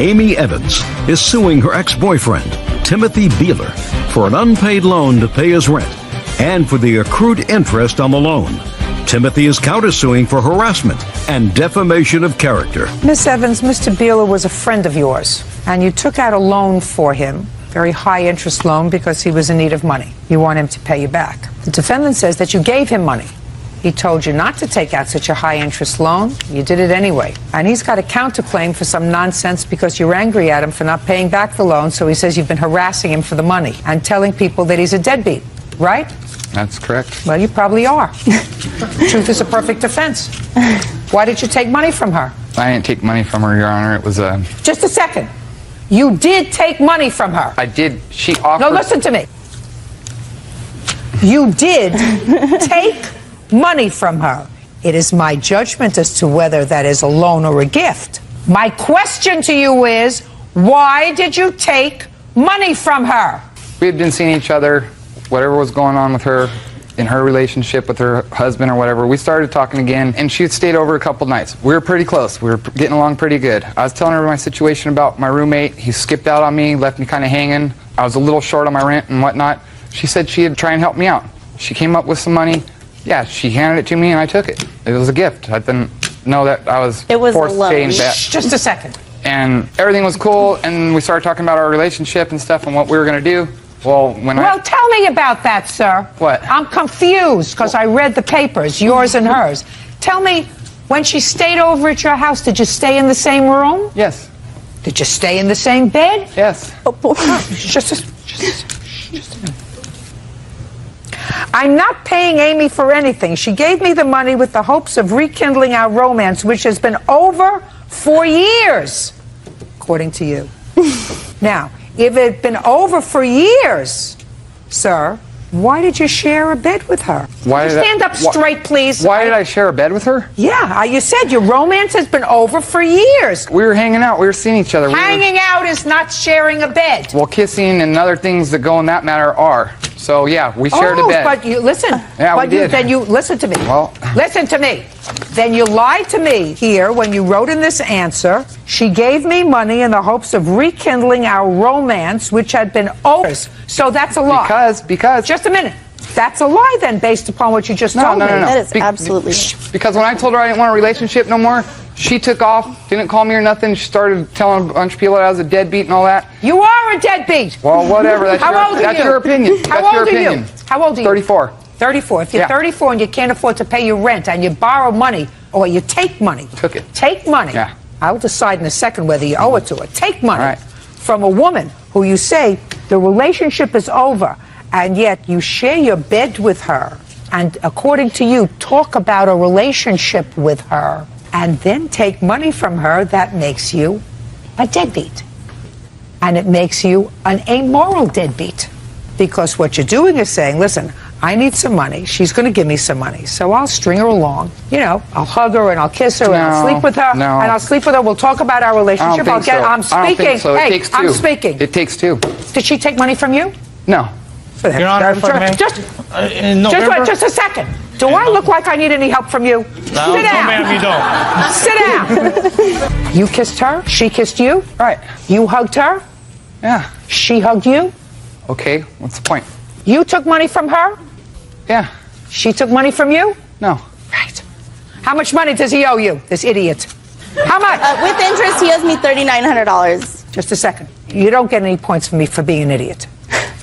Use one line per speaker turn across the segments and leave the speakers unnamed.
Amy Evans is suing her ex-boyfriend, Timothy Beeler, for an unpaid loan to pay his rent and for the accrued interest on the loan. Timothy is countersuing for harassment and defamation of character.
Miss Evans, Mr. Beeler was a friend of yours, and you took out a loan for him, very high-interest loan, because he was in need of money. You want him to pay you back. The defendant says that you gave him money. He told you not to take out such a high-interest loan. You did it anyway. And he's got a counterclaim for some nonsense because you're angry at him for not paying back the loan, so he says you've been harassing him for the money and telling people that he's a deadbeat, right?
That's correct.
Well, you probably are. Truth is a perfect defense. Why did you take money from her?
I didn't take money from her, Your Honor. It was a...
Just a second. You did take money from her.
I did. She offered...
No, listen to me. You did take money from her. It is my judgment as to whether that is a loan or a gift. My question to you is, why did you take money from her?
We had been seeing each other, whatever was going on with her, in her relationship with her husband or whatever. We started talking again, and she had stayed over a couple nights. We were pretty close. We were getting along pretty good. I was telling her my situation about my roommate. He skipped out on me, left me kind of hanging. I was a little short on my rent and whatnot. She said she'd try and help me out. She came up with some money. Yeah, she handed it to me, and I took it. It was a gift. I didn't know that I was forced to change that.
Just a second.
And everything was cool, and we started talking about our relationship and stuff and what we were going to do. Well,
tell me about that, sir.
What?
I'm confused because I read the papers, yours and hers. Tell me, when she stayed over at your house, did you stay in the same room?
Yes.
Did you stay in the same bed?
Yes.
Just a minute. I'm not paying Amy for anything. She gave me the money with the hopes of rekindling our romance, which has been over for years, according to you. Now, if it had been over for years, sir, why did you share a bed with her? Stand up straight, please.
Why did I share a bed with her?
Yeah, you said your romance has been over for years.
We were hanging out. We were seeing each other.
Hanging out is not sharing a bed.
Well, kissing and other things that go in that matter are. So, yeah, we shared a bed.
But you, listen.
Yeah, we did.
Then you, listen to me.
Well.
Listen to me. Then you lied to me here when you wrote in this answer, she gave me money in the hopes of rekindling our romance, which had been over. So that's a lie.
Because.
Just a minute. That's a lie then, based upon what you just told me.
No.
That is absolutely.
Because when I told her I didn't want a relationship no more, she took off, didn't call me or nothing. She started telling a bunch of people that I was a deadbeat and all that.
You are a deadbeat.
Well, whatever. That's your opinion.
How old are you? How old are you?
34.
34. If you're 34 and you can't afford to pay your rent and you borrow money or you take money.
Took it.
Take money.
Yeah.
I'll decide in a second whether you owe it to her. Take money
right.
from a woman who you say the relationship is over, and yet you share your bed with her, and according to you, talk about a relationship with her, and then take money from her. That makes you a deadbeat. And it makes you an amoral deadbeat. Because what you're doing is saying, listen, I need some money. She's going to give me some money. So I'll string her along. You know, I'll hug her and I'll kiss her and I'll sleep with her. And I'll sleep with her. We'll talk about our relationship. I'm speaking.
I don't think so. It
hey,
takes two.
I'm speaking.
It takes two.
Did she take money from you?
No.
Your Honor,
just a second. Do I look like I need any help from you?
No,
Sit down.
ma'am, you don't.
Sit down. You kissed her. She kissed you.
Right.
You hugged her.
Yeah.
She hugged you.
Okay. What's the point?
You took money from her.
Yeah.
She took money from you.
No.
Right. How much money does he owe you, this idiot? How much?
With interest, he owes me $3,900.
Just a second. You don't get any points from me for being an idiot.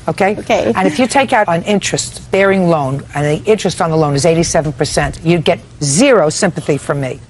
Okay?
Okay.
And if you take out an interest-bearing loan, and the interest on the loan is 87%, you'd get zero sympathy from me.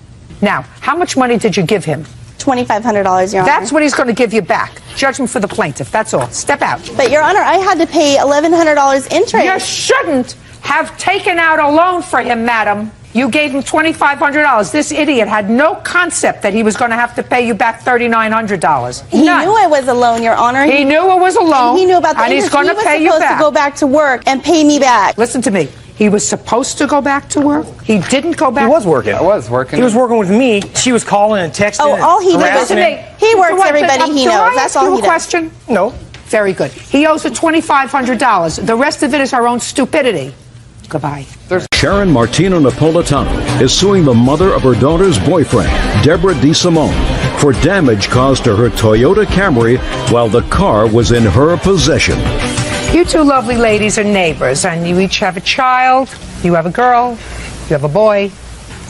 Now, how much money did you give him?
$2,500, Your Honor.
That's what he's going to give you back. Judgment for the plaintiff. That's all. Step out.
But, Your Honor, I had to pay $1,100 interest.
You shouldn't have taken out a loan for him, madam. You gave him $2,500. This idiot had no concept that he was going to have to pay you back $3,900.
He knew it was a loan, Your Honor.
He knew it was a loan.
And he knew about the interest.
He's going to pay you back.
He was supposed to go back to work and pay me back.
Listen to me. He was supposed to go back to work. He didn't go back.
He was working.
I was working.
He was working with me. She was calling and texting.
Oh, all he did was he works everybody he knows. That's all he does.
Question?
No.
Very good. He owes her $2,500. The rest of it is her own stupidity. Goodbye.
Sharon Martina Napolitano is suing the mother of her daughter's boyfriend, Deborah DeSimone, for damage caused to her Toyota Camry while the car was in her possession.
You two lovely ladies are neighbors, and you each have a child. You have a girl. You have a boy.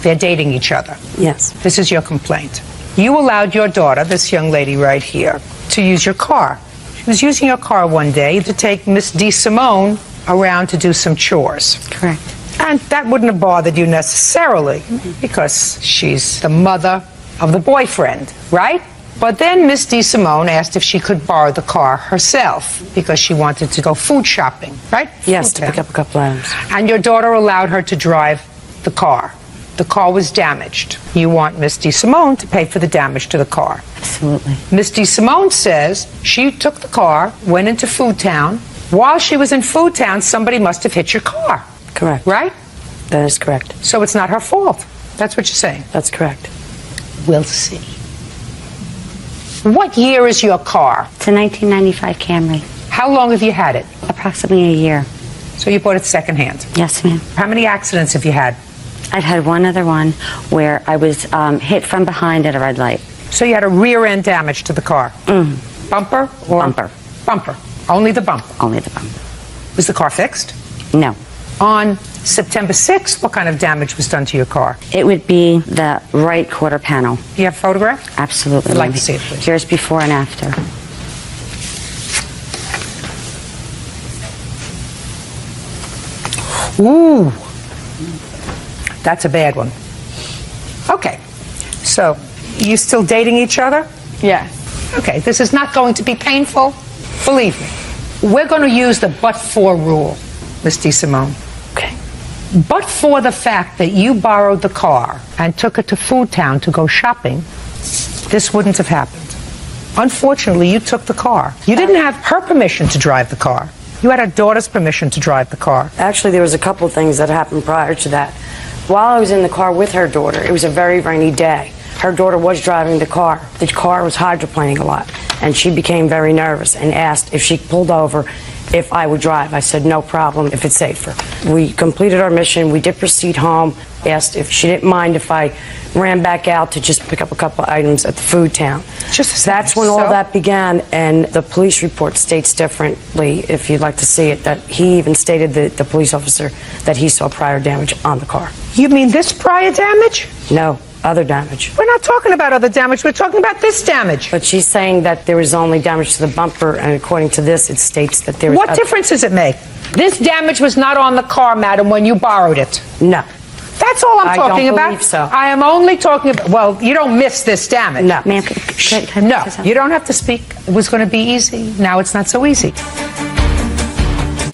They're dating each other.
Yes.
This is your complaint. You allowed your daughter, this young lady right here, to use your car. She was using your car one day to take Miss DeSimone around to do some chores.
Correct.
And that wouldn't have bothered you necessarily because she's the mother of the boyfriend, right? But then Miss DeSimone asked if she could borrow the car herself because she wanted to go food shopping, right?
Yes,
Food
to pick
town.
up a couple items.
And your daughter allowed her to drive the car. The car was damaged. You want Miss DeSimone to pay for the damage to the car.
Absolutely.
Miss DeSimone says she took the car, went into Food Town. While she was in Food Town, somebody must have hit your car.
Correct.
Right?
That is correct.
So it's not her fault. That's what you're saying.
That's correct.
We'll see. What year is your car?
It's a 1995 Camry.
How long have you had it?
Approximately a year.
So you bought it secondhand.
Yes, ma'am.
How many accidents have you had?
I've had one other one where I was hit from behind at a red light.
So you had a rear end damage to the car. Bumper or?
Bumper.
Bumper. Only the bumper.
Only the bumper.
Was the car fixed?
No.
On September 6th, what kind of damage was done to your car?
It would be the right quarter panel.
Do you have a photograph?
Absolutely.
I'd like to see it, please.
Here's before and after.
Ooh. That's a bad one. Okay. So, you still dating each other?
Yes.
Okay, this is not going to be painful. Believe me. We're going to use the but-for rule, Miss DeSimone.
Okay.
But for the fact that you borrowed the car and took it to Food Town to go shopping, this wouldn't have happened. Unfortunately, you took the car. You didn't have her permission to drive the car. You had her daughter's permission to drive the car.
Actually, there was a couple of things that happened prior to that. While I was in the car with her daughter, it was a very rainy day. Her daughter was driving the car. The car was hydroplaning a lot, and she became very nervous and asked if she pulled over if I would drive. I said, no problem, if it's safer. We completed our mission. We did proceed home. Asked if she didn't mind if I ran back out to just pick up a couple items at the Food Town. That's when all that began, and the police report states differently, if you'd like to see it, that he even stated, the police officer, that he saw prior damage on the car.
You mean this prior damage?
No, other damage.
We're not talking about other damage. We're talking about this damage.
But she's saying that there was only damage to the bumper, and according to this, it states that there was...
What difference does it make? This damage was not on the car, madam, when you borrowed it.
No.
That's all I'm
I
talking
don't
about.
believe so.
I am only talking about, well, you don't miss this damage.
No.
Ma'am, can I
No,
say something?
you don't have to speak. It was going to be easy. Now it's not so easy.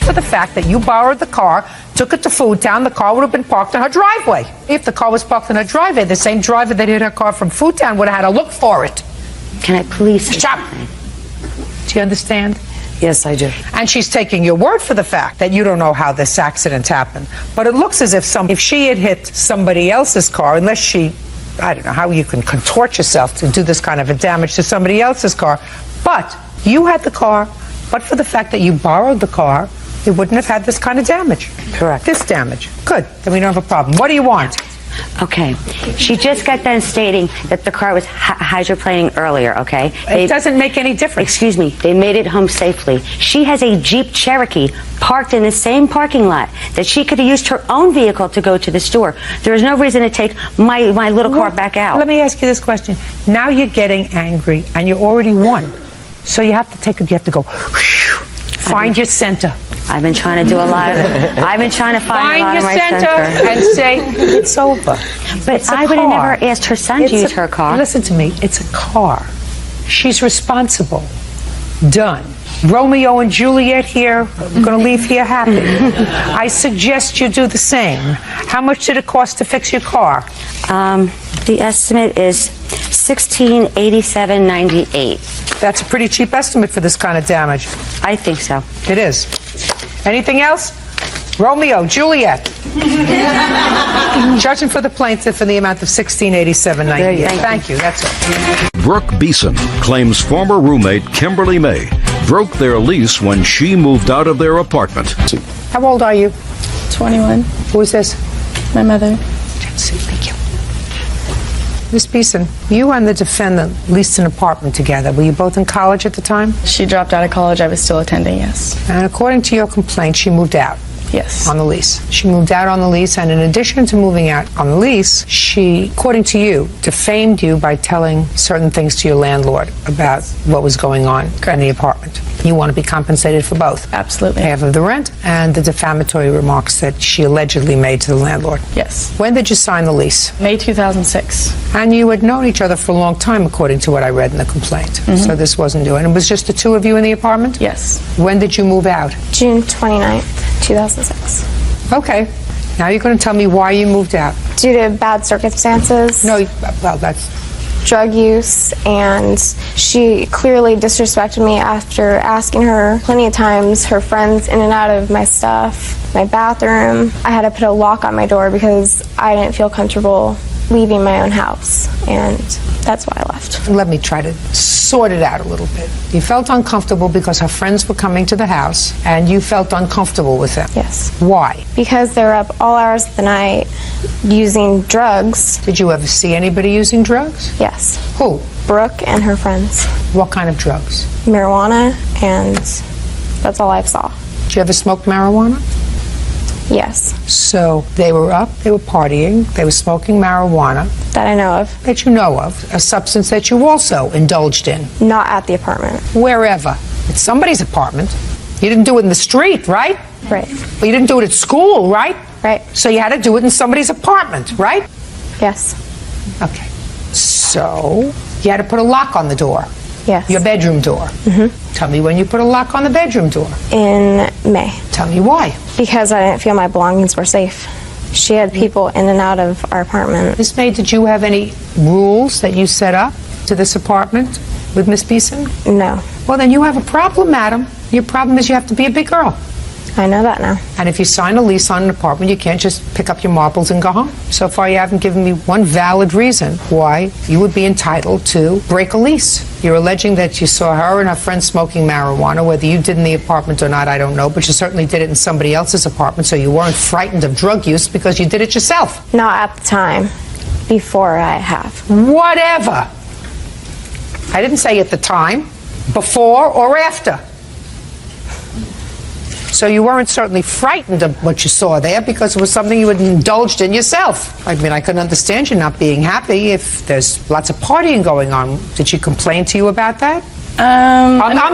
For the fact that you borrowed the car, took it to Food Town, the car would have been parked in her driveway. If the car was parked in her driveway, the same driver that hit her car from Food Town would have had to look for it.
Can I please say
Stop.
something?
Do you understand?
Yes, I do.
And she's taking your word for the fact that you don't know how this accident happened. But it looks as if she had hit somebody else's car, unless she, I don't know how you can contort yourself to do this kind of a damage to somebody else's car. But you had the car, but for the fact that you borrowed the car, you wouldn't have had this kind of damage.
Correct.
This damage. Good. Then we don't have a problem. What do you want?
Okay. She just got done stating that the car was hydroplaning earlier, okay?
It doesn't make any difference.
Excuse me. They made it home safely. She has a Jeep Cherokee parked in the same parking lot that she could have used her own vehicle to go to the store. There is no reason to take my little car back out.
Let me ask you this question. Now you're getting angry and you already won. So you have to go, find your center.
I've been trying to do a lot of it. I've been trying to find a lot
your
of my
center and say, it's over.
But I would have never asked her son to use her car.
Listen to me. It's a car. She's responsible. Done. Romeo and Juliet here. We're going to leave here happy. I suggest you do the same. How much did it cost to fix your car?
The estimate is $1687.98.
That's a pretty cheap estimate for this kind of damage.
I think so.
It is. Anything else? Romeo, Juliet. Judging for the plaintiff in the amount of $1687.98. Thank you. That's all.
Brooke Beeson claims former roommate Kimberly May broke their lease when she moved out of their apartment.
How old are you?
21.
Who is this?
My mother.
Thank you. Ms. Beeson, you and the defendant leased an apartment together. Were you both in college at the time?
She dropped out of college. I was still attending, yes.
And according to your complaint, she moved out.
Yes.
On the lease. She moved out on the lease, and in addition to moving out on the lease, she, according to you, defamed you by telling certain things to your landlord about what was going on in the apartment. You want to be compensated for both.
Absolutely.
Half of the rent and the defamatory remarks that she allegedly made to the landlord.
Yes.
When did you sign the lease?
May 2006.
And you had known each other for a long time, according to what I read in the complaint. So this wasn't new. And it was just the two of you in the apartment?
Yes.
When did you move out?
June 29th, 2006.
Okay. Now you're going to tell me why you moved out.
Due to bad circumstances.
No, well, that's...
Drug use, and she clearly disrespected me after asking her plenty of times, her friends in and out of my stuff, my bathroom. I had to put a lock on my door because I didn't feel comfortable leaving my own house, and that's why I left.
Let me try to sort it out a little bit. You felt uncomfortable because her friends were coming to the house, and you felt uncomfortable with them.
Yes.
Why?
Because they were up all hours of the night using drugs.
Did you ever see anybody using drugs?
Yes.
Who?
Brooke and her friends.
What kind of drugs?
Marijuana, and that's all I saw.
Did you ever smoke marijuana?
Yes.
So they were up, they were partying, they were smoking marijuana.
That I know of.
That you know of, a substance that you also indulged in.
Not at the apartment.
Wherever. It's somebody's apartment. You didn't do it in the street, right?
Right.
But you didn't do it at school, right?
Right.
So you had to do it in somebody's apartment, right?
Yes.
Okay. So you had to put a lock on the door.
Yes.
Your bedroom door. Tell me when you put a lock on the bedroom door.
In May.
Tell me why.
Because I didn't feel my belongings were safe. She had people in and out of our apartment.
Miss May, did you have any rules that you set up to this apartment with Miss Beeson?
No.
Well, then you have a problem, madam. Your problem is you have to be a big girl.
I know that now.
And if you sign a lease on an apartment, you can't just pick up your marbles and go home. So far, you haven't given me one valid reason why you would be entitled to break a lease. You're alleging that you saw her and her friend smoking marijuana. Whether you did in the apartment or not, I don't know, but you certainly did it in somebody else's apartment, so you weren't frightened of drug use because you did it yourself.
Not at the time. Before I have.
Whatever. I didn't say at the time, before or after. So you weren't certainly frightened of what you saw there because it was something you had indulged in yourself. I mean, I can understand you not being happy if there's lots of partying going on. Did she complain to you about that?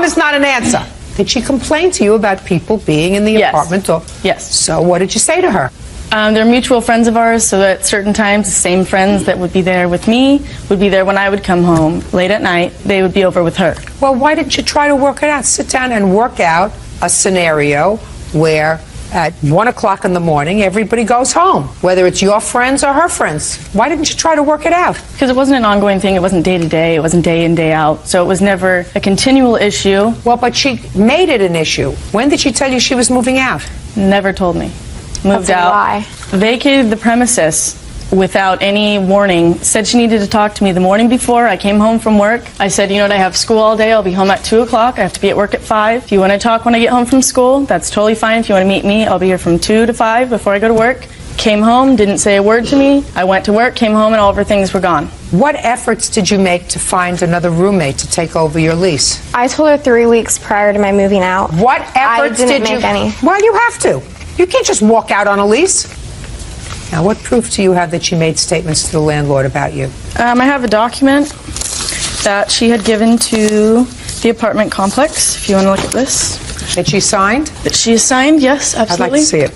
Is not an answer. Did she complain to you about people being in the apartment? Or,
yes.
So what did you say to her?
They're mutual friends of ours, so at certain times, the same friends that would be there with me would be there when I would come home late at night. They would be over with her.
Well, why didn't you try to work it out? Sit down and work out a scenario where at 1 o'clock in the morning everybody goes home, whether it's your friends or her friends. Why didn't you try to work it out?
Because it wasn't an ongoing thing. It wasn't day to day. It wasn't day in, day out. So it was never a continual issue.
Well, but she made it an issue. When did she tell you she was moving out?
Never told me. Moved
That's a
out.
lie.
Vacated the premises without any warning. Said she needed to talk to me the morning before. I came home from work. I said, you know what, I have school all day. I'll be home at 2 o'clock. I have to be at work at 5. If you want to talk when I get home from school, that's totally fine. If you want to meet me, I'll be here from 2 to 5 before I go to work. Came home, didn't say a word to me. I went to work, came home, and all of her things were gone.
What efforts did you make to find another roommate to take over your lease?
I told her 3 weeks prior to my moving out.
What efforts
I didn't
did you
make any.
Well, you have to. You can't just walk out on a lease. Now, what proof do you have that she made statements to the landlord about you?
I have a document that she had given to the apartment complex, if you want to look at this.
That she signed?
That she has signed, yes,
I'd
absolutely.
like to see it.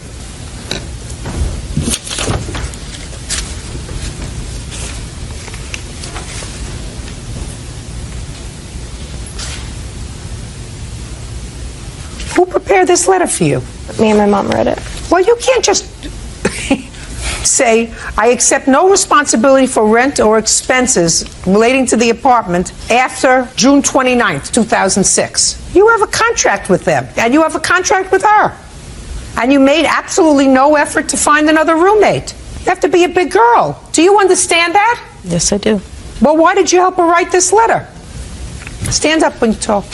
Who prepared this letter for you?
Me and my mom wrote it.
Well, you can't just say, I accept no responsibility for rent or expenses relating to the apartment after June 29th, 2006. You have a contract with them, and you have a contract with her. And you made absolutely no effort to find another roommate. You have to be a big girl. Do you understand that?
Yes, I do.
Well, why did you help her write this letter? Stand up when you talk.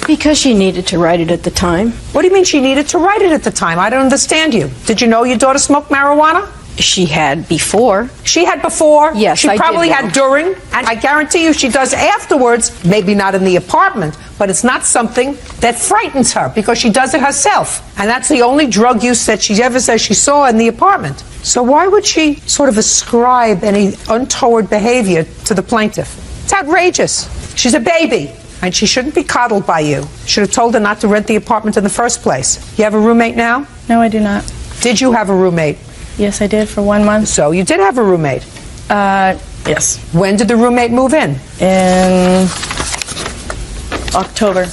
Because she needed to write it at the time.
What do you mean she needed to write it at the time? I don't understand you. Did you know your daughter smoked marijuana?
She had before.
She had before.
Yes,
she
I did
probably
know.
had during, and I guarantee you she does afterwards, maybe not in the apartment, but it's not something that frightens her because she does it herself. And that's the only drug use that she ever says she saw in the apartment. So why would she sort of ascribe any untoward behavior to the plaintiff? It's outrageous. She's a baby, and she shouldn't be coddled by you. Should have told her not to rent the apartment in the first place. You have a roommate now?
No, I do not.
Did you have a roommate?
Yes, I did for 1 month.
So you did have a roommate.
Yes.
When did the roommate move in?
In October.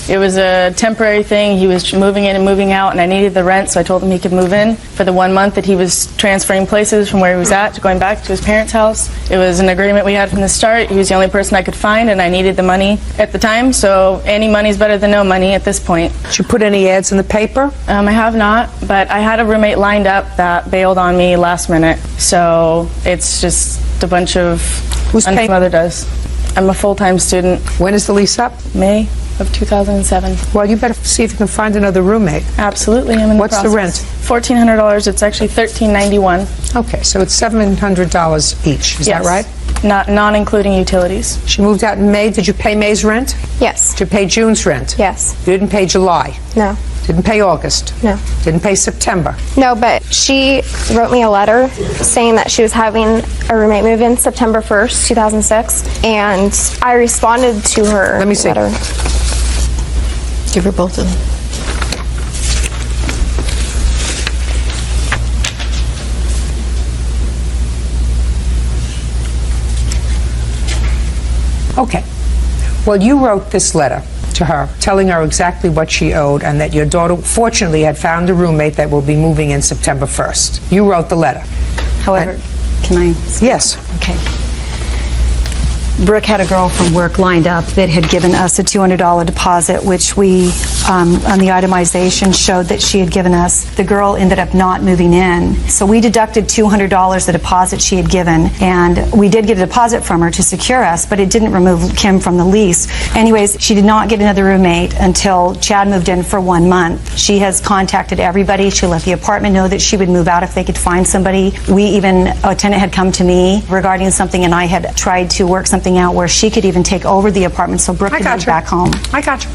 It was a temporary thing. He was moving in and moving out, and I needed the rent, so I told him he could move in for the 1 month that he was transferring places from where he was at to going back to his parents' house. It was an agreement we had from the start. He was the only person I could find, and I needed the money at the time, so any money's better than no money at this point.
Did you put any ads in the paper?
I have not, but I had a roommate lined up that bailed on me last minute, so it's just a bunch of...
Who's paying?
Mother does. I'm a full-time student.
When is the lease up?
May of 2007.
Well, you better see if you can find another roommate.
Absolutely, I'm in
What's the
process.
rent?
$1,400. It's actually $1,391.
Okay, so it's $700 each. Is that right?
Not including utilities.
She moved out in May. Did you pay May's rent?
Yes.
Did you pay June's rent?
Yes.
You didn't pay July?
No.
Didn't pay August?
No.
Didn't pay September?
No, but she wrote me a letter saying that she was having a roommate move in September 1st, 2006, and I responded to her
Let me see.
letter.
Give her both of them.
Okay. Well, you wrote this letter to her, telling her exactly what she owed and that your daughter, fortunately, had found a roommate that will be moving in September 1st. You wrote the letter.
However, can I?
Yes.
Okay. Brooke had a girl from work lined up that had given us a $200 deposit, which we, on the itemization, showed that she had given us. The girl ended up not moving in. So we deducted $200, the deposit she had given, and we did get a deposit from her to secure us, but it didn't remove Kim from the lease. Anyways, she did not get another roommate until Chad moved in for 1 month. She has contacted everybody. She let the apartment know that she would move out if they could find somebody. A tenant had come to me regarding something, and I had tried to work something out where she could even take over the apartment so Brooke could move back home.
I got you.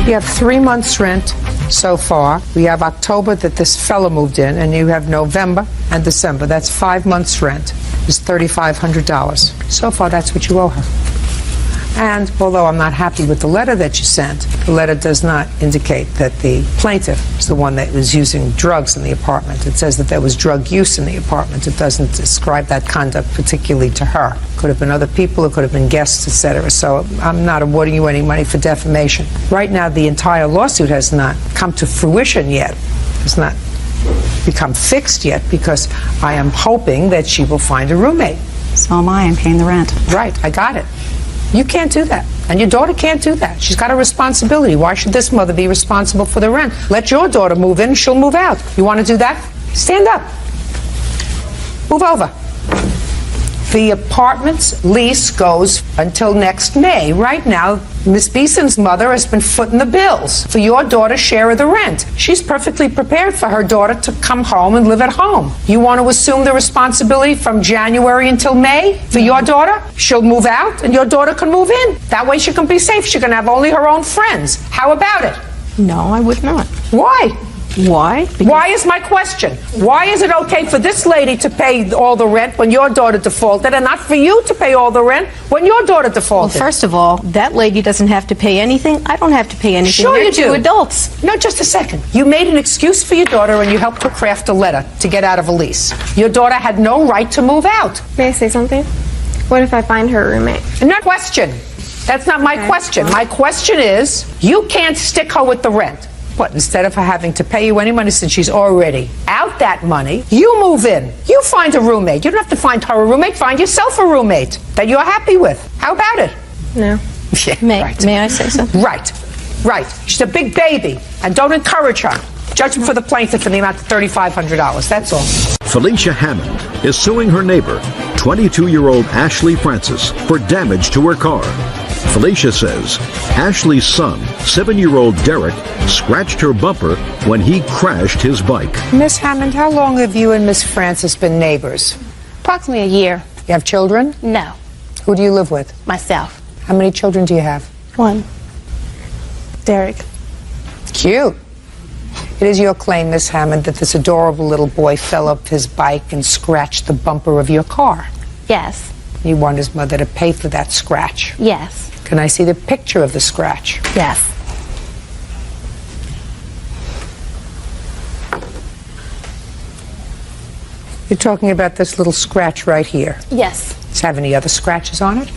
You have 3 months' rent so far. We have October that this fellow moved in, and you have November and December. That's 5 months' rent. It's $3,500. So far, that's what you owe her. And although I'm not happy with the letter that you sent, the letter does not indicate that the plaintiff is the one that was using drugs in the apartment. It says that there was drug use in the apartment. It doesn't describe that conduct particularly to her. Could have been other people, it could have been guests, etc. So I'm not awarding you any money for defamation. Right now, the entire lawsuit has not come to fruition yet. It's not become fixed yet because I am hoping that she will find a roommate.
So am I. I'm paying the rent.
Right, I got it. You can't do that. And your daughter can't do that. She's got a responsibility. Why should this mother be responsible for the rent? Let your daughter move in, she'll move out. You want to do that? Stand up. Move over. The apartment's lease goes until next May. Right now, Miss Beeson's mother has been footing the bills for your daughter's share of the rent. She's perfectly prepared for her daughter to come home and live at home. You want to assume the responsibility from January until May for your daughter? She'll move out and your daughter can move in. That way she can be safe. She can have only her own friends. How about it?
No, I would not.
Why?
Why? Because
Why is my question? Why is it okay for this lady to pay all the rent when your daughter defaulted and not for you to pay all the rent when your daughter
Well,
defaulted?
first of all, that lady doesn't have to pay anything. I don't have to pay anything.
Sure
They're
you do.
two adults.
No, just a second. You made an excuse for your daughter and you helped her craft a letter to get out of a lease. Your daughter had no right to move out.
May I say something? What if I find her a roommate?
Not question. That's not my question. My question is, you can't stick her with the rent. What, instead of her having to pay you any money since she's already out that money, you move in. You find a roommate. You don't have to find her a roommate. Find yourself a roommate that you're happy with. How about it?
No.
Yeah, right.
May I say something?
Right. She's a big baby, and don't encourage her. Judgment for the plaintiff in the amount of $3,500. That's all.
Felicia Hammond is suing her neighbor, 22-year-old Ashley Francis, for damage to her car. Felicia says Ashley's son, 7-year-old Derek, scratched her bumper when he crashed his bike.
Miss Hammond, how long have you and Miss Francis been neighbors?
Approximately a year.
You have children?
No.
Who do you live with?
Myself.
How many children do you have?
One. Derek.
Cute. It is your claim, Miss Hammond, that this adorable little boy fell off his bike and scratched the bumper of your car.
Yes.
You want his mother to pay for that scratch.
Yes.
Can I see the picture of the scratch?
Yes.
You're talking about this little scratch right here.
Yes.
Does it have any other scratches on it?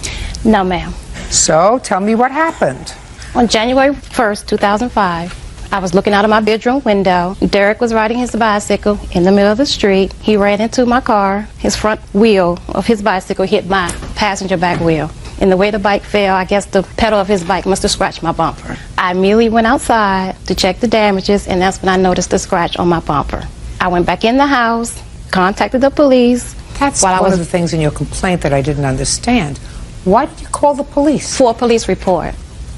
No, ma'am.
So, tell me what happened.
On January 1st, 2005, I was looking out of my bedroom window. Derek was riding his bicycle in the middle of the street. He ran into my car. His front wheel of his bicycle hit my passenger back wheel. And the way the bike fell, I guess the pedal of his bike must have scratched my bumper. I immediately went outside to check the damages, and that's when I noticed the scratch on my bumper. I went back in the house, contacted the police.
That's one of the things in your complaint that I didn't understand. Why did you call the police?
For a police report.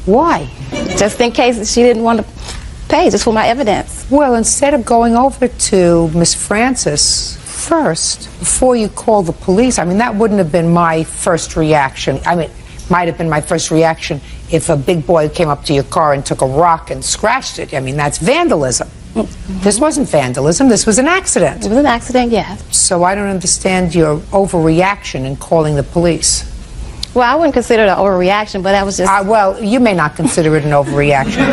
Why?
Just in case she didn't want to pay, just for my evidence.
Well, instead of going over to Miss Francis first, before you call the police, I mean, that wouldn't have been my first reaction. I mean, it might have been my first reaction if a big boy came up to your car and took a rock and scratched it. I mean, that's vandalism. Mm-hmm. This wasn't vandalism, this was an accident.
It was an accident, yes.
So I don't understand your overreaction in calling the police.
Well, I wouldn't consider it an overreaction, but that was just...
well, you may not consider it an overreaction.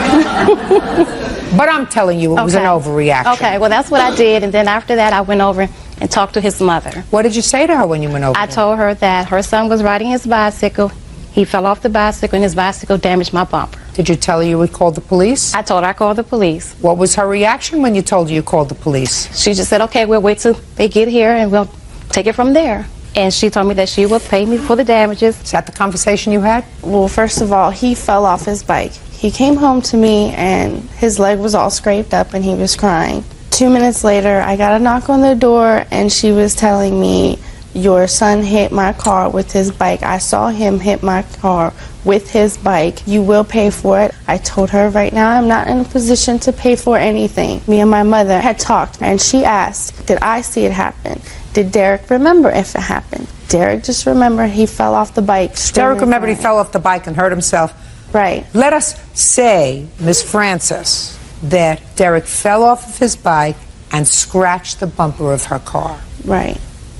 But I'm telling you it was an overreaction.
Okay, well, that's what I did, and then after that I went over and talked to his mother.
What did you say to her when you went over?
I told her that her son was riding his bicycle. He fell off the bicycle, and his bicycle damaged my bumper.
Did you tell her you would call the police?
I told her I called the police.
What was her reaction when you told her you called the police?
She just said, okay, we'll wait till they get here, and we'll take it from there. And she told me that she would pay me for the damages.
Is that the conversation you had?
Well, first of all, he fell off his bike. He came home to me and his leg was all scraped up and he was crying. 2 minutes later, I got a knock on the door and she was telling me, your son hit my car with his bike. I saw him hit my car with his bike. You will pay for it. I told her right now I'm not in a position to pay for anything. Me and my mother had talked and she asked, did I see it happen? Did Derek remember if it happened? Derek just remembered he fell off the bike.
Derek remembered he fell off the bike and hurt himself.
Right.
Let us say, Miss Francis, that Derek fell off of his bike and scratched the bumper of her car.
Right.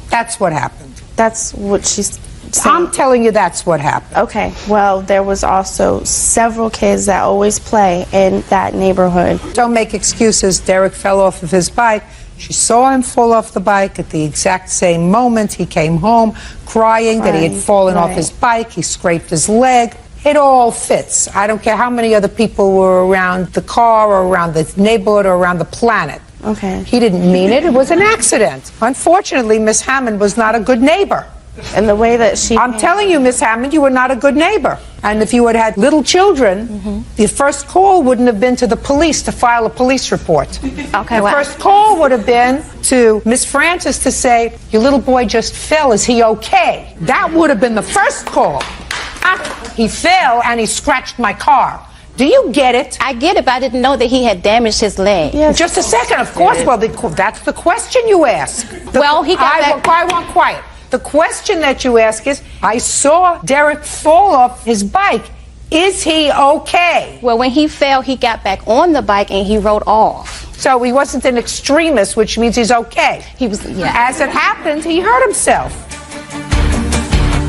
That's what happened.
That's what she's saying.
I'm telling you that's what happened.
Okay. Well, there was also several kids that always play in that neighborhood.
Don't make excuses. Derek fell off of his bike. She saw him fall off the bike at the exact same moment. He came home crying that he had fallen off his bike. He scraped his leg. It all fits. I don't care how many other people were around the car or around the neighborhood or around the planet.
Okay.
He didn't mean it. It was an accident. Unfortunately, Miss Hammond was not a good neighbor.
And the way that she...
I'm telling you, Miss Hammond, you were not a good neighbor. And if you had had little children, the first call wouldn't have been to the police to file a police report.
Okay,
the first call would have been to Miss Francis to say, your little boy just fell, is he okay? That would have been the first call. He fell and he scratched my car. Do you get it?
I get it, but I didn't know that he had damaged his leg.
Yes. Just a second, of course. Well, that's the question you ask. I want quiet. The question that you ask is, I saw Derek fall off his bike. Is he okay?
Well, when he fell, he got back on the bike and he rode off.
So he wasn't an extremist, which means he's okay.
He was, yeah.
As it happened, he hurt himself.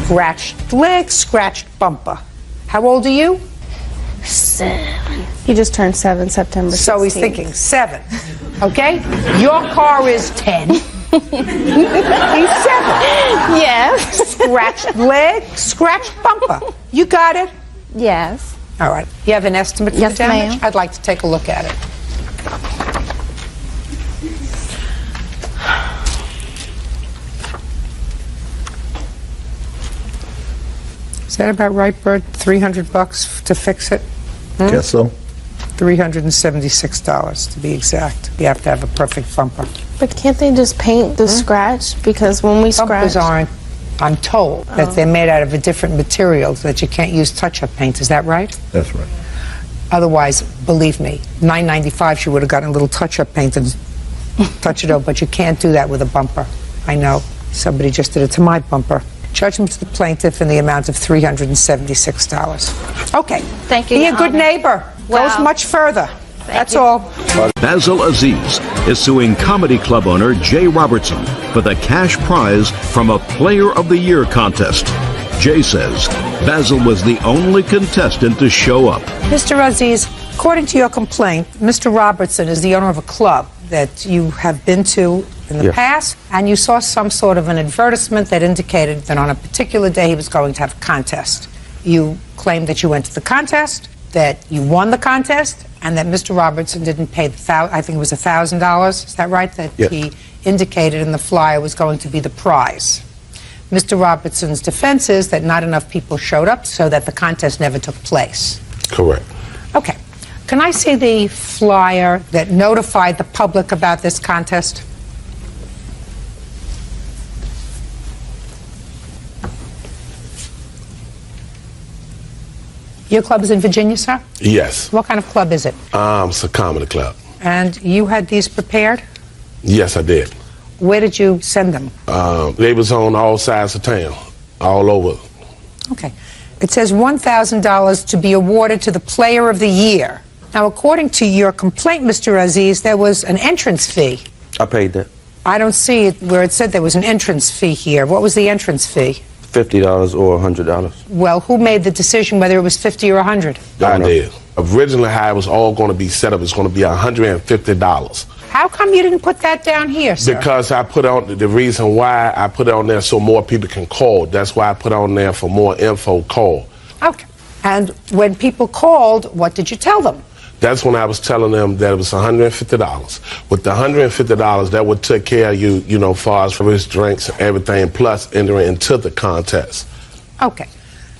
Scratched leg, scratched bumper. How old are you?
7. He just turned 7 September 16th.
So he's thinking 7. Okay? Your car is 10. He's 7.
Yes.
Scratched leg, scratched bumper. You got it?
Yes.
All right. You have an estimate for the damage?
Ma'am.
I'd like to take a look at it. Is that about right, Bert? $300 to fix it?
Guess so.
$376 to be exact. You have to have a perfect bumper.
But can't they just paint the scratch? Because when we
Bumpers
scratch...
aren't I'm told that they're made out of a different material, that you can't use touch-up paint. Is that right?
That's right.
Otherwise, believe me, $9.95 she would have gotten a little touch-up paint and touch it up, but you can't do that with a bumper. I know. Somebody just did it to my bumper. Judgment to the plaintiff in the amount of $376. Okay.
Thank you,
Be a
Your
good
Honor.
neighbor.
Wow.
Goes much further. That's
you.
all.
Basil Aziz is suing comedy club owner Jay Robertson for the cash prize from a Player of the Year contest. Jay says Basil was the only contestant to show up.
Mr. Aziz, according to your complaint, Mr. Robertson is the owner of a club that you have been to in the past, and you saw some sort of an advertisement that indicated that on a particular day he was going to have a contest. You claimed that you went to the contest, that you won the contest, and that Mr. Robertson didn't pay I think it was $1,000. Is that right? That he indicated in the flyer was going to be the prize. Mr. Robertson's defense is that not enough people showed up, so that the contest never took place.
Correct.
Okay. Can I see the flyer that notified the public about this contest? Your club is in Virginia, sir?
Yes.
What kind of club is it?
It's a comedy club.
And you had these prepared?
Yes, I did.
Where did you send them?
They was on all sides of town, all over.
Okay. It says $1,000 to be awarded to the Player of the Year. Now, according to your complaint, Mr. Aziz, there was an entrance fee.
I paid that.
I don't see it where it said there was an entrance fee here. What was the entrance fee?
$50 or $100.
Well, who made the decision whether it was 50 or 100?
I did. Originally, how it was all going to be set up, it's going to be $150.
How come you didn't put that down here, sir?
Because I put on, the reason why I put it on there so more people can call. That's why I put on there for more info, call.
Okay. And when people called, what did you tell them?
That's when I was telling them that it was $150. With the $150, that would take care of you, you know, far as for his drinks and everything, plus entering into the contest.
Okay.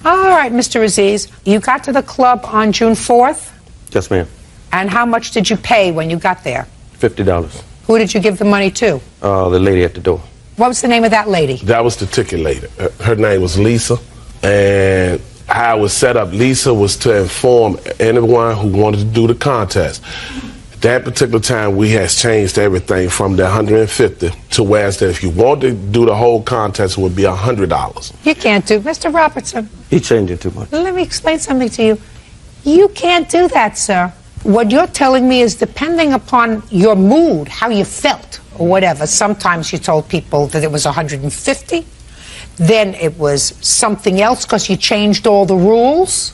All right, Mr. Aziz, you got to the club on June 4th?
Yes, ma'am.
And how much did you pay when you got there?
$50.
Who did you give the money to?
The lady at the door.
What was the name of that lady?
That was the ticket lady. Her name was Lisa, and how it was set up, Lisa was to inform anyone who wanted to do the contest. That particular time, we has changed everything from the $150 to where that if you want to do the whole contest, it would be $100.
You can't do, Mr. Robertson.
He changed it too much.
Let me explain something to you. You can't do that, sir. What you're telling me is depending upon your mood, how you felt, or whatever. Sometimes you told people that it was $150. Then it was something else because you changed all the rules.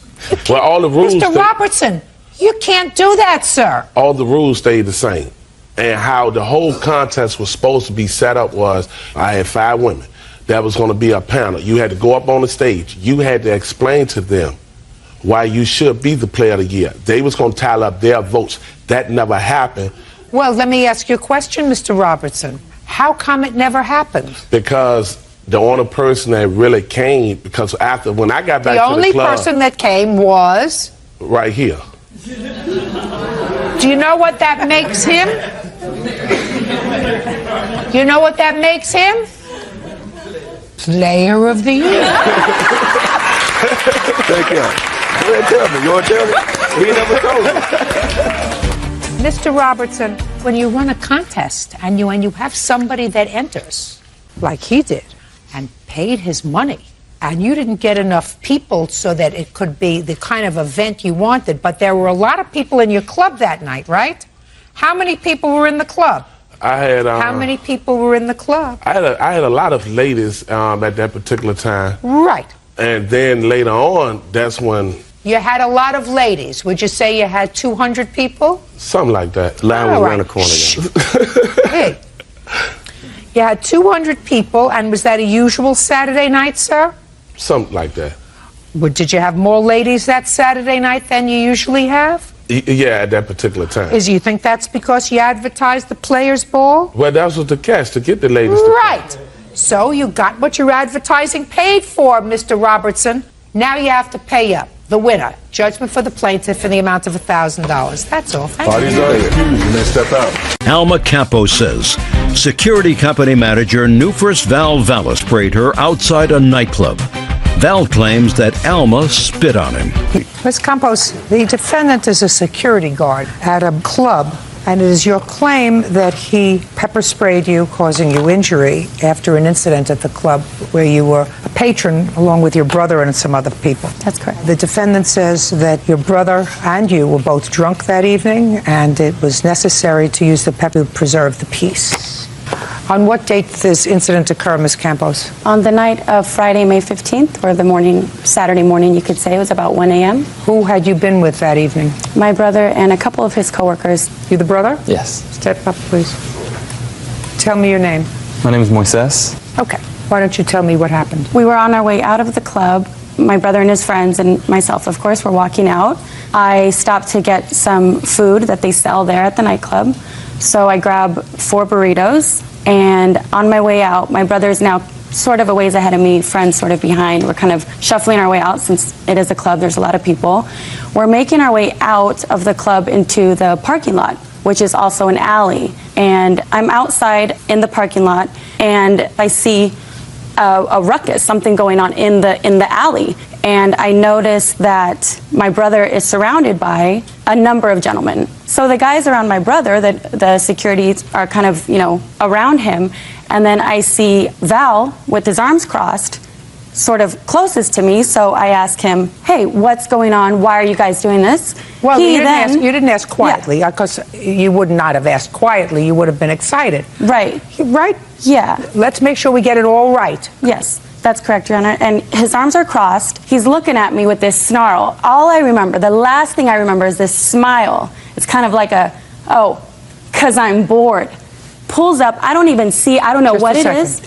Well, all the rules...
Mr. Robertson, you can't do that, sir.
All the rules stayed the same. And how the whole contest was supposed to be set up was, I had 5 women. That was going to be a panel. You had to go up on the stage. You had to explain to them why you should be the Player of the Year. They was going to tally up their votes. That never happened.
Well, let me ask you a question, Mr. Robertson. How come it never happened?
Because the only person that really came, because after, when I got back to the club...
The only person that came was?
Right here.
Do you know what that makes him? You know what that makes him? Player of the Year.
Thank you. Go ahead, tell me. You want to tell me? He never told me.
Mr. Robertson, when you run a contest and you have somebody that enters, like he did, and paid his money, and you didn't get enough people so that it could be the kind of event you wanted, but there were a lot of people in your club that night, right? How many people were in the club?
I had...
How many people were in the club?
I had a lot of ladies at that particular time.
Right.
And then later on, that's when...
You had a lot of ladies. Would you say you had 200 people?
Something like that.
Line was around the corner.
Hey. You had 200 people, and was that a usual Saturday night, sir?
Something like that.
Did you have more ladies that Saturday night than you usually have?
Yeah, at that particular time.
You think that's because you advertised the Players Ball?
Well, that was the catch, to get the ladies to
Right. So you got what your advertising paid for, Mr. Robertson. Now you have to pay up. the winner. Judgment for the plaintiff in the amount of $1,000. That's all. Thank
Parties
you.
are excused. You may step out.
Alma Campos says security company manager Nufris Val Vallis sprayed her outside a nightclub. Val claims that Alma spit on him.
Ms. Campos, the defendant is a security guard at a club, and it is your claim that he pepper sprayed you, causing you injury after an incident at the club where you were a patron along with your brother and some other people.
That's correct.
The defendant says that your brother and you were both drunk that evening, and it was necessary to use the pepper to preserve the peace. On what date did this incident occur, Ms. Campos?
On the night of Friday, May 15th, or the morning, Saturday morning, you could say, it was about 1 a.m.
Who had you been with that evening?
My brother and a couple of his coworkers.
You the brother?
Yes.
Step up, please. Tell me your name.
My name is Moises.
Okay. Why don't you tell me what happened?
We were on our way out of the club. My brother and his friends and myself, of course, were walking out. I stopped to get some food that they sell there at the nightclub. So I grab 4 burritos, and on my way out, my brother is now sort of a ways ahead of me, friends sort of behind. We're kind of shuffling our way out since it is a club, there's a lot of people. We're making our way out of the club into the parking lot, which is also an alley. And I'm outside in the parking lot, and I see a ruckus, something going on in the alley. And I notice that my brother is surrounded by a number of gentlemen. So the guys around my brother, the security are kind of, around him. And then I see Val with his arms crossed, sort of closest to me. So I ask him, hey, what's going on? Why are you guys doing this?
Well, you didn't ask quietly, because you would not have asked quietly. You would have been excited.
Right.
Right?
Yeah.
Let's make sure we get it all right.
Yes. That's correct, Your Honor. And his arms are crossed. He's looking at me with this snarl. All I remember, the last thing I remember is this smile. It's kind of like because I'm bored. Pulls up. I don't even see, I don't know what it is.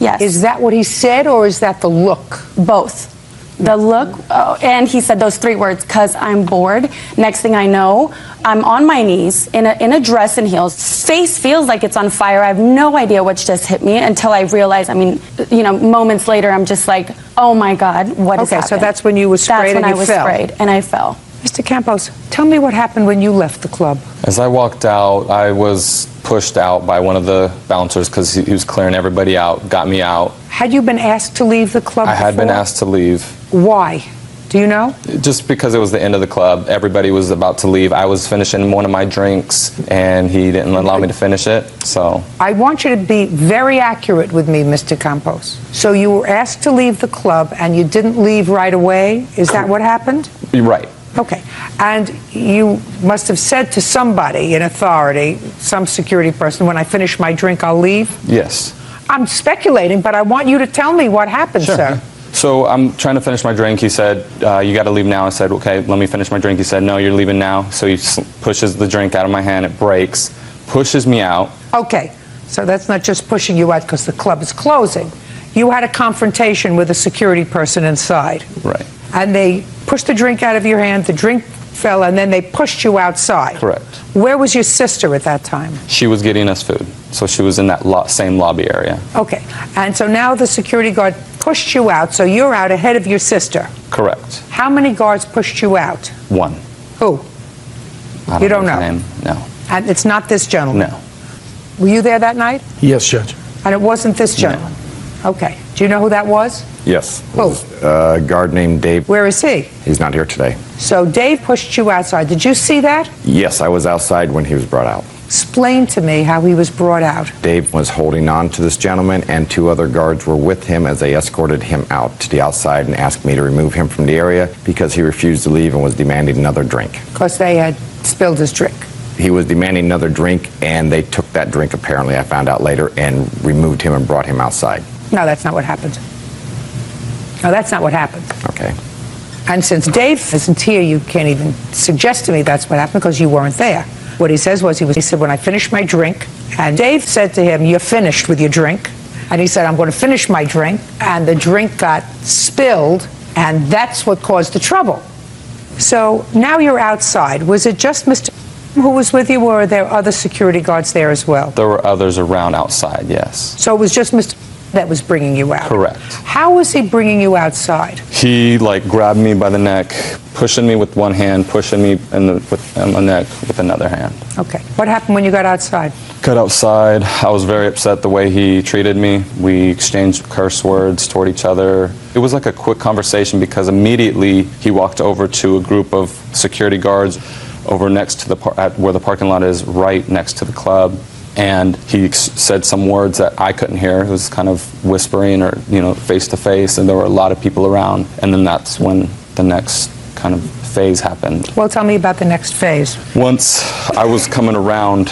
Yes.
Is that what he said, or is that the look?
Both. The look, and he said those 3 words, because I'm bored. Next thing I know, I'm on my knees in a dress and heels. Face feels like it's on fire. I have no idea what just hit me until I realize, moments later, I'm just like, oh my God, what has happened?
Okay, so that's when you were sprayed and you fell.
That's when I was sprayed and I fell.
Mr. Campos, tell me what happened when you left the club.
As I walked out, I was pushed out by one of the bouncers because he was clearing everybody out, got me out.
Had you been asked to leave the club
I had been asked to leave.
Why? Do you know?
Just because it was the end of the club. Everybody was about to leave. I was finishing one of my drinks, and he didn't allow me to finish it, so.
I want you to be very accurate with me, Mr. Campos. So you were asked to leave the club, and you didn't leave right away? Is that what happened?
You're right.
Okay. And you must have said to somebody in authority, some security person, when I finish my drink, I'll leave?
Yes.
I'm speculating, but I want you to tell me what happened,
Sure.
sir.
So I'm trying to finish my drink. He said, you got to leave now. I said, okay, let me finish my drink. He said, no, you're leaving now. So he pushes the drink out of my hand. It breaks, pushes me out.
Okay. So that's not just pushing you out because the club is closing. You had a confrontation with a security person inside.
Right.
And they pushed the drink out of your hand, the drink fell, and then they pushed you outside.
Correct.
Where was your sister at that time?
She was getting us food. So she was in that same lobby area.
Okay. And so now the security guard pushed you out, so you're out ahead of your sister.
Correct.
How many guards pushed you out?
1.
Who? You don't know?
His name. No.
And it's not this gentleman?
No.
Were you there that night?
Yes, Judge.
And it wasn't this gentleman?
No.
Okay. Do you know who that was?
Yes.
Who?
A guard named Dave.
Where is he?
He's not here today.
So Dave pushed you outside. Did you see that?
Yes, I was outside when he was brought out.
Explain to me how he was brought out.
Dave was holding on to this gentleman, and 2 other guards were with him as they escorted him out to the outside and asked me to remove him from the area because he refused to leave and was demanding another drink.
Because they had spilled his drink.
He was demanding another drink, and they took that drink, apparently, I found out later, and removed him and brought him outside.
No, that's not what happened. No, that's not what happened.
Okay.
And since Dave isn't here, you can't even suggest to me that's what happened because you weren't there. What he says was, he said, when I finish my drink, and Dave said to him, you're finished with your drink. And he said, I'm going to finish my drink. And the drink got spilled, and that's what caused the trouble. So now you're outside. Was it just Mr. who was with you, or are there other security guards there as well?
There were others around outside, yes.
So it was just Mr. that was bringing you out?
Correct.
How was he bringing you outside?
He like grabbed me by the neck, pushing me with one hand, pushing me in the neck with another hand.
Okay. What happened when you got outside?
Got outside. I was very upset the way he treated me. We exchanged curse words toward each other. It was like a quick conversation because immediately he walked over to a group of security guards over next to where the parking lot is, right next to the club. And he said some words that I couldn't hear. It was kind of whispering or, face to face, and there were a lot of people around. And then that's when the next kind of phase happened.
Well, tell me about the next phase.
Once I was coming around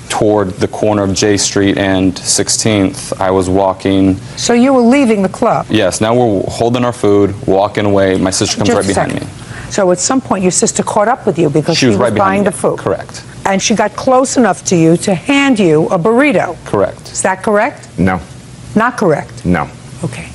toward the corner of J Street and 16th, I was walking.
So you were leaving the club?
Yes, now we're holding our food, walking away. My sister comes right behind me.
So at some point your sister caught up with you because she was
right
buying
behind
the
me.
food.
Correct.
And she got close enough to you to hand you a burrito.
Correct.
Is that correct?
No.
Not correct?
No.
Okay.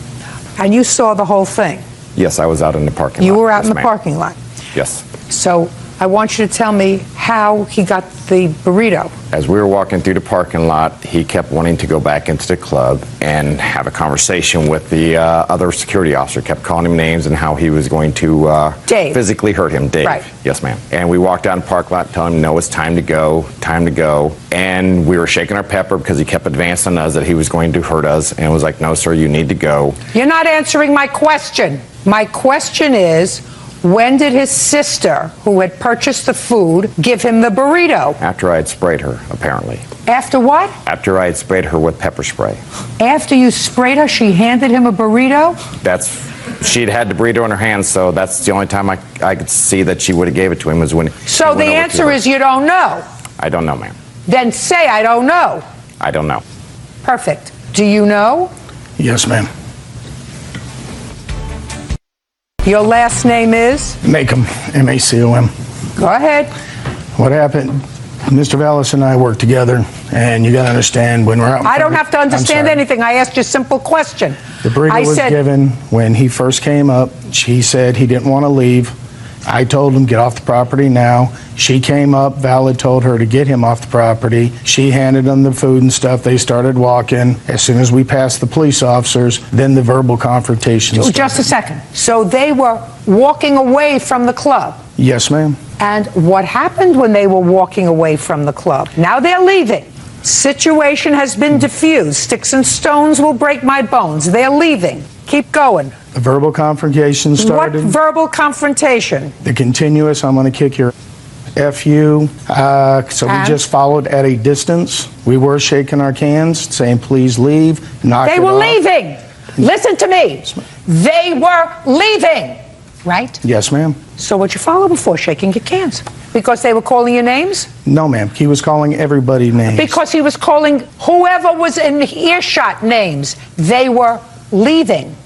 And you saw the whole thing?
Yes, I was out in the parking lot.
You were out
Yes,
in the
ma'am.
parking lot?
Yes.
So I want you to tell me how he got the burrito.
As we were walking through the parking lot, he kept wanting to go back into the club and have a conversation with the other security officer. Kept calling him names and how he was going to physically hurt him. Dave.
Right.
Yes, ma'am. And we walked down the parking lot telling him, no, it's time to go, time to go. And we were shaking our pepper because he kept advancing us that he was going to hurt us. And it was like, no, sir, you need to go.
You're not answering my question. My question is, when did his sister, who had purchased the food, give him the burrito?
After I had sprayed her, apparently.
After what?
After I had sprayed her with pepper spray.
After you sprayed her, she handed him a burrito?
She'd had the burrito in her hand, so that's the only time I could see that she would have gave it to him was when.
So the answer is you don't know?
I don't know, ma'am.
Then say I don't know.
I don't know.
Perfect. Do you know?
Yes, ma'am.
Your last name is?
Macom, M-A-C-O-M.
Go ahead.
What happened? Mr. Vallis and I work together, and you got to understand when we're out.
I don't have to understand anything. I asked you a simple question.
The burrito was given when he first came up. He said he didn't want to leave. I told him, get off the property now. She came up. Val told her to get him off the property. She handed him the food and stuff. They started walking. As soon as we passed the police officers, then the verbal confrontation started.
Just a second. So they were walking away from the club?
Yes, ma'am.
And what happened when they were walking away from the club? Now they're leaving. Situation has been diffused. Sticks and stones will break my bones. They're leaving. Keep going.
The verbal confrontation started.
What verbal confrontation?
The continuous, I'm going to kick your F you. So we just followed at a distance. We were shaking our cans, saying, please leave, knock it off.
They were leaving. Listen to me. They were leaving. Right?
Yes, ma'am.
So what you follow before shaking your cans? Because they were calling your names?
No, ma'am. He was calling everybody names.
Because he was calling whoever was in earshot names. They were leaving,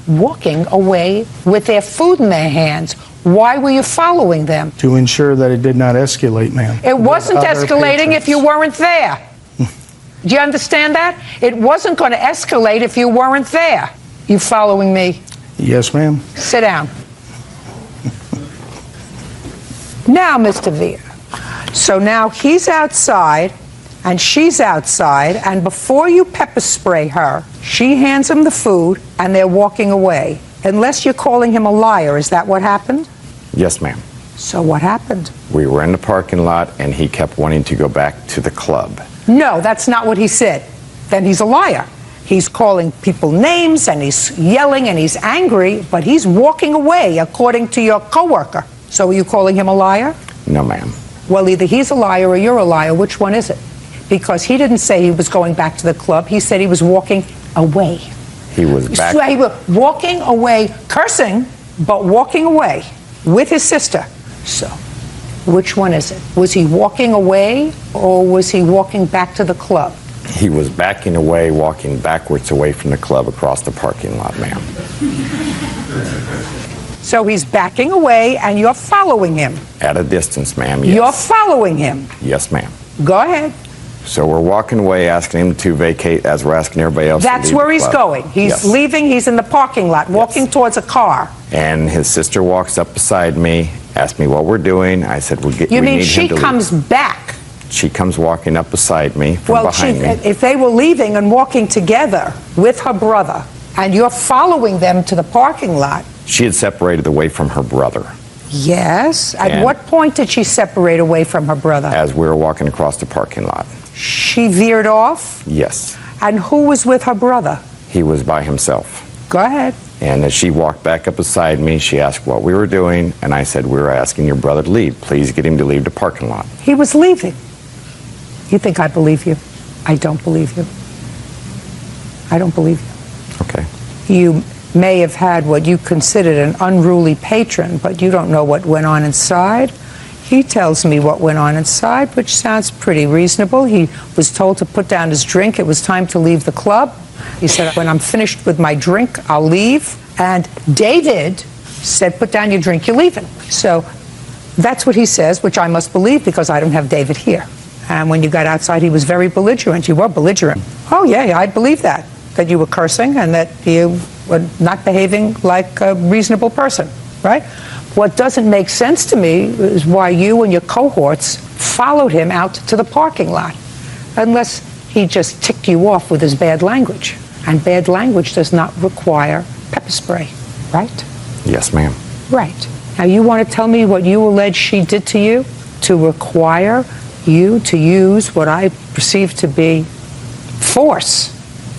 walking away with their food in their hands. Why were you following them?
To ensure that it did not escalate, ma'am.
It wasn't escalating if you weren't there. Do you understand that? It wasn't going to escalate if you weren't there. You following me?
Yes, ma'am.
Sit down. Now, Mr. Villa. So now he's outside and she's outside, and before you pepper spray her, she hands him the food and they're walking away. Unless you're calling him a liar, is that what happened?
Yes, ma'am.
So what happened?
We were in the parking lot, and he kept wanting to go back to the club.
No, that's not what he said. Then he's a liar. He's calling people names and he's yelling and he's angry, but he's walking away according to your coworker. So are you calling him a liar?
No, ma'am.
Well, either he's a liar or you're a liar. Which one is it? Because he didn't say he was going back to the club. He said he was walking away.
He was back.
So he was walking away, cursing, but walking away with his sister. So which one is it? Was he walking away or was he walking back to the club?
He was backing away, walking backwards away from the club across the parking lot, ma'am.
So he's backing away and you're following him.
At a distance, ma'am, yes.
You're following him.
Yes, ma'am.
Go ahead.
So we're walking away, asking him to vacate as we're asking everybody else to leave
That's where
the
he's
club.
going. He's
Yes.
leaving. He's in the parking lot, walking towards a car.
And his sister walks up beside me, asked me what we're doing. I said, we
You mean
need
she
him to
comes
leave.
back
She comes walking up beside me from behind me.
If they were leaving and walking together with her brother, and you're following them to the parking lot.
She had separated away from her brother.
Yes. At
And-
what point did she separate away from her brother?
As we were walking across the parking lot.
She veered off?
Yes.
And who was with her brother?
He was by himself.
Go ahead.
And as she walked back up beside me, she asked what we were doing, and I said, we were asking your brother to leave. Please get him to leave the parking lot.
He was leaving. You think I believe you? I don't believe you. I don't believe you.
Okay.
You may have had what you considered an unruly patron, but you don't know what went on inside. He tells me what went on inside, which sounds pretty reasonable. He was told to put down his drink. It was time to leave the club. He said, when I'm finished with my drink, I'll leave. And David said, put down your drink, you're leaving. So that's what he says, which I must believe because I don't have David here. And when you got outside, he was very belligerent. You were belligerent. Oh, yeah, I believe that you were cursing and that you were not behaving like a reasonable person, right? What doesn't make sense to me is why you and your cohorts followed him out to the parking lot, unless he just ticked you off with his bad language. And bad language does not require pepper spray, right?
Yes, ma'am.
Right. Now, you want to tell me what you allege she did to you to require you to use what I perceive to be force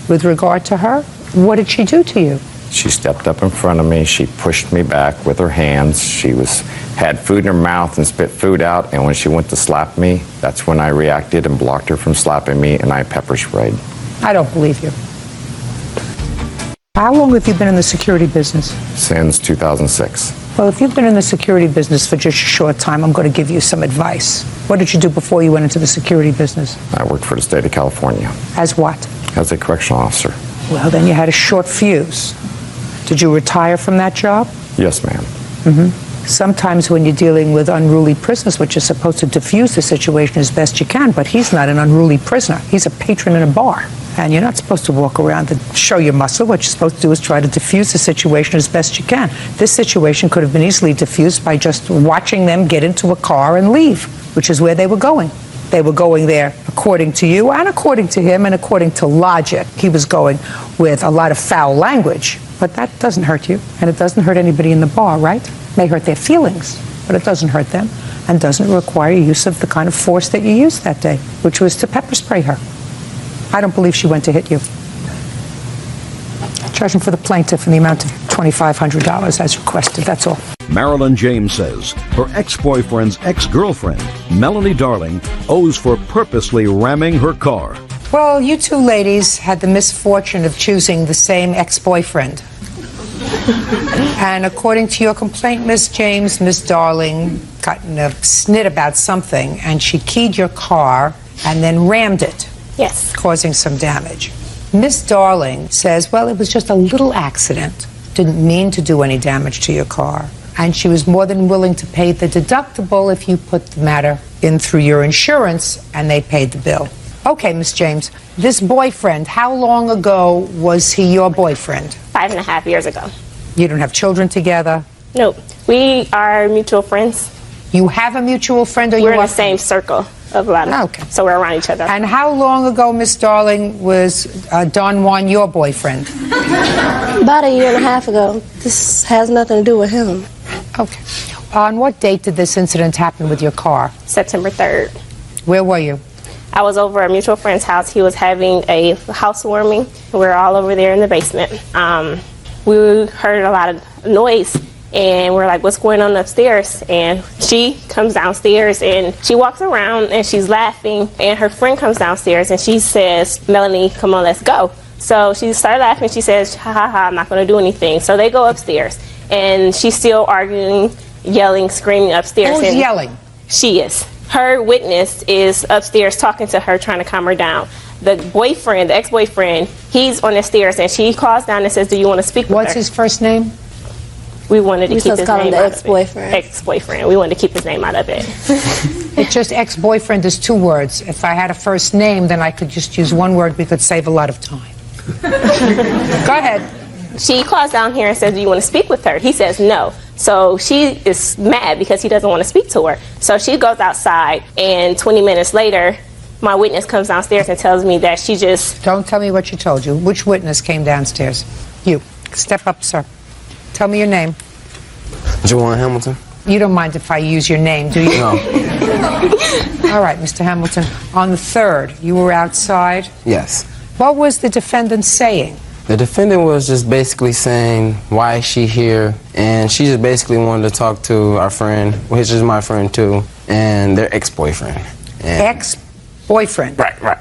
with regard to her? What did she do to you?
She stepped up in front of me. She pushed me back with her hands. She had food in her mouth and spit food out. And when she went to slap me, that's when I reacted and blocked her from slapping me, and I pepper sprayed.
I don't believe you. How long have you been in the security business?
Since 2006.
Well, if you've been in the security business for just a short time, I'm going to give you some advice. What did you do before you went into the security business?
I worked for the state of California.
As what?
As a correctional officer.
Well, then you had a short fuse. Did you retire from that job?
Yes, ma'am.
Sometimes when you're dealing with unruly prisoners, which is supposed to diffuse the situation as best you can, but he's not an unruly prisoner. He's a patron in a bar. And you're not supposed to walk around and show your muscle. What you're supposed to do is try to diffuse the situation as best you can. This situation could have been easily diffused by just watching them get into a car and leave, which is where they were going. They were going there, according to you and according to him and according to logic. He was going with a lot of foul language. But that doesn't hurt you, and it doesn't hurt anybody in the bar, right? It may hurt their feelings, but it doesn't hurt them and doesn't require use of the kind of force that you used that day, which was to pepper spray her. I don't believe she went to hit you. Charging for the plaintiff in the amount of $2,500 as requested, that's all.
Marilyn James says her ex-boyfriend's ex-girlfriend, Melanie Darling, owes for purposely ramming her car.
Well, you two ladies had the misfortune of choosing the same ex-boyfriend. And according to your complaint, Miss James, Miss Darling got in a snit about something, and she keyed your car and then rammed it.
Yes.
Causing some damage. Miss Darling says, well, it was just a little accident. Didn't mean to do any damage to your car. And she was more than willing to pay the deductible if you put the matter in through your insurance, and they paid the bill. Okay, Miss James, this boyfriend, how long ago was he your boyfriend?
5.5 years ago.
You don't have children together?
Nope. We are mutual friends.
You have a mutual friend, or
we're
you
in
are
the same circle of a lot of,
okay.
So we're around each other.
And how long ago, Miss Darling, was Don Juan your boyfriend?
About 1.5 years ago. This has nothing to do with him.
Okay. On what date did this incident happen with your car?
September 3rd.
Where were you?
I was over at a mutual friend's house. He was having a housewarming. We were all over there in the basement. We heard a lot of noise, and we're like, what's going on upstairs? And she comes downstairs, and she walks around, and she's laughing, and her friend comes downstairs, and she says, Melanie, come on, let's go. So she started laughing. She says, ha, ha, ha, I'm not going to do anything. So they go upstairs, and she's still arguing, yelling, screaming upstairs.
Who's yelling?
She is. Her witness is upstairs talking to her, trying to calm her down. The boyfriend, the ex-boyfriend, he's on the stairs, and she calls down and says, do you want to speak with her?
What's his first name?
We wanted to keep his name out
ex-boyfriend.
of it. Ex-boyfriend. We wanted to keep his name out of it.
It's just ex-boyfriend is 2 words. If I had a first name, then I could just use 1 word. We could save a lot of time. Go ahead.
She calls down here and says, do you want to speak with her? He says no. So she is mad because he doesn't want to speak to her. So she goes outside, and 20 minutes later, my witness comes downstairs and tells me that she just...
Don't tell me what she told you. Which witness came downstairs? You. Step up, sir. Tell me your name.
Juwan Hamilton.
You don't mind if I use your name, do you?
No.
All right, Mr. Hamilton. On the 3rd, you were outside.
Yes.
What was the defendant saying?
The defendant was just basically saying, why is she here? And she just basically wanted to talk to our friend, which is my friend too, and their ex-boyfriend.
Ex-boyfriend?
Right.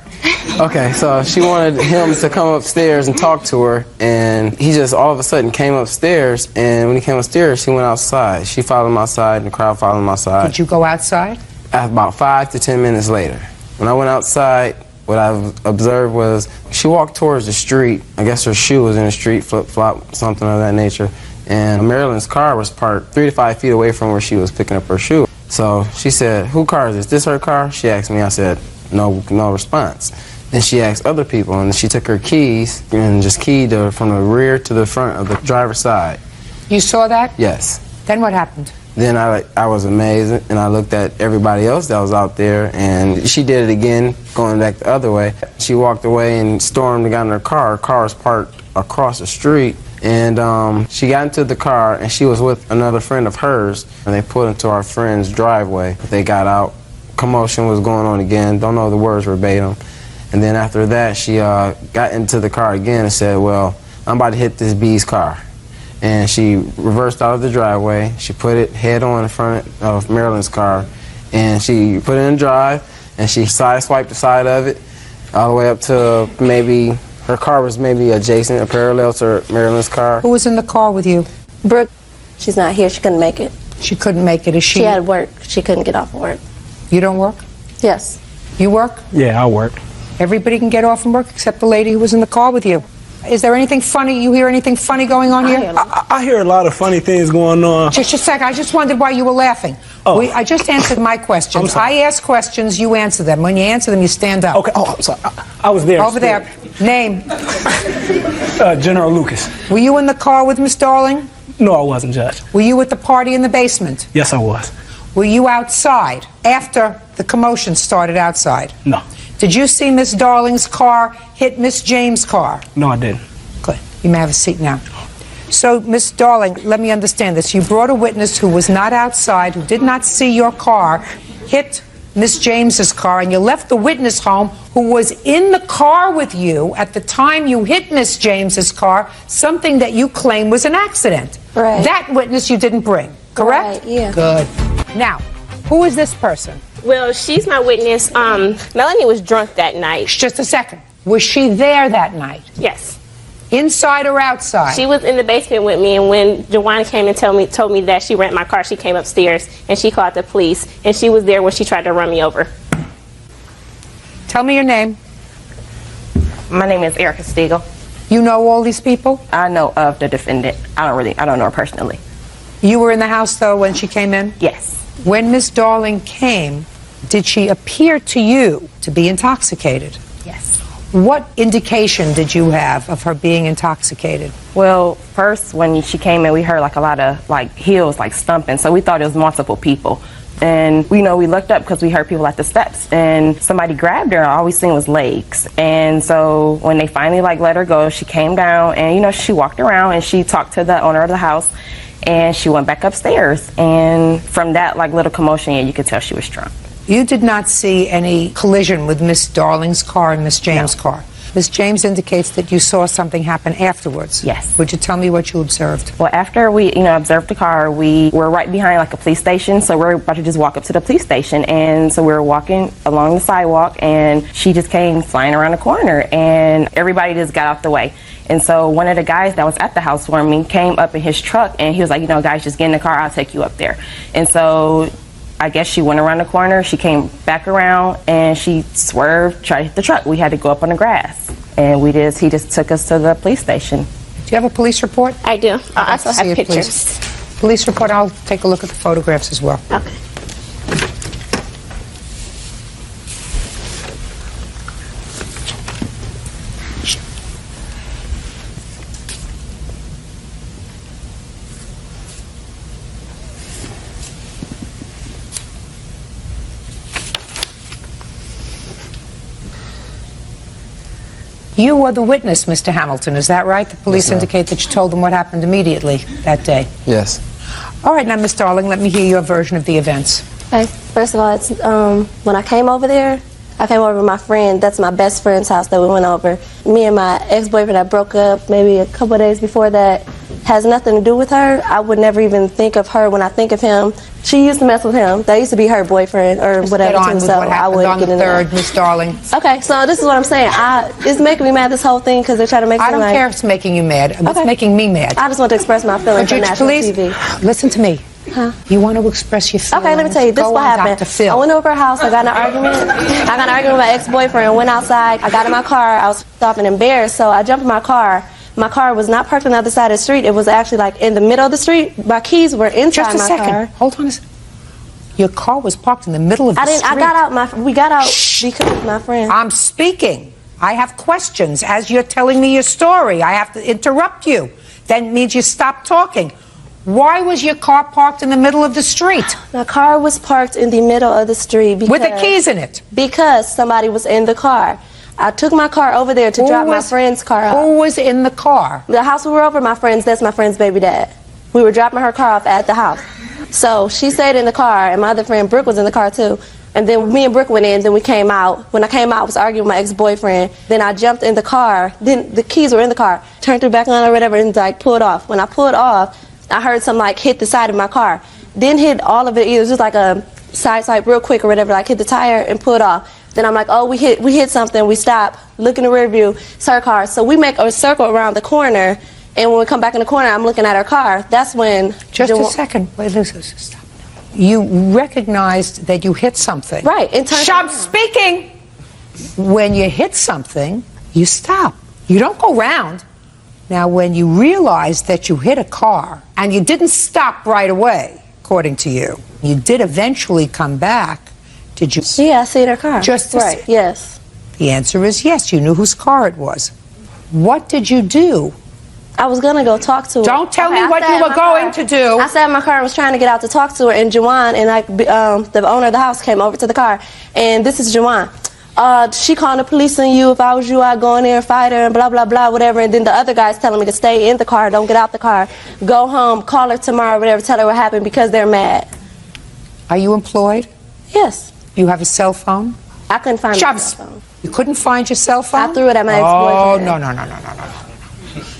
Okay, so she wanted him to come upstairs and talk to her, and he just all of a sudden came upstairs, and when he came upstairs, she went outside. She followed him outside, and the crowd followed him outside.
Did you go outside?
About 5 to 10 minutes later. When I went outside, what I observed was she walked towards the street. I guess her shoe was in the street, flip-flop, something of that nature. And Marilyn's car was parked 3 to 5 feet away from where she was picking up her shoe. So she said, whose car is this? This her car? She asked me. I said, no response. Then she asked other people, and she took her keys and just keyed her from the rear to the front of the driver's side.
You saw that?
Yes.
Then what happened?
Then I was amazed, and I looked at everybody else that was out there, and she did it again, going back the other way. She walked away and stormed and got in her car. Her car was parked across the street, and she got into the car, and she was with another friend of hers, and they pulled into our friend's driveway. They got out. Commotion was going on again. Don't know the words verbatim. And then after that, she got into the car again and said, well, I'm about to hit this B's car. And she reversed out of the driveway. She put it head on in front of Marilyn's car, and she put it in drive, and she sideswiped the side of it all the way up to maybe, her car was maybe adjacent or parallel to Marilyn's car.
Who was in the car with you?
Brooke, she's not here. She couldn't make it.
She couldn't make it. Is she?
She had work. She couldn't get off of work.
You don't work?
Yes.
You work?
Yeah, I work.
Everybody can get off from work except the lady who was in the car with you. Is there anything funny? You hear anything funny going on here?
I hear a lot of funny things going on.
Just a sec. I just wondered why you were laughing.
Oh.
I just answered my questions. I ask questions, you answer them. When you answer them, you stand up.
Okay. Oh, I'm sorry. I was there.
Over there. Name?
General Lucas.
Were you in the car with Miss Darling?
No, I wasn't, Judge.
Were you at the party in the basement?
Yes, I was.
Were you outside after the commotion started outside?
No.
Did you see Miss Darling's car hit Miss James' car?
No, I didn't.
Good. You may have a seat now. So, Miss Darling, let me understand this. You brought a witness who was not outside, who did not see your car, hit Miss James's car, and you left the witness home who was in the car with you at the time you hit Miss James's car, something that you claim was an accident.
Right.
That witness you didn't bring, correct?
Right, yeah.
Good. Now, who is this person?
Well, she's my witness. Melanie was drunk that night.
Just a second. Was she there that night?
Yes.
Inside or outside?
She was in the basement with me, and when Joanna came and told me that she rented my car, she came upstairs and she called the police, and she was there when she tried to run me over.
Tell me your name.
My name is Erica Stiegel.
You know all these people?
I know of the defendant. I don't know her personally.
You were in the house, though, when she came in?
Yes.
When Miss Darling came, did she appear to you to be intoxicated?
Yes.
What indication did you have of her being intoxicated?
Well, first when she came in, we heard like a lot of like heels like stumping, so we thought it was multiple people. And we looked up because we heard people at the steps, and somebody grabbed her. All we seen was legs. And so when they finally like let her go, she came down, and she walked around and she talked to the owner of the house, and she went back upstairs. And from that like little commotion, you could tell she was drunk.
You did not see any collision with Miss Darling's car and Miss James' car. Miss James indicates that you saw something happen afterwards.
Yes.
Would you tell me what you observed?
Well, after we, observed the car, we were right behind like a police station, so we're about to just walk up to the police station, and so we were walking along the sidewalk, and she just came flying around the corner, and everybody just got out the way. And so one of the guys that was at the housewarming came up in his truck, and he was like, guys, just get in the car, I'll take you up there. And so I guess she went around the corner, she came back around, and she swerved, tried to hit the truck. We had to go up on the grass, and he just took us to the police station.
Do you have a police report?
I do. I also have pictures.
Police report, I'll take a look at the photographs as well.
Okay.
You were the witness, Mr. Hamilton, is that right? The police indicate that you told them what happened immediately that day.
Yes.
All right, now, Miss Darling, let me hear your version of the events.
Okay, first of all, it's when I came over there, I came over with my friend. That's my best friend's house that we went over. Me and my ex-boyfriend, I broke up maybe a couple of days before that. Has nothing to do with her. I would never even think of her when I think of him. She used to mess with him. That used to be her boyfriend or whatever.
Get on with
so
what
I
happened
wouldn't
on
get
the
into
3rd,
that.
Miss Darling.
Okay, so this is what I'm saying. It's making me mad, this whole thing, because they're trying to make me
I don't care if it's making you mad. It's making me mad.
I just want to express my feelings on national
please,
TV.
listen to me.
Huh?
You want to express your feelings?
Okay, let me tell you, this is
Go
what
on,
happened.
Dr. Phil.
I went over her house, I got in an argument. I got in an argument with my ex-boyfriend, went outside, I got in my car, I was stopping embarrassed, so I jumped in my car. My car was not parked on the other side of the street, it was actually like in the middle of the street. My keys were inside
Just a
my
second.
car.
Hold on a second. Your car was parked in the middle of the street.
I got out, we got out because my friend.
I'm speaking. I have questions. As you're telling me your story, I have to interrupt you. That means you stop talking. Why was your car parked in the middle of the street?
My car was parked in the middle of the street because...
With the keys in it?
Because somebody was in the car. I took my car over there to drop my friend's car off.
Who was in the car?
The house we were over, that's my friend's baby dad. We were dropping her car off at the house. So she stayed in the car, and my other friend, Brooke, was in the car too. And then me and Brooke went in, then we came out. When I came out, I was arguing with my ex-boyfriend. Then I jumped in the car. Then the keys were in the car. Turned it back on or whatever and like pulled off. When I pulled off, I heard something like hit the side of my car. Didn't hit all of it either. It was just like a side swipe real quick or whatever, like hit the tire and pulled off. Then I'm like, oh, we hit something. We stop, look in the rear view, it's her car. So we make a circle around the corner, and when we come back in the corner, I'm looking at her car. That's when...
Just a second. Wait, listen, stop. You recognized that you hit something.
Right.
Stop speaking! When you hit something, you stop. You don't go round. Now, when you realize that you hit a car, and you didn't stop right away, according to you, you did eventually come back, did you?
Yeah, I seen her car.
Just
right, yes.
The answer is yes, you knew whose car it was. What did you do?
I was going to go talk to her.
Don't tell me what you were going to do.
I sat in my car and was trying to get out to talk to her, and Juwan and the owner of the house came over to the car, and this is Juwan. She called the police on you. If I was you, I'd go in there and fight her and blah, blah, blah, whatever. And then the other guy's telling me to stay in the car, don't get out the car, go home, call her tomorrow, whatever, tell her what happened because they're mad.
Are you employed?
Yes.
You have a cell phone?
I couldn't find my cell phone.
You couldn't find your cell phone?
I threw it at my ex-boyfriend.
Oh, no.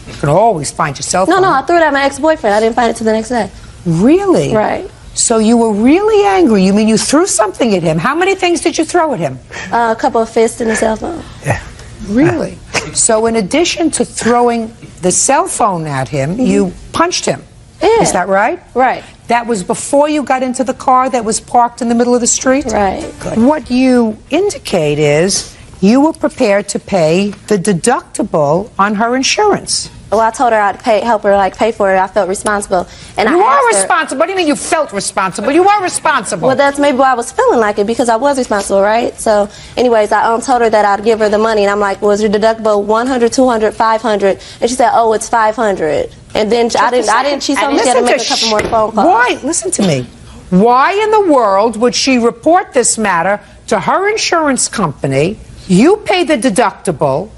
You can always find your cell phone.
No, I threw it at my ex-boyfriend. I didn't find it till the next day.
Really?
Right.
So you were really angry. You mean you threw something at him? How many things did you throw at him?
A couple of fists and a cell phone.
Yeah. Really? So in addition to throwing the cell phone at him, you punched him.
Yeah.
Is that right?
Right.
That was before you got into the car that was parked in the middle of the street?
Right.
Good. What you indicate is you were prepared to pay the deductible on her insurance.
Well, I told her I'd help her pay for it. I felt responsible. And
you
I
are
asked
responsible. What do you mean you felt responsible? You were responsible.
Well, that's maybe why I was feeling like it, because I was responsible, right? So, anyways, I told her that I'd give her the money, and I'm like, was your deductible 100, 200, 500? And she said, oh, it's 500. And then she told me she had to make a couple more phone calls.
Why? Listen to me. Why in the world would she report this matter to her insurance company? You pay the deductible,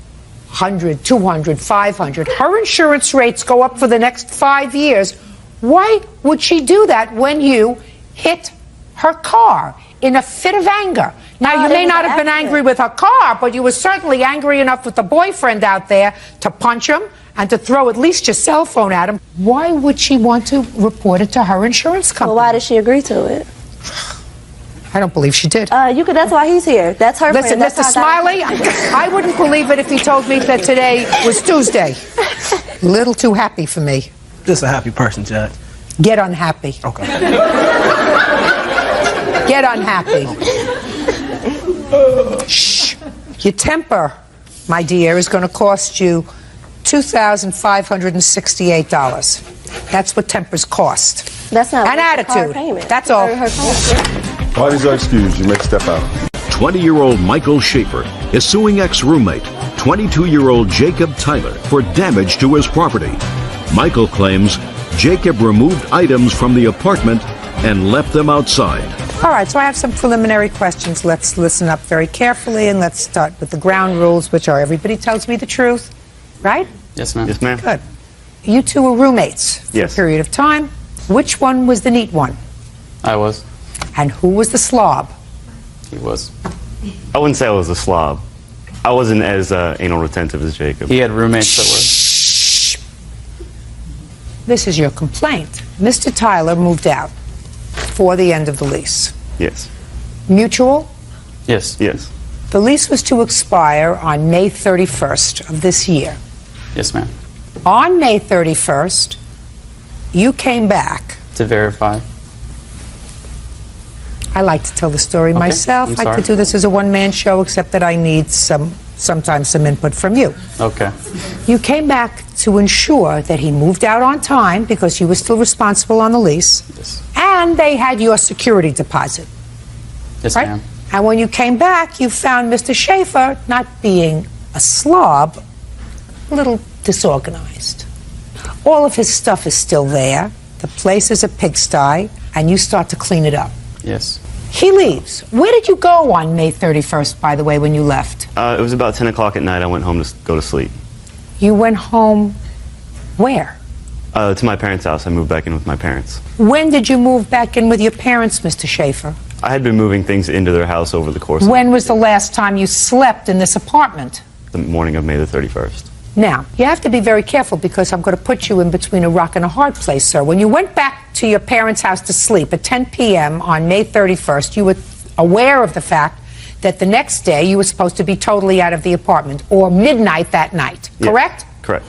100, 200, 500. Her insurance rates go up for the next 5 years. Why would she do that when you hit her car in a fit of anger? Now, you may not have been angry with her car, but you were certainly angry enough with the boyfriend out there to punch him and to throw at least your cell phone at him. Why would she want to report it to her insurance company?
Well, why did she agree to it?
I don't believe she did.
That's why he's here. That's her
Listen,
friend.
Mr. Smiley, I wouldn't believe it if he told me that today was Tuesday. A little too happy for me.
Just a happy person, Judge.
Get unhappy.
Okay.
Get unhappy. Shh. Your temper, my dear, is going to cost you $2,568. That's what tempers cost.
That's not
an attitude. That's all.
Parties are excused. You may step out.
20-year-old Michael Schaefer is suing ex-roommate, 22-year-old Jacob Tyler, for damage to his property. Michael claims Jacob removed items from the apartment and left them outside.
All right, so I have some preliminary questions. Let's listen up very carefully, and let's start with the ground rules, which are everybody tells me the truth, right?
Yes, ma'am.
Yes, ma'am.
Good. You two were roommates for
Yes.
a period of time. Which one was the neat one?
I was.
And who was the slob?
He was.
I wouldn't say I was a slob. I wasn't as anal retentive as Jacob.
He had roommates that were.
This is your complaint. Mr. Tyler moved out for the end of the lease.
Yes.
Mutual?
Yes.
Yes.
The lease was to expire on May 31st of this year.
Yes, ma'am.
On May 31st, you came back.
To verify.
I like to tell the story
Okay,
myself.
I'm
I like to
sorry.
do this as a one-man show, except that I need sometimes some input from you.
Okay.
You came back to ensure that he moved out on time because you were still responsible on the lease.
Yes.
And they had your security deposit.
Yes,
right?
ma'am.
And when you came back, you found Mr. Schaefer not being a slob, a little disorganized. All of his stuff is still there. The place is a pigsty, and you start to clean it up.
Yes.
He leaves. Where did you go on May 31st, by the way, when you left?
It was about 10 o'clock at night. I went home to go to sleep.
You went home where?
To my parents' house. I moved back in with my parents.
When did you move back in with your parents, Mr. Schaefer?
I had been moving things into their house over the course of
When was the last time you slept in this apartment?
the morning of May the 31st.
Now, you have to be very careful because I'm going to put you in between a rock and a hard place, sir. When you went back to your parents' house to sleep at 10 p.m. on May 31st, you were aware of the fact that the next day you were supposed to be totally out of the apartment, or midnight that night,
Yeah,
correct?
Correct.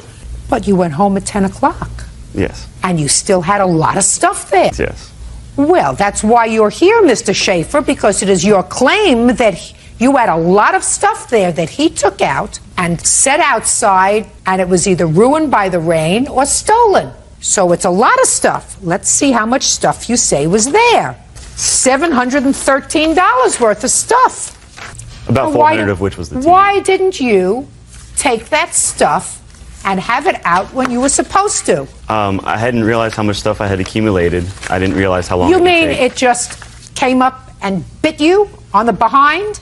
But you went home at 10 o'clock,
Yes.
and you still had a lot of stuff there.
Yes.
Well, that's why you're here, Mr. Schaefer, because it is your claim that you had a lot of stuff there that he took out and set outside, and it was either ruined by the rain or stolen. So it's a lot of stuff. Let's see how much stuff you say was there. $713 worth of stuff.
About 400 of which was the TV.
Why didn't you take that stuff and have it out when you were supposed to?
I hadn't realized how much stuff I had accumulated. I didn't realize how long
You
it would
mean
take.
it just came up and bit you on the behind?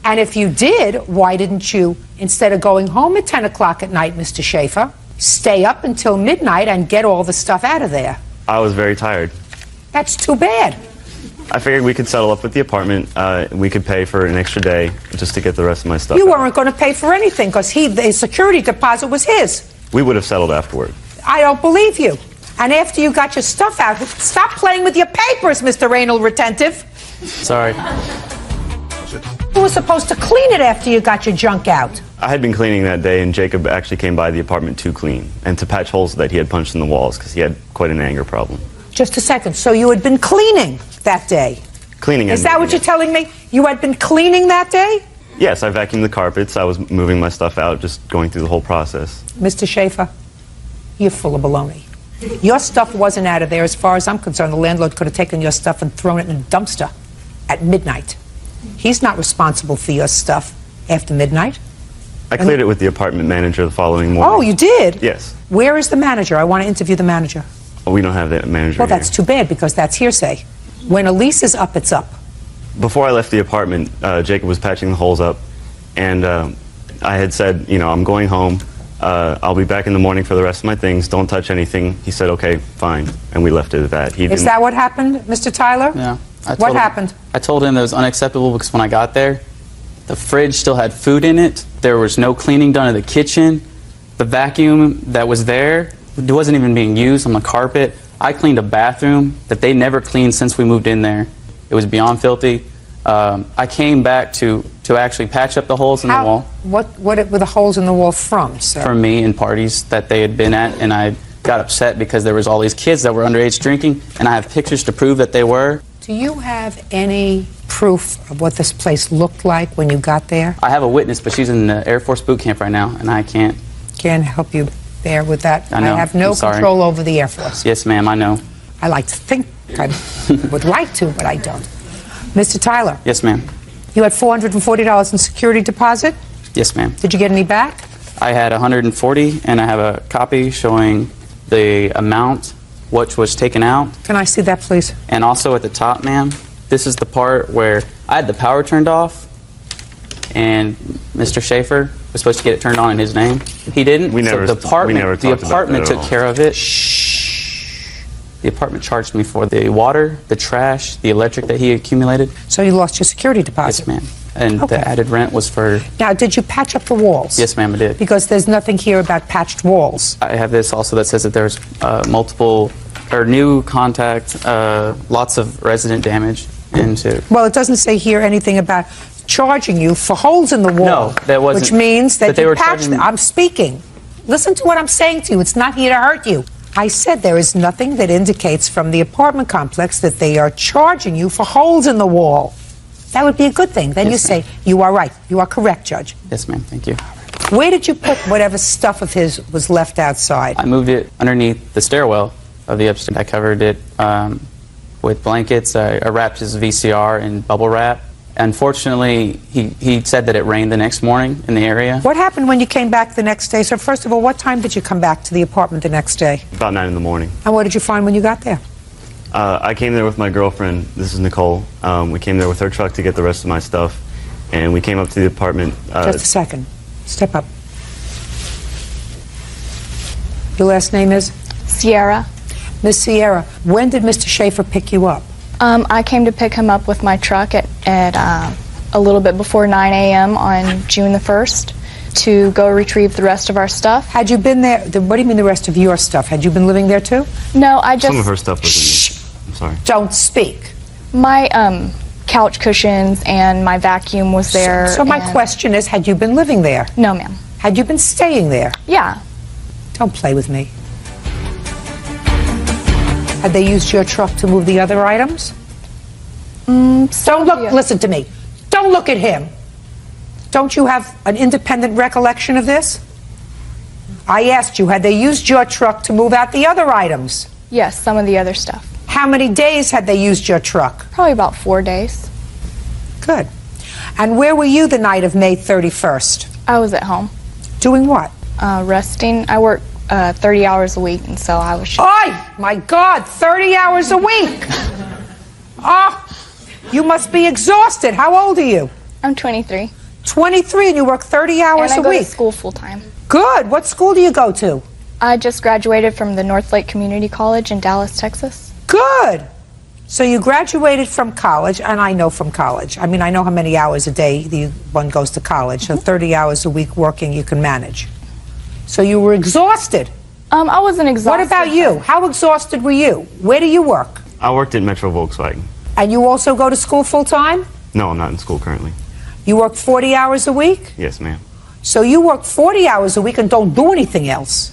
And if you did, why didn't you, instead of going home at 10 o'clock at night, Mr. Schaefer, stay up until midnight and get all the stuff out of there?
I was very tired.
That's too bad.
I figured we could settle up with the apartment. We could pay for an extra day just to get the rest of my stuff
You
out.
weren't going to pay for anything because his security deposit was his.
We would have settled afterward.
I don't believe you. And after you got your stuff out, stop playing with your papers, Mr. Anal Retentive.
Sorry.
You were supposed to clean it after you got your junk out.
I had been cleaning that day, and Jacob actually came by the apartment to clean and to patch holes that he had punched in the walls because he had quite an anger problem.
Just a second. So you had been cleaning that day?
Cleaning.
Is that what you're telling me? You had been cleaning that day?
Yes, I vacuumed the carpets. I was moving my stuff out, just going through the whole process.
Mr. Schaefer, you're full of baloney. Your stuff wasn't out of there. As far as I'm concerned, the landlord could have taken your stuff and thrown it in a dumpster at midnight. He's not responsible for your stuff after midnight.
I cleared it with the apartment manager the following morning.
Oh, you did?
Yes.
Where is the manager? I want to interview the manager.
We don't have that manager
Well,
here.
that's too bad because that's hearsay. When a lease is up, it's up.
Before I left the apartment, Jacob was patching the holes up, and I had said, you know, I'm going home. I'll be back in the morning for the rest of my things. Don't touch anything. He said, okay, fine. And we left it at that. He
Is
didn't.
that what happened, Mr. Tyler?
Yeah.
What happened?
I told him that was unacceptable because when I got there, the fridge still had food in it. There was no cleaning done in the kitchen. The vacuum that was there wasn't even being used on the carpet. I cleaned a bathroom that they never cleaned since we moved in there. It was beyond filthy. I came back to actually patch up the holes in the wall.
What were the holes in the wall from, sir?
From me and parties that they had been at, and I got upset because there was all these kids that were underage drinking, and I have pictures to prove that they were.
Do you have any proof of what this place looked like when you got there?
I have a witness, but she's in the Air Force boot camp right now, and I can't
help you there with that.
I know.
I have no
I'm sorry.
control over the Air Force.
Yes, ma'am, I know.
I like to think I would like to, but I don't. Mr. Tyler,
Yes, ma'am.
you had $440 in security deposit.
Yes, ma'am.
Did you get any back?
I had 140, and I have a copy showing the amount which was taken out.
Can I see that, please?
And also at the top, ma'am, This is the part where I had the power turned off, and Mr. Schaefer was supposed to get it turned on in his name. He didn't. So the apartment took care of it. The apartment charged me for the water, the trash, the electric that he accumulated.
So you lost your security deposit?
Yes, ma'am. And the added rent was for...
Now, did you patch up the walls?
Yes, ma'am, I did.
Because there's nothing here about patched walls.
I have this also that says that there's new contact, lots of resident damage into...
Well, it doesn't say here anything about charging you for holes in the wall.
No, that wasn't.
Which means that
they
you
were
patched them. I'm speaking. Listen to what I'm saying to you. It's not here to hurt you. I said there is nothing that indicates from the apartment complex that they are charging you for holes in the wall. That would be a good thing. Then you say, you are right. You are correct, Judge.
Yes, ma'am. Thank you.
Where did you put whatever stuff of his was left outside?
I moved it underneath the stairwell of the upstairs. I covered it with blankets. I wrapped his VCR in bubble wrap. Unfortunately, he said that it rained the next morning in the area.
What happened when you came back the next day? So first of all, what time did you come back to the apartment the next day?
About 9 in the morning.
And what did you find when you got there?
I came there with my girlfriend. This is Nicole. We came there with her truck to get the rest of my stuff, and we came up to the apartment.
Just a second. Step up. Your last name is?
Sierra.
Miss Sierra, when did Mr. Schaefer pick you up?
I came to pick him up with my truck at a little bit before 9 a.m. on June the 1st to go retrieve the rest of our stuff.
Had you been there? What do you mean the rest of your stuff? Had you been living there too?
No, I just...
Some of her stuff was in there. I'm sorry.
Don't speak.
My couch cushions and my vacuum was there.
So my question is, had you been living there?
No, ma'am.
Had you been staying there?
Yeah.
Don't play with me. Had they used your truck to move the other items? Don't look, listen to me. Don't look at him. Don't you have an independent recollection of this? I asked you, had they used your truck to move out the other items?
Yes, some of the other stuff.
How many days had they used your truck?
Probably about 4 days.
Good. And where were you the night of May 31st?
I was at home.
Doing what?
Resting. I work 30 hours a week, and so I was...
Oh, my God, 30 hours a week! Oh, you must be exhausted. How old are you?
I'm 23.
23, and you work 30 hours
and I
a
go
week?
To school full-time.
Good. What school do you go to?
I just graduated from the North Lake Community College in Dallas, Texas.
Good. So you graduated from college, and I know from college. I mean, I know how many hours a day one goes to college, so 30 hours a week working you can manage. So you were exhausted.
I wasn't exhausted.
What about you? How exhausted were you? Where do you work?
I worked at Metro Volkswagen.
And you also go to school full-time?
No, I'm not in school currently.
You work 40 hours a week?
Yes, ma'am.
So you work 40 hours a week and don't do anything else.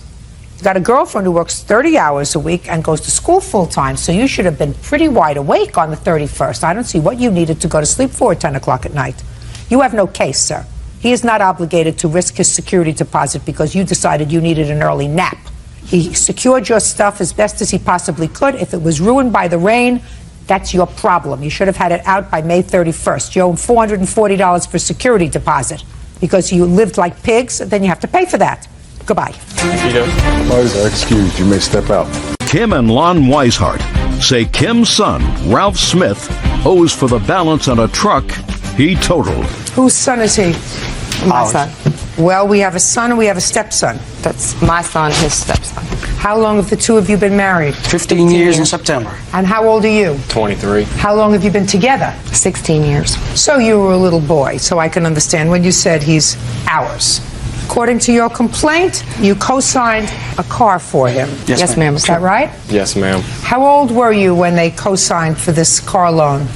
You've got a girlfriend who works 30 hours a week and goes to school full-time, so you should have been pretty wide awake on the 31st. I don't see what you needed to go to sleep for at 10 o'clock at night. You have no case, sir. He is not obligated to risk his security deposit because you decided you needed an early nap. He secured your stuff as best as he possibly could. If it was ruined by the rain, that's your problem. You should have had it out by May 31st. You owe him $440 for security deposit because you lived like pigs, then you have to pay for that. Goodbye.
Employees are excused. You may step out. Kim and Lon Weishart say Kim's son, Ralph Smith, owes for the balance on a truck he totaled.
Whose son is he?
My son.
Well, we have a son and we have a stepson.
That's my son, his stepson.
How long have the two of you been married?
15 years in September.
And how old are you?
23.
How long have you been together?
16 years.
So you were a little boy, so I can understand when you said he's ours. According to your complaint, you co-signed a car for him.
Yes, ma'am.
Is that right?
Yes, ma'am.
How old were you when they co-signed for this car loan?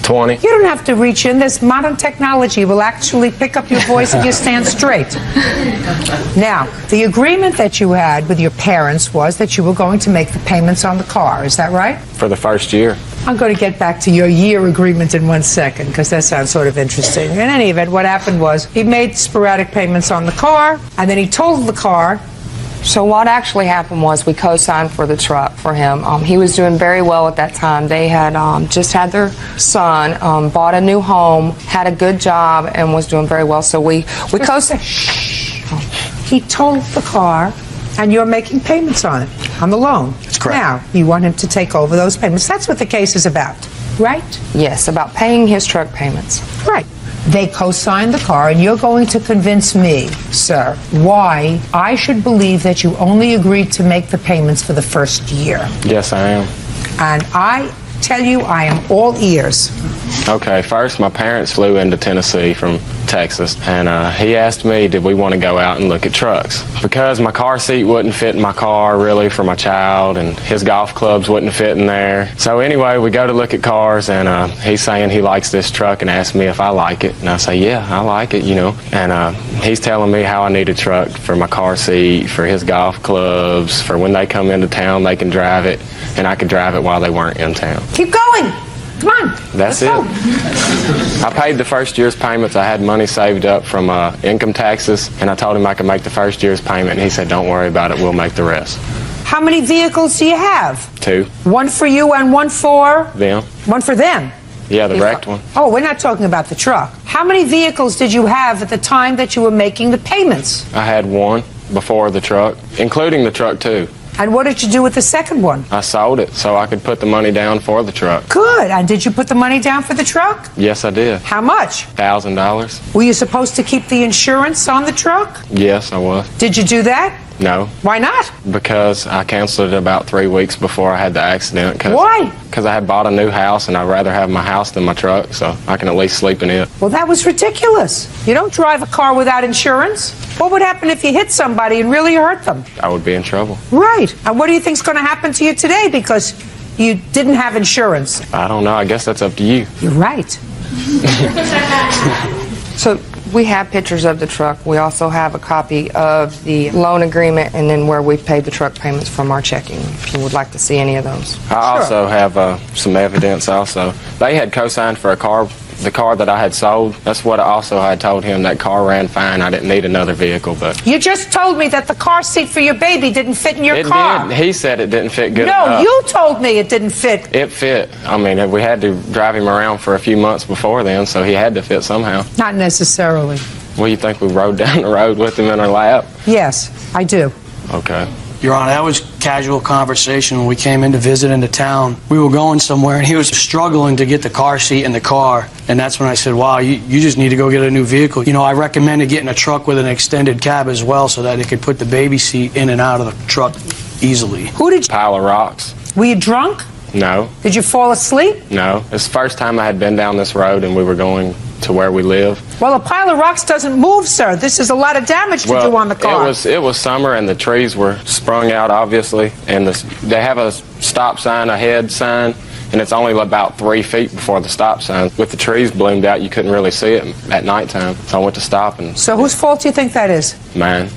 20.
You don't have to reach in. This modern technology will actually pick up your voice if you stand straight. Now, the agreement that you had with your parents was that you were going to make the payments on the car. Is that right?
For the first year.
I'm going to get back to your year agreement in 1 second because that sounds sort of interesting. In any event, what happened was he made sporadic payments on the car, and then he totaled the car.
So what actually happened was we co-signed for the truck for him. He was doing very well at that time. They had just had their son, bought a new home, had a good job, and was doing very well. So we co-signed.
He totaled the car, and you're making payments on it, on the loan.
That's correct.
Now, you want him to take over those payments. That's what the case is about. right?
Yes, about paying his truck payments.
Right. They co-signed the car, and you're going to convince me, sir, why I should believe that you only agreed to make the payments for the first year.
Yes, I am.
And I tell you, I am all ears.
Okay, first, my parents flew into Tennessee from Texas, and he asked me, did we want to go out and look at trucks? Because my car seat wouldn't fit in my car, really, for my child, and his golf clubs wouldn't fit in there. So anyway, we go to look at cars, and he's saying he likes this truck and asked me if I like it. And I say, yeah, I like it, you know. And he's telling me how I need a truck for my car seat, for his golf clubs, for when they come into town, they can drive it, and I could drive it while they weren't in town.
Keep going. Come on.
That's it. I paid the first year's payments. I had money saved up from income taxes, and I told him I could make the first year's payment, and he said, don't worry about it, we'll make the rest.
How many vehicles do you have?
2.
One for you and one for?
Them.
One for them?
Yeah, the wrecked one.
Oh, we're not talking about the truck. How many vehicles did you have at the time that you were making the payments?
I had one before the truck, including the truck too.
And what did you do with the second one?
I sold it so I could put the money down for the truck.
Good. And did you put the money down for the truck?
Yes, I did.
How much?
$1,000.
Were you supposed to keep the insurance on the truck?
Yes, I was.
Did you do that?
No.
Why not?
Because I canceled it about 3 weeks before I had the accident.
Why?
Because I had bought a new house, and I'd rather have my house than my truck, so I can at least sleep in it.
Well, that was ridiculous. You don't drive a car without insurance. What would happen if you hit somebody and really hurt them?
I would be in trouble.
Right. And what do you think is going to happen to you today because you didn't have insurance?
I don't know. I guess that's up to you.
You're right.
So we have pictures of the truck. We also have a copy of the loan agreement and then where we paid the truck payments from our checking, if you would like to see any of those.
I also have some evidence also. They had co-signed for the car that I had sold. That's what I also had told him. That car ran fine. I didn't need another vehicle, but...
You just told me that the car seat for your baby didn't fit in your car.
It did. He said it didn't fit good
No,
enough.
you told me it didn't fit.
It fit. I mean, we had to drive him around for a few months before then, so he had to fit somehow.
Not necessarily.
Well, you think we rode down the road with him in our lap?
Yes, I do.
Okay.
Your Honor, that was casual conversation when we came in to visit into town. We were going somewhere, and he was struggling to get the car seat in the car. And that's when I said, wow, you just need to go get a new vehicle. You know, I recommended getting a truck with an extended cab as well so that it could put the baby seat in and out of the truck easily.
Who did you...
Pile of rocks.
Were you drunk?
No.
Did you fall asleep?
No. It's the first time I had been down this road, and we were going to where we live.
Well, a pile of rocks doesn't move, sir. This is a lot of damage to do on the car.
It was summer, and the trees were sprung out, obviously, and they have a stop sign, ahead sign, and it's only about 3 feet before the stop sign. With the trees bloomed out, you couldn't really see it at nighttime, so I went to stop. And
so whose fault do you think that is?
Mine.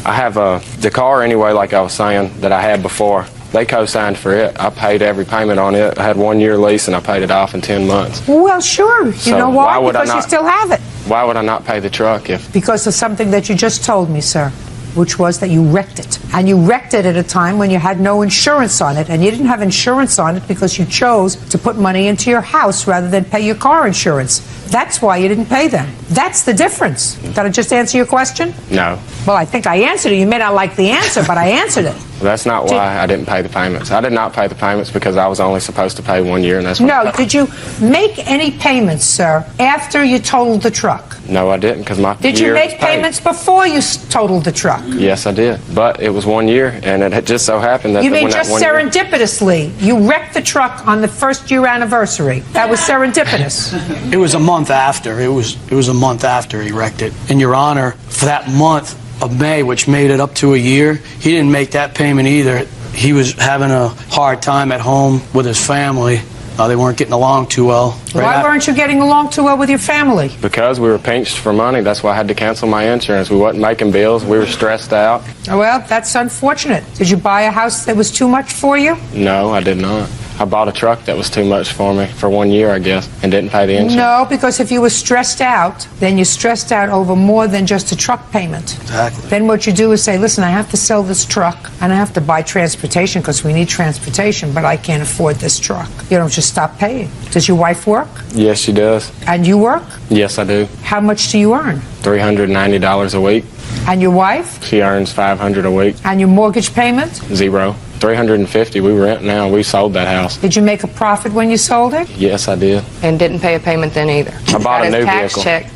I have the car anyway, like I was saying, that I had before. They co-signed for it. I paid every payment on it. I had 1 year lease, and I paid it off in 10 months.
Well, sure. You know why? Because you still have it.
Why would I not pay the truck if...
Because of something that you just told me, sir, which was that you wrecked it. And you wrecked it at a time when you had no insurance on it, and you didn't have insurance on it because you chose to put money into your house rather than pay your car insurance. That's why you didn't pay them. That's the difference. Did I just answer your question?
No.
Well, I think I answered it. You may not like the answer, but I answered it.
That's not why I didn't pay the payments. I did not pay the payments because I was only supposed to pay 1 year, and that's what
No, did you make any payments, sir, after you totaled the truck?
No, I didn't, because my
Did you make payments before you totaled the truck?
Yes, I did. But it was 1 year, and it had just so happened that...
You mean just serendipitously? You wrecked the truck on the first year anniversary. That was serendipitous.
It was a month after. It was a month after he wrecked it. And Your Honor, for that month of May, which made it up to a year, he didn't make that payment either. He was having a hard time at home with his family. They weren't getting along too well.
Why weren't you getting along too well with your family?
Because we were pinched for money. That's why I had to cancel my insurance. We wasn't making bills. We were stressed out.
Well, that's unfortunate. Did you buy a house that was too much for you?
No, I did not. I bought a truck that was too much for me for 1 year, I guess, and didn't pay the insurance.
No, because if you were stressed out, then you're stressed out over more than just a truck payment.
Exactly.
Then what you do is say, listen, I have to sell this truck, and I have to buy transportation because we need transportation, but I can't afford this truck. You don't just stop paying. Does your wife work?
Yes, she does.
And you work?
Yes, I do.
How much do you earn?
$390 a week.
And your wife?
She earns $500 a week.
And your mortgage payment?
0. $350. We rent now. We sold that house.
Did you make a profit when you sold it?
Yes, I did.
And didn't pay a payment then either.
I bought a
Got his
new
tax
vehicle.
check,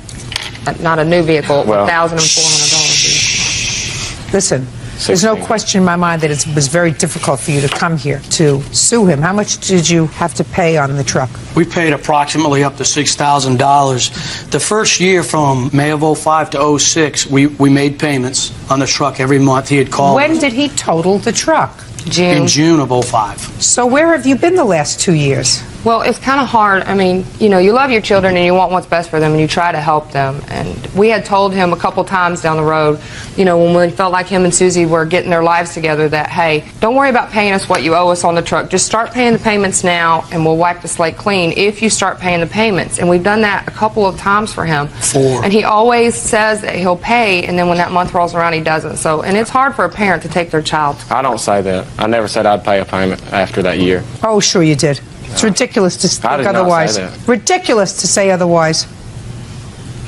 not a new vehicle,
Well-
$1,400.
Listen, there's no question in my mind that it was very difficult for you to come here to sue him. How much did you have to pay on the truck?
We paid approximately up to $6,000. The first year from May of 05 to 06, we made payments on the truck every month. He had called
When did he total the truck?
in June of 05.
So where have you been the last 2 years?
Well, it's kind of hard. I mean, you know, you love your children and you want what's best for them and you try to help them. And we had told him a couple times down the road, you know, when we felt like him and Susie were getting their lives together, that, hey, don't worry about paying us what you owe us on the truck. Just start paying the payments now and we'll wipe the slate clean if you start paying the payments. And we've done that a couple of times for him.
4.
And he always says that he'll pay, and then when that month rolls around, he doesn't. So, and it's hard for a parent to take their child.
I don't say that. I never said I'd pay a payment after that year.
Oh, sure you did. It's ridiculous to
I
think
did not say
otherwise.
that.
Ridiculous to say otherwise.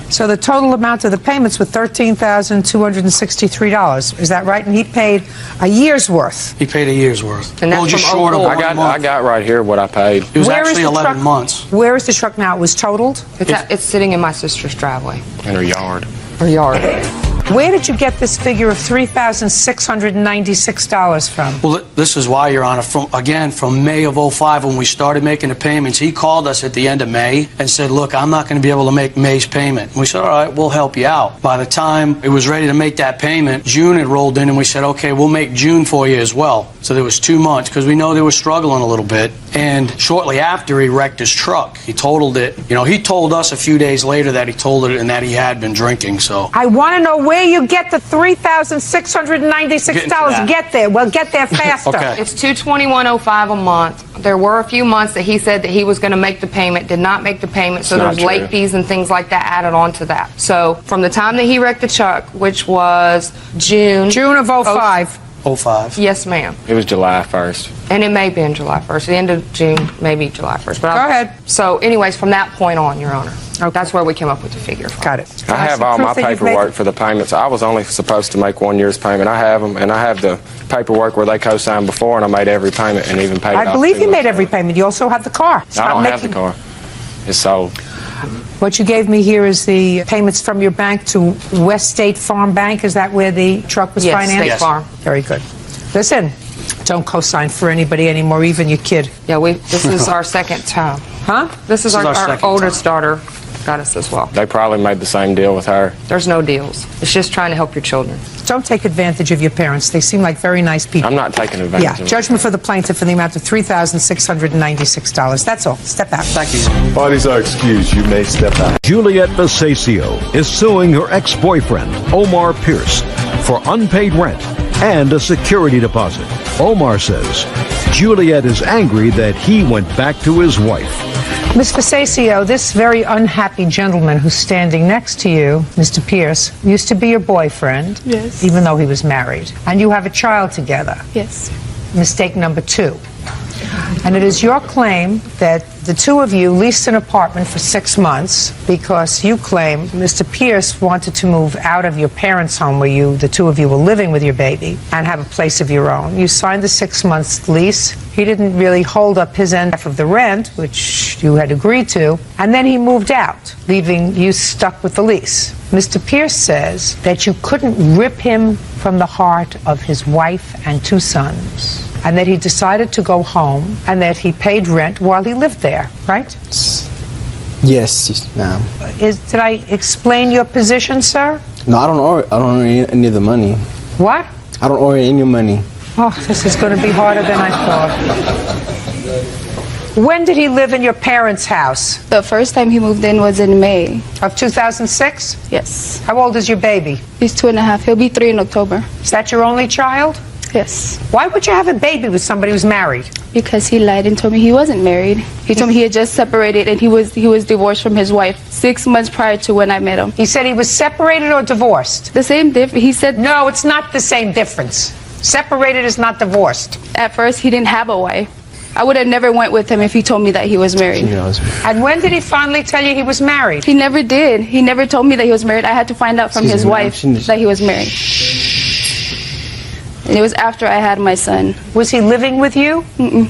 So the total amount of the payments was $13,263. Is that right? And he paid a year's worth.
He paid a year's worth.
And that's
well, just
from
short of
04.
1
I
month.
got right here what I paid.
It was
Where is
actually
the
11
truck?
months.
Where is the truck now? It was totaled?
It's sitting in my sister's driveway,
In her yard.
her yard.
Where did you get this figure of $3,696 from?
Well, this is why, Your Honor, from May of 05 when we started making the payments, he called us at the end of May and said, look, I'm not going to be able to make May's payment. And we said, all right, we'll help you out. By the time it was ready to make that payment, June had rolled in and we said, okay, we'll make June for you as well. So there was 2 months because we know they were struggling a little bit. And shortly after, he wrecked his truck. He totaled it. You know, he told us a few days later that he totaled it and that he had been drinking, so.
I want to know where you get the $3,696. Get there. Well, get there faster.
Okay.
It's $221.05 a month. There were a few months that he said that he was going to make the payment, did not make the payment, so
It's not
there's late
true.
fees and things like that added on to that. So from the time that he wrecked the truck, which was June
of 05.
05.
Yes, ma'am.
It was July 1st.
And it may be in July 1st. The end of June, maybe July 1st. But
Go ahead.
So anyways, from that point on, Your Honor, that's where we came up with the figure.
Got it.
I have all my paperwork for the payments. I was only supposed to make 1 year's payment. I have them, and I have the paperwork where they co-signed before, and I made every payment and even paid it
I
off
believe
2
you
months
made every payment. You also have the car.
I don't have the car. It's sold.
What you gave me here is the payments from your bank to West State Farm Bank. Is that where the truck was
Yes,
financed?
State Yes. Farm.
Very good. Listen, don't co-sign for anybody anymore, even your kid.
Yeah, this is our second time.
Huh?
This is our
second
oldest daughter got us as well.
They probably made the same deal with her.
There's no deals. It's just trying to help your children.
Don't take advantage of your parents. They seem like very nice people.
I'm not taking advantage
Yeah,
of them.
judgment for the plaintiff in the amount of $3,696. That's all. Step out.
Thank you.
Parties are excused. You may step out.
Juliet Basasio is suing her ex-boyfriend, Omar Pierce, for unpaid rent and a security deposit. Omar says Juliet is angry that he went back to his wife.
Ms. Basasio, this very unhappy gentleman who's standing next to you, Mr. Pierce, used to be your boyfriend.
Yes.
Even though he was married. And you have a child together.
Yes.
Mistake number 2. And it is your claim that the two of you leased an apartment for 6 months because you claim Mr. Pierce wanted to move out of your parents' home where the two of you were living with your baby and have a place of your own. You signed the 6 months lease. He didn't really hold up his end of the rent, which you had agreed to, and then he moved out, leaving you stuck with the lease. Mr. Pierce says that you couldn't rip him from the heart of his wife and 2 sons, and that he decided to go home, and that he paid rent while he lived there, right?
Yes, ma'am.
Did I explain your position, sir?
No, I don't owe any of the money.
What?
I don't owe any money.
Oh, this is going to be harder than I thought. When did he live in your parents' house?
The first time he moved in was in May.
Of 2006?
Yes.
How old is your baby?
He's 2.5. He'll be 3 in October.
Is that your only child?
Yes.
Why would you have a baby with somebody who's married?
Because he lied and told me he wasn't married. He told me he had just separated and he was divorced from his wife 6 months prior to when I met him.
He said he was separated or divorced?
The same difference. He said...
No, it's not the same difference. Separated is not divorced.
At first, he didn't have a wife. I would have never went with him if he told me that he was married.
And when did he finally tell you he was married?
He never did. He never told me that he was married. I had to find out from his wife that he was married.
And it was after I had my son.
Was he living with you?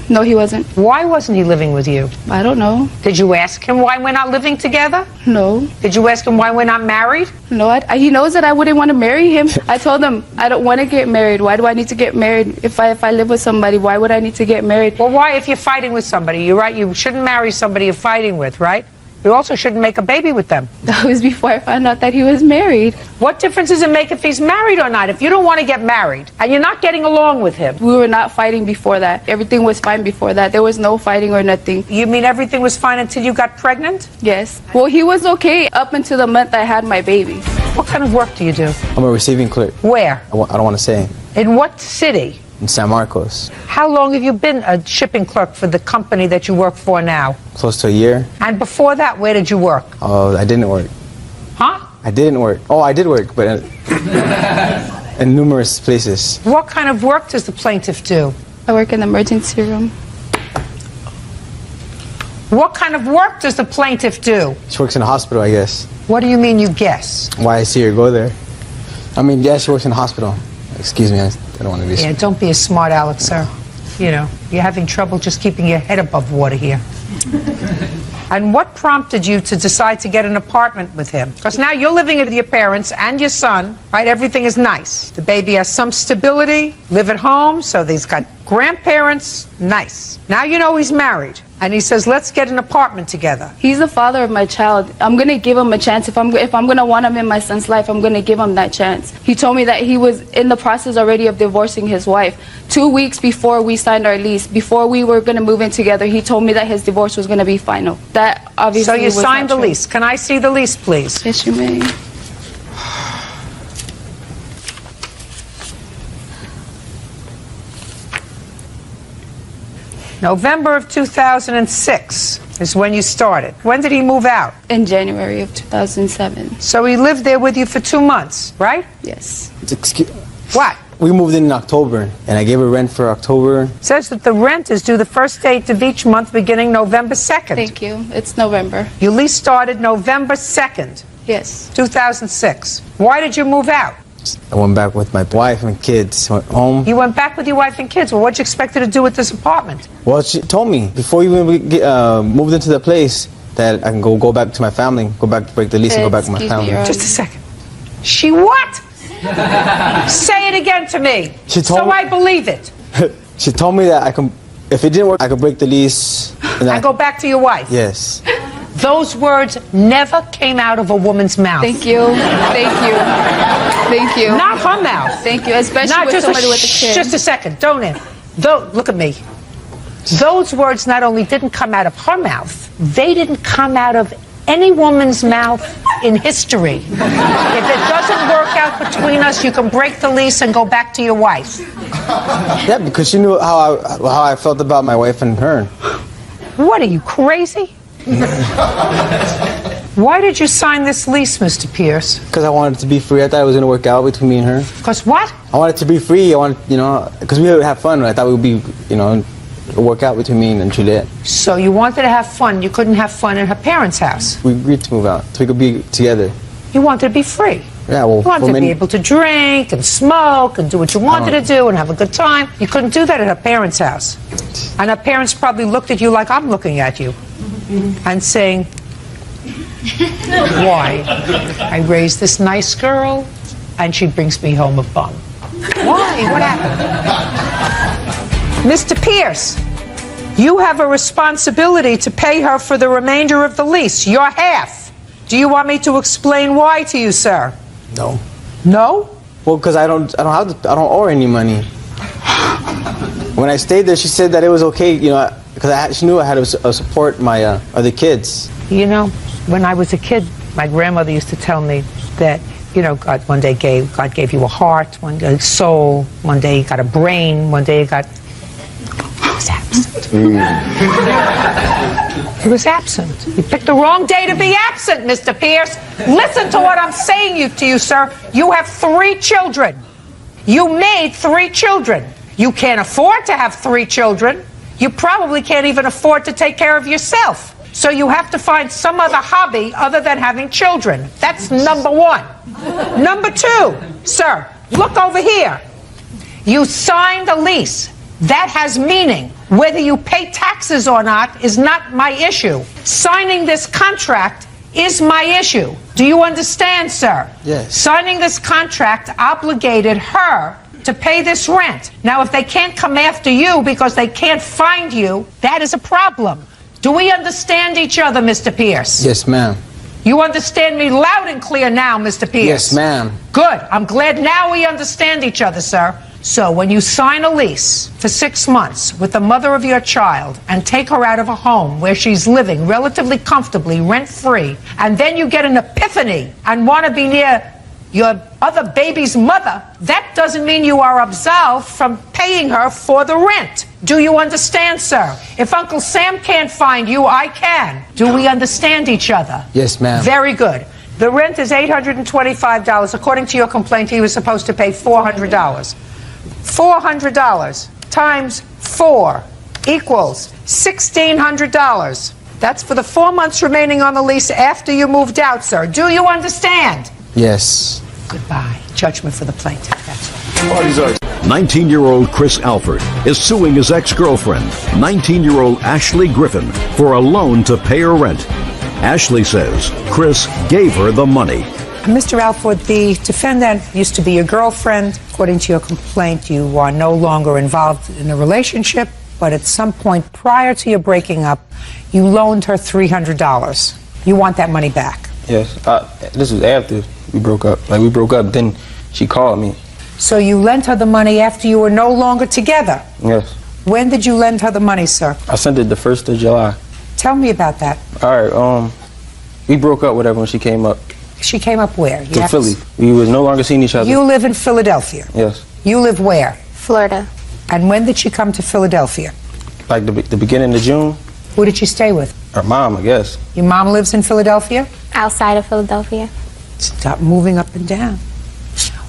No, he wasn't.
Why wasn't he living with you?
I don't know.
Did you ask him why we're not living together?
No.
Did you ask him why we're not married?
No, he knows that I wouldn't want to marry him. I told him, I don't want to get married. Why do I need to get married? If I live with somebody, why would I need to get married?
Well, why if you're fighting with somebody? You're right, you shouldn't marry somebody you're fighting with, right? You also shouldn't make a baby with them.
That was before I found out that he was married.
What difference does it make if he's married or not? If you don't want to get married and you're not getting along with him.
We were not fighting before that. Everything was fine before that. There was no fighting or nothing.
You mean everything was fine until you got pregnant?
Yes. Well, he was okay up until the month I had my baby.
What kind of work do you do?
I'm a receiving clerk.
Where?
I don't want to say.
In what city?
In San Marcos.
How long have you been a shipping clerk for the company that you work for now?
Close to a year.
And before that, where did you work?
Oh, I didn't work.
Huh?
I didn't work. Oh, I did work, but in numerous places.
What kind of work does the plaintiff do?
I work in the emergency room.
What kind of work does the plaintiff do?
She works in a hospital, I guess.
What do you mean you guess?
Why I see her go there. I mean, yeah, she works in a hospital. Excuse me, I don't want to be...
Yeah, don't be a smart aleck, sir. You know, you're having trouble just keeping your head above water here. And what prompted you to decide to get an apartment with him? Because now you're living with your parents and your son, right? Everything is nice. The baby has some stability, live at home, so he's got grandparents, nice. Now you know he's married. And he says, let's get an apartment together.
He's the father of my child. I'm going to give him a chance. If I'm going to want him in my son's life, I'm going to give him that chance. He told me that he was in the process already of divorcing his wife. 2 weeks before we signed our lease, before we were going to move in together, he told me that his divorce was going to be final. That obviously
So you
was
signed
not
the
true.
lease. Can I see the lease, please?
Yes, you may.
November of 2006 is when you started. When did he move out?
In January of 2007.
So he lived there with you for 2 months, right?
Yes.
What?
We moved in October, and I gave her rent for October.
It says that the rent is due the first date of each month beginning November 2nd.
Thank you. It's November.
Your lease started November 2nd,
Yes.
2006. Why did you move out?
I went back with my wife and kids, went home.
You went back with your wife and kids. Well, what did you expect her to do with this apartment?
Well, she told me before you even moved into the place that I can go back to my family, go back to break the lease and go back to my family.
Just a second. She what? Say it again to me.
She told
so
me-
I believe it.
She told me that I can, if it didn't work, I could break the lease.
And go back to your wife.
Yes.
Those words never came out of a woman's mouth.
Thank you. Thank you. Thank you.
Not her mouth.
Thank you. Especially
Not
with
just
somebody with a kid.
Just a second. Don't it? Look at me. Those words not only didn't come out of her mouth, they didn't come out of any woman's mouth in history. If it doesn't work out between us, you can break the lease and go back to your wife.
Yeah, because she knew how I felt about my wife and her.
What, are you crazy? Why did you sign this lease, Mr. Pierce?
Because I wanted it to be free. I thought it was going to work out between me and her.
Because what?
I wanted it to be free. I wanted, because we would have fun. I thought it would be, work out between me and Juliet.
So you wanted to have fun. You couldn't have fun in her parents' house.
We agreed to move out so we could be together.
You wanted to be free.
Yeah, well,
You wanted to be able to drink and smoke and do what you wanted to do and have a good time. You couldn't do that at her parents' house. And her parents probably looked at you like I'm looking at you and saying, why? I raised this nice girl and she brings me home a bum. Why? What happened? Mr. Pierce, you have a responsibility to pay her for the remainder of the lease, your half. Do you want me to explain why to you, sir?
No.
No?
Well, because I don't owe her any money. When I stayed there, she said that it was okay, because she knew I had to support my other kids.
You know, when I was a kid, my grandmother used to tell me that, God one day God gave you a heart, one day a soul, one day you got a brain, one day you got... It was absent. It was absent. You picked the wrong day to be absent, Mr. Pierce. Listen to what I'm saying to you, sir. You have 3 children. You made 3 children. You can't afford to have 3 children. You probably can't even afford to take care of yourself. So you have to find some other hobby other than having children. That's number 1. Number 2, sir, look over here. You signed a lease. That has meaning. Whether you pay taxes or not is not my issue. Signing this contract is my issue. Do you understand, sir?
Yes.
Signing this contract obligated her to pay this rent. Now, if they can't come after you because they can't find you, that is a problem. Do we understand each other, Mr. Pierce?
Yes, ma'am.
You understand me loud and clear now, Mr. Pierce?
Yes, ma'am.
Good. I'm glad now we understand each other, sir. So when you sign a lease for 6 months with the mother of your child and take her out of a home where she's living relatively comfortably, rent-free, and then you get an epiphany and want to be near your other baby's mother, that doesn't mean you are absolved from paying her for the rent. Do you understand, sir? If Uncle Sam can't find you, I can. Do we understand each other?
Yes, ma'am.
Very good. The rent is $825. According to your complaint, he was supposed to pay $400. $400 times 4 equals $1,600. That's for the 4 months remaining on the lease after you moved out, sir. Do you understand?
Yes.
Goodbye. Judgment for the plaintiff. That's all.
19-year-old Chris Alford is suing his ex-girlfriend, 19-year-old Ashley Griffin, for a loan to pay her rent. Ashley says Chris gave her the money.
Mr. Alford, the defendant used to be your girlfriend. According to your complaint, you are no longer involved in a relationship, but at some point prior to your breaking up, you loaned her $300. You want that money back?
Yes. This was after we broke up. Like, we broke up, then she called me.
So you lent her the money after you were no longer together?
Yes.
When did you lend her the money, sir?
I sent it the 1st of July.
Tell me about that.
All right, we broke up with her when she came up.
She came up where?
To Philly. We was no longer seeing each other.
You live in Philadelphia?
Yes.
You live where?
Florida.
And when did she come to Philadelphia?
Like the beginning of June.
Who did she stay with?
Her mom, I guess.
Your mom lives in Philadelphia?
Outside of Philadelphia.
Stop moving up and down.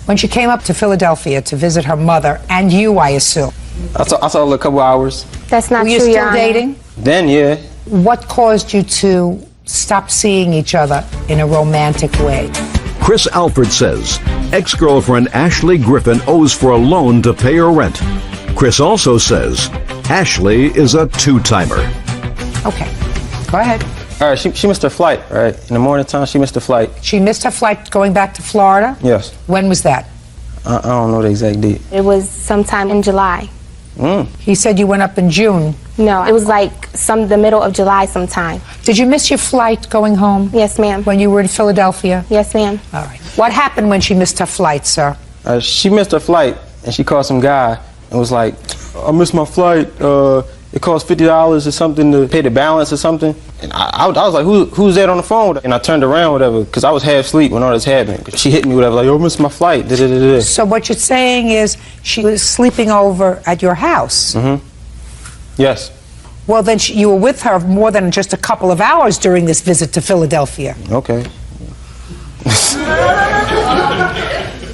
When she came up to Philadelphia to visit her mother, and you, I assume.
I saw her a couple hours.
That's not
true,
true,
Were you
Your
still
Honor.
dating?
Then, yeah.
What caused you to stop seeing each other in a romantic way?
Chris Alford says ex-girlfriend Ashley Griffin owes for a loan to pay her rent. Chris also says Ashley is a two-timer.
Okay, go ahead.
All right, she missed her flight, right? In the morning time, she missed her flight.
She missed her flight going back to Florida?
Yes.
When was that?
I don't know the exact date.
It was sometime in July.
He said you went up in June.
No, it was like the middle of July sometime.
Did you miss your flight going home?
Yes, ma'am.
When you were in Philadelphia?
Yes, ma'am.
All right. What happened when she missed her flight, sir?
She missed her flight, and she called some guy and was like, I missed my flight. It cost $50 or something to pay the balance or something. And I was like, who's that on the phone? And I turned around, whatever, because I was half asleep when all this happened. She hit me, whatever, like, I missed my flight. Da-da-da-da.
So what you're saying is she was sleeping over at your house?
Mm-hmm. Yes.
Well, then you were with her more than just a couple of hours during this visit to Philadelphia.
Okay.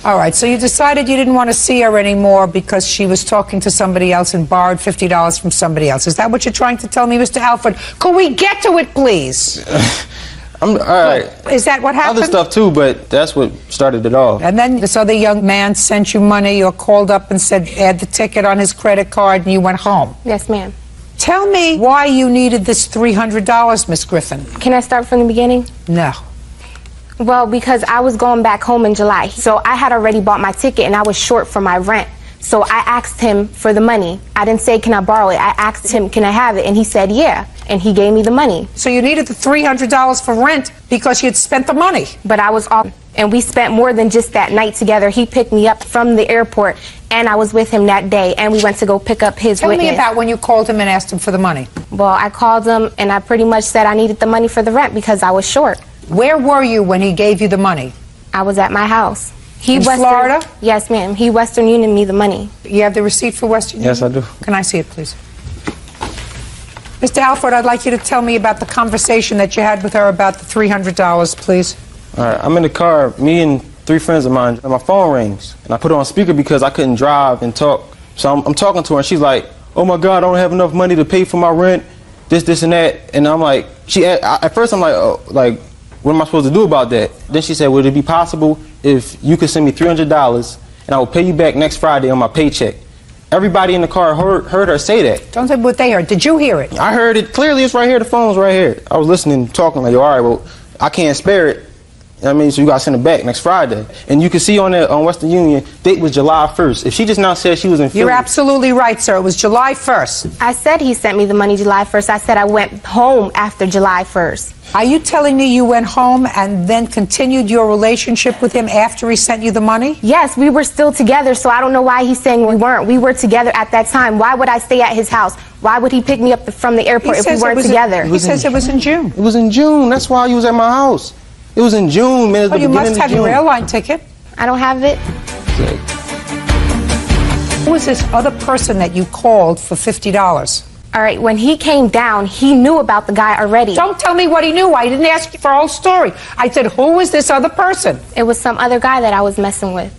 All right, so you decided you didn't want to see her anymore because she was talking to somebody else and borrowed $50 from somebody else. Is that what you're trying to tell me, Mr. Alford? Could we get to it, please?
All right.
Is that what happened?
Other stuff too, but that's what started it all.
And then this other young man sent you money or called up and said, add the ticket on his credit card, and you went home.
Yes, ma'am.
Tell me why you needed this $300, Miss Griffin.
Can I start from the beginning?
No.
Well, because I was going back home in July. So I had already bought my ticket and I was short for my rent. So I asked him for the money. I didn't say, can I borrow it? I asked him, can I have it? And he said, yeah. And he gave me the money.
So you needed the $300 for rent because you had spent the money.
But I was off, and we spent more than just that night together. He picked me up from the airport, and I was with him that day, and we went to go pick up his witness.
Tell me about when you called him and asked him for the money.
Well, I called him, and I pretty much said I needed the money for the rent because I was short.
Where were you when he gave you the money?
I was at my house.
In Florida?
Yes, ma'am. He Western Union me the money.
You have the receipt for Western Union?
Yes, I do.
Can I see it, please? Mr. Alford, I'd like you to tell me about the conversation that you had with her about the $300, please.
All right, I'm in the car, me and 3 friends of mine, and my phone rings. And I put it on speaker because I couldn't drive and talk. So I'm talking to her, and she's like, oh my God, I don't have enough money to pay for my rent, this, and that. And I'm like, at first I'm like, oh, like, what am I supposed to do about that? Then she said, would it be possible if you could send me $300
and I will pay you back next Friday on my paycheck. Everybody in the car heard her say that.
Don't say what they heard. Did you hear it?
I heard it clearly. It's right here. The phone was right here. I was listening, talking like, all right, well, I can't spare it. I mean, so you got to send it back next Friday. And you can see on Western Union, date was July 1st. If she just now said she was in Philly.
You're absolutely right, sir. It was July 1st.
I said he sent me the money July 1st. I said I went home after July 1st.
Are you telling me you went home and then continued your relationship with him after he sent you the money?
Yes, we were still together, so I don't know why he's saying we weren't. We were together at that time. Why would I stay at his house? Why would he pick me up from the airport if we weren't together?
He says it was in June.
It was in June. That's why you was at my house. It was in June, man.
Oh, you must have your airline ticket.
I don't have it.
Who was this other person that you called for $50?
All right, when he came down, he knew about the guy already.
Don't tell me what he knew. I didn't ask you for a whole story. I said, who was this other person?
It was some other guy that I was messing with.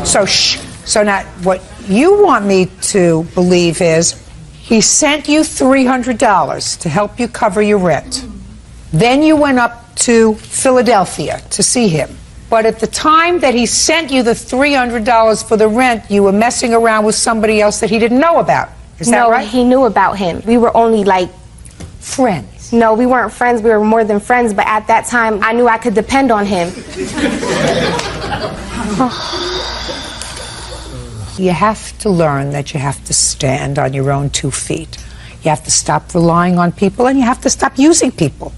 So now what you want me to believe is he sent you $300 to help you cover your rent. Then you went up to Philadelphia to see him. But at the time that he sent you the $300 for the rent, you were messing around with somebody else that he didn't know about. Is that right?
No, he knew about him. We were only like
friends.
No, we weren't friends. We were more than friends. But at that time, I knew I could depend on him.
You have to learn that you have to stand on your own 2 feet. You have to stop relying on people, and you have to stop using people.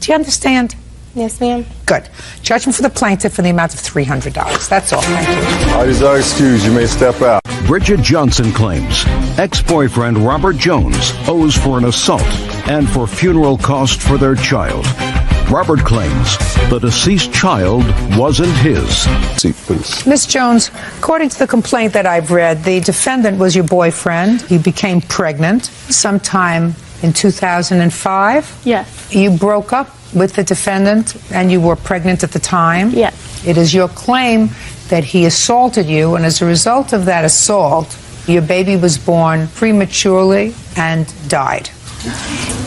Do you understand?
Yes, ma'am.
Good. Judgment for the plaintiff in the amount of $300. That's all. Thank you.
All right, are excused. You may step out.
Bridget Johnson claims ex-boyfriend Robert Jones owes for an assault and for funeral costs for their child. Robert claims the deceased child wasn't his.
Seat, please.
Miss Jones, according to the complaint that I've read, the defendant was your boyfriend. He became pregnant sometime in 2005.
Yes.
You broke up with the defendant and you were pregnant at the time.
Yes.
It is your claim that he assaulted you, and as a result of that assault, your baby was born prematurely and died.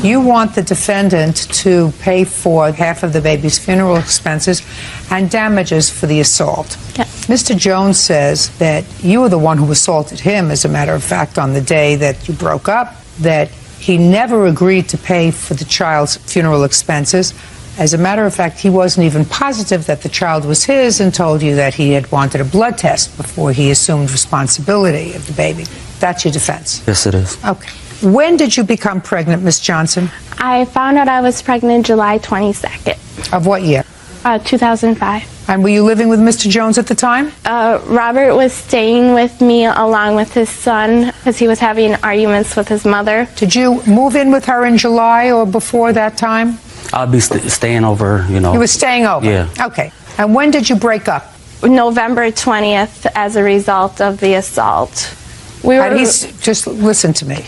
You want the defendant to pay for half of the baby's funeral expenses and damages for the assault.
Yes.
Mr. Jones says that you were the one who assaulted him, as a matter of fact, on the day that you broke up, that he never agreed to pay for the child's funeral expenses. As a matter of fact, he wasn't even positive that the child was his and told you that he had wanted a blood test before he assumed responsibility of the baby. That's your defense?
Yes, it is.
Okay. When did you become pregnant, Miss Johnson?
I found out I was pregnant July 22nd.
Of what year?
2005.
And were you living with Mr. Jones at the time?
Robert was staying with me along with his son because he was having arguments with his mother.
Did you move in with her in July or before that time?
I'll be staying over, you know.
You were staying over?
Yeah.
Okay. And when did you break up?
November 20th as a result of the assault.
Just listen to me.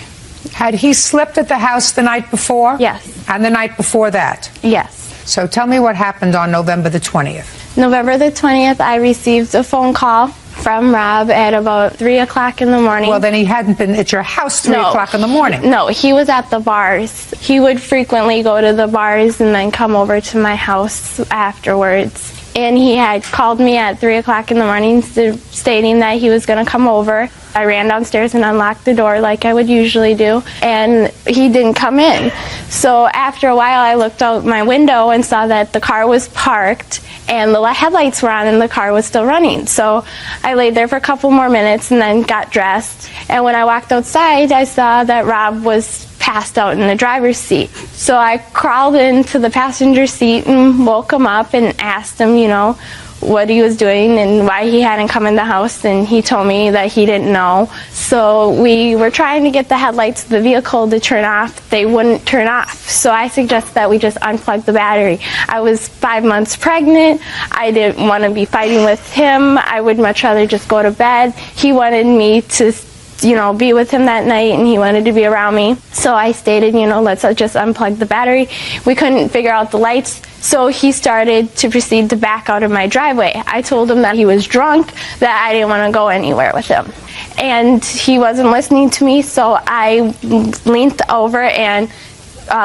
Had he slept at the house the night before?
Yes.
And the night before that?
Yes.
So tell me what happened on November the 20th.
November the 20th, I received a phone call from Rob at about 3 o'clock in the morning.
Well, then he hadn't been at your house 3 o'clock in the morning.
No, he was at the bars. He would frequently go to the bars and then come over to my house afterwards. And he had called me at 3 o'clock in the morning stating that he was going to come over. I ran downstairs and unlocked the door like I would usually do, and he didn't come in. So after a while, I looked out my window and saw that the car was parked and the headlights were on and the car was still running. So I laid there for a couple more minutes and then got dressed. And when I walked outside, I saw that Rob was passed out in the driver's seat. So I crawled into the passenger seat and woke him up and asked him, you know, what he was doing and why he hadn't come in the house, and he told me that he didn't know. So we were trying to get the headlights of the vehicle to turn off. They wouldn't turn off. So I suggested that we just unplug the battery. I was 5 months pregnant. I didn't want to be fighting with him. I would much rather just go to bed. He wanted me to, you know, be with him that night, and he wanted to be around me. So I stated, you know, let's just unplug the battery. We couldn't figure out the lights, so he started to proceed to back out of my driveway. I told him that he was drunk, that I didn't want to go anywhere with him. And he wasn't listening to me, so I leaned over and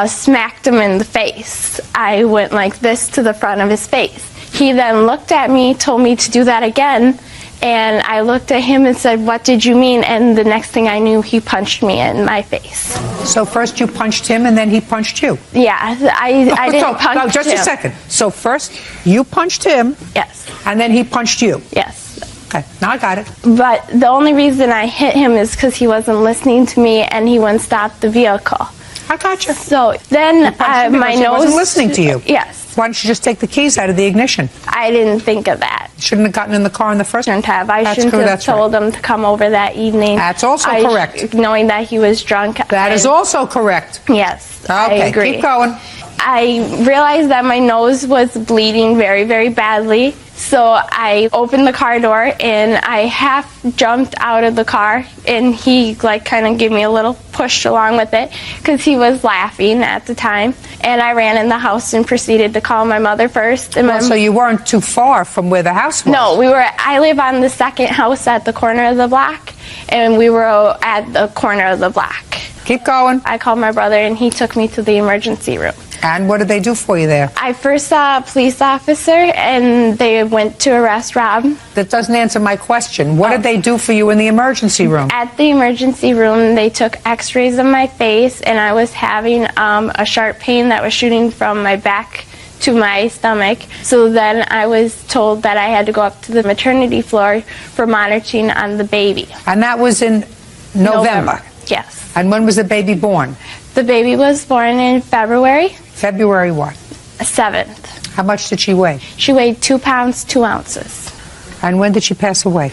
smacked him in the face. I went like this to the front of his face.
He then looked at me, told me to do that again, and I looked at him and said, "What did you mean?" And the next thing I knew, he punched me in my face.
So first you punched him and then he punched you?
Yeah, I didn't punch him.
Just a second. So first you punched him.
Yes.
And then he punched you.
Yes.
Okay, now I got it.
But the only reason I hit him is because he wasn't listening to me and he wouldn't stop the vehicle.
I got you.
So then my
He
nose...
wasn't listening to you.
Yes.
Why don't you just take the keys out of the ignition?
I didn't think of that.
Shouldn't have gotten in the car in the first place.
I shouldn't have told him to come over that evening.
That's also correct.
Knowing that he was drunk.
That is also correct.
Yes,
Okay,
I agree.
keep going.
I realized that my nose was bleeding very, very badly. So I opened the car door and I half jumped out of the car, and he kind of gave me a little push along with it because he was laughing at the time. And I ran in the house and proceeded to call my mother first. And
so you weren't too far from where the house was?
No, I live on the second house at the corner of the block, and we were at the corner of the block.
Keep going.
I called my brother and he took me to the emergency room.
And what did they do for you there?
I first saw a police officer and they went to arrest Rob.
That doesn't answer my question. What did they do for you in the emergency room?
At the emergency room, they took x-rays of my face, and I was having a sharp pain that was shooting from my back to my stomach. So then I was told that I had to go up to the maternity floor for monitoring on the baby.
And that was in November?
Yes.
And when was the baby born?
The baby was born in February.
February what?
7th.
How much did she weigh?
She weighed 2 pounds, 2 ounces.
And when did she pass away?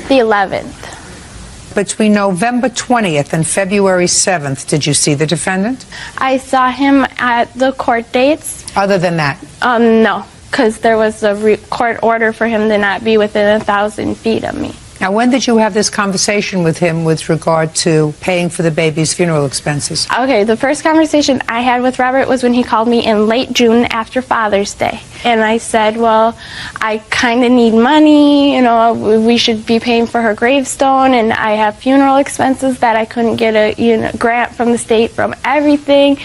The 11th.
Between November 20th and February 7th, did you see the defendant?
I saw him at the court dates.
Other than that?
No, because there was a court order for him to not be within 1,000 feet of me.
Now, when did you have this conversation with him with regard to paying for the baby's funeral expenses?
Okay, the first conversation I had with Robert was when he called me in late June after Father's Day. And I said, well, I kind of need money, we should be paying for her gravestone, and I have funeral expenses that I couldn't get a grant from the state from everything.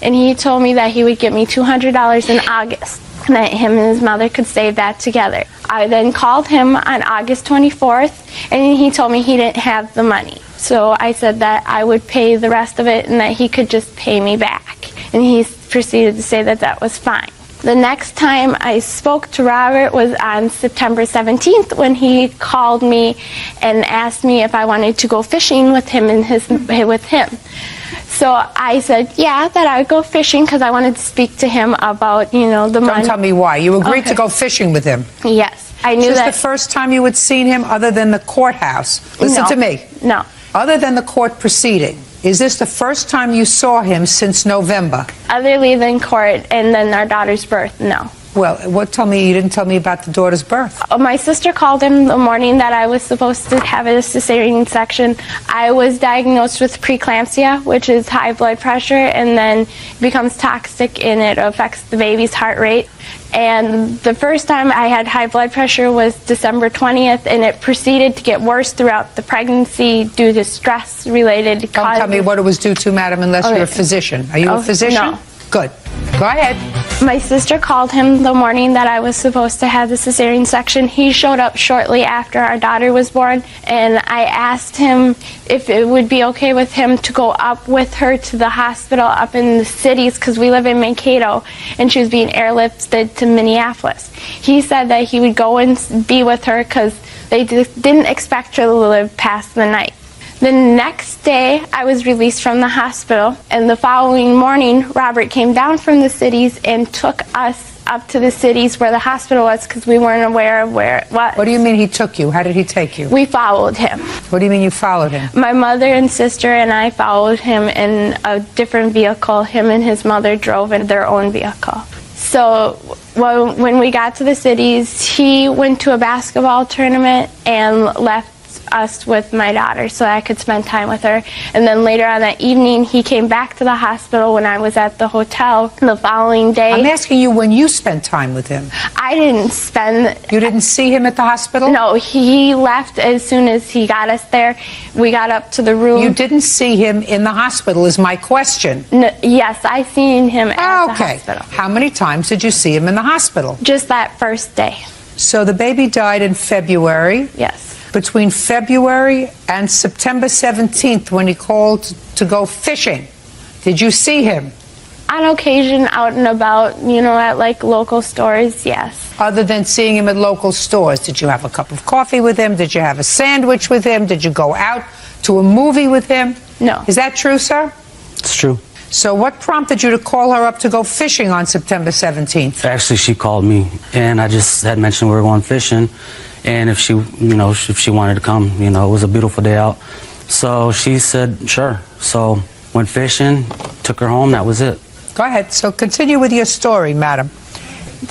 And he told me that he would get me $200 in August, and that him and his mother could save that together. I then called him on August 24th, and he told me he didn't have the money. So I said that I would pay the rest of it and that he could just pay me back. And he proceeded to say that that was fine. The next time I spoke to Robert was on September 17th when he called me and asked me if I wanted to go fishing with him with him. So I said, yeah, that I would go fishing because I wanted to speak to him about, the money.
Don't tell me why. You agreed to go fishing with him?
Yes. I knew
Is
that.
this the first time you had seen him other than the courthouse? Listen
No.
to me.
No.
Other than the court proceeding, is this the first time you saw him since November?
Other than court and then our daughter's birth, no.
Well, you didn't tell me about the daughter's birth.
My sister called him the morning that I was supposed to have a cesarean section. I was diagnosed with preeclampsia, which is high blood pressure, and then it becomes toxic and it affects the baby's heart rate. And the first time I had high blood pressure was December 20th, and it proceeded to get worse throughout the pregnancy due to stress-related causes.
Don't tell me what it was due to, madam, unless you're a physician. Are you a physician?
No.
Good. Go ahead.
My sister called him the morning that I was supposed to have the cesarean section. He showed up shortly after our daughter was born, and I asked him if it would be okay with him to go up with her to the hospital up in the cities because we live in Mankato, and she was being airlifted to Minneapolis. He said that he would go and be with her because they didn't expect her to live past the night. The next day, I was released from the hospital, and the following morning, Robert came down from the cities and took us up to the cities where the hospital was because we weren't aware of where it was.
What do you mean he took you? How did he take you?
We followed him.
What do you mean you followed him?
My mother and sister and I followed him in a different vehicle. Him and his mother drove in their own vehicle. So when we got to the cities, he went to a basketball tournament and left us with my daughter so I could spend time with her. And then later on that evening, he came back to the hospital when I was at the hotel the following day.
I'm asking you when you spent time with him.
I didn't spend...
You didn't see him at the hospital?
No, he left as soon as he got us there. We got up to the room.
You didn't see him in the hospital is my question.
No, yes, I seen him at the hospital.
How many times did you see him in the hospital?
Just that first day.
So the baby died in February.
Yes.
Between February and September 17th when he called to go fishing, did you see him?
On occasion, out and about, you know, at like local stores, yes.
Other than seeing him at local stores, did you have a cup of coffee with him? Did you have a sandwich with him? Did you go out to a movie with him?
No.
Is that true, sir?
It's true.
So what prompted you to call her up to go fishing on September 17th?
Actually, she called me, and I just had mentioned we were going fishing, and if she, you know, if she wanted to come, you know, it was a beautiful day out. So she said, sure. So went fishing, took her home, that was it.
Go ahead. So continue with your story, madam.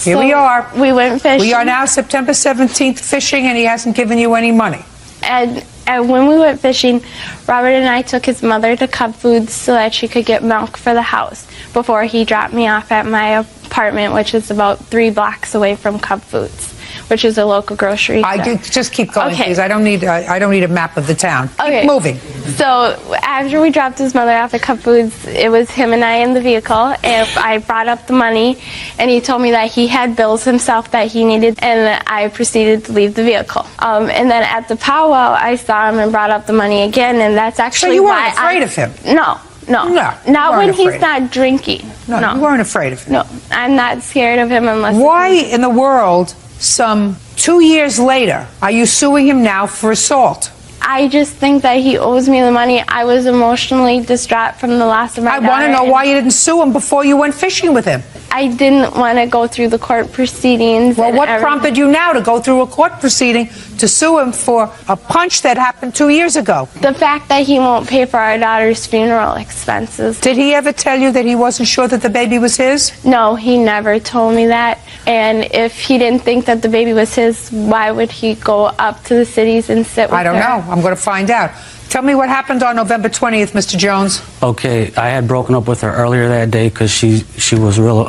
Here
So
we are.
We went fishing.
We are now September 17th fishing, and he hasn't given you any money.
And when we went fishing, Robert and I took his mother to Cub Foods so that she could get milk for the house before he dropped me off at my apartment, which is about 3 blocks away from Cub Foods, which is a local grocery store.
Just keep going, please. I don't need a map of the town. Keep moving.
So after we dropped his mother off at Cub Foods, it was him and I in the vehicle, and I brought up the money, and he told me that he had bills himself that he needed, and I proceeded to leave the vehicle. And then at the powwow, I saw him and brought up the money again, and that's actually
So you
why
weren't afraid of him?
No. Not when he's not drinking.
No, you weren't afraid of him.
No, I'm not scared of him unless...
Why in the world, some 2 years later, are you suing him now for assault?
I just think that he owes me the money. I was emotionally distraught from the loss of my daughter.
I want to know why you didn't sue him before you went fishing with him.
I didn't want to go through the court proceedings.
Well, what prompted you now to go through a court proceeding to sue him for a punch that happened 2 years ago?
The fact that he won't pay for our daughter's funeral expenses.
Did he ever tell you that he wasn't sure that the baby was his?
No, he never told me that. And if he didn't think that the baby was his, why would he go up to the cities and sit with her?
I don't know. I'm going to find out. Tell me what happened on November 20th, Mr. Jones.
Okay, I had broken up with her earlier that day because she was real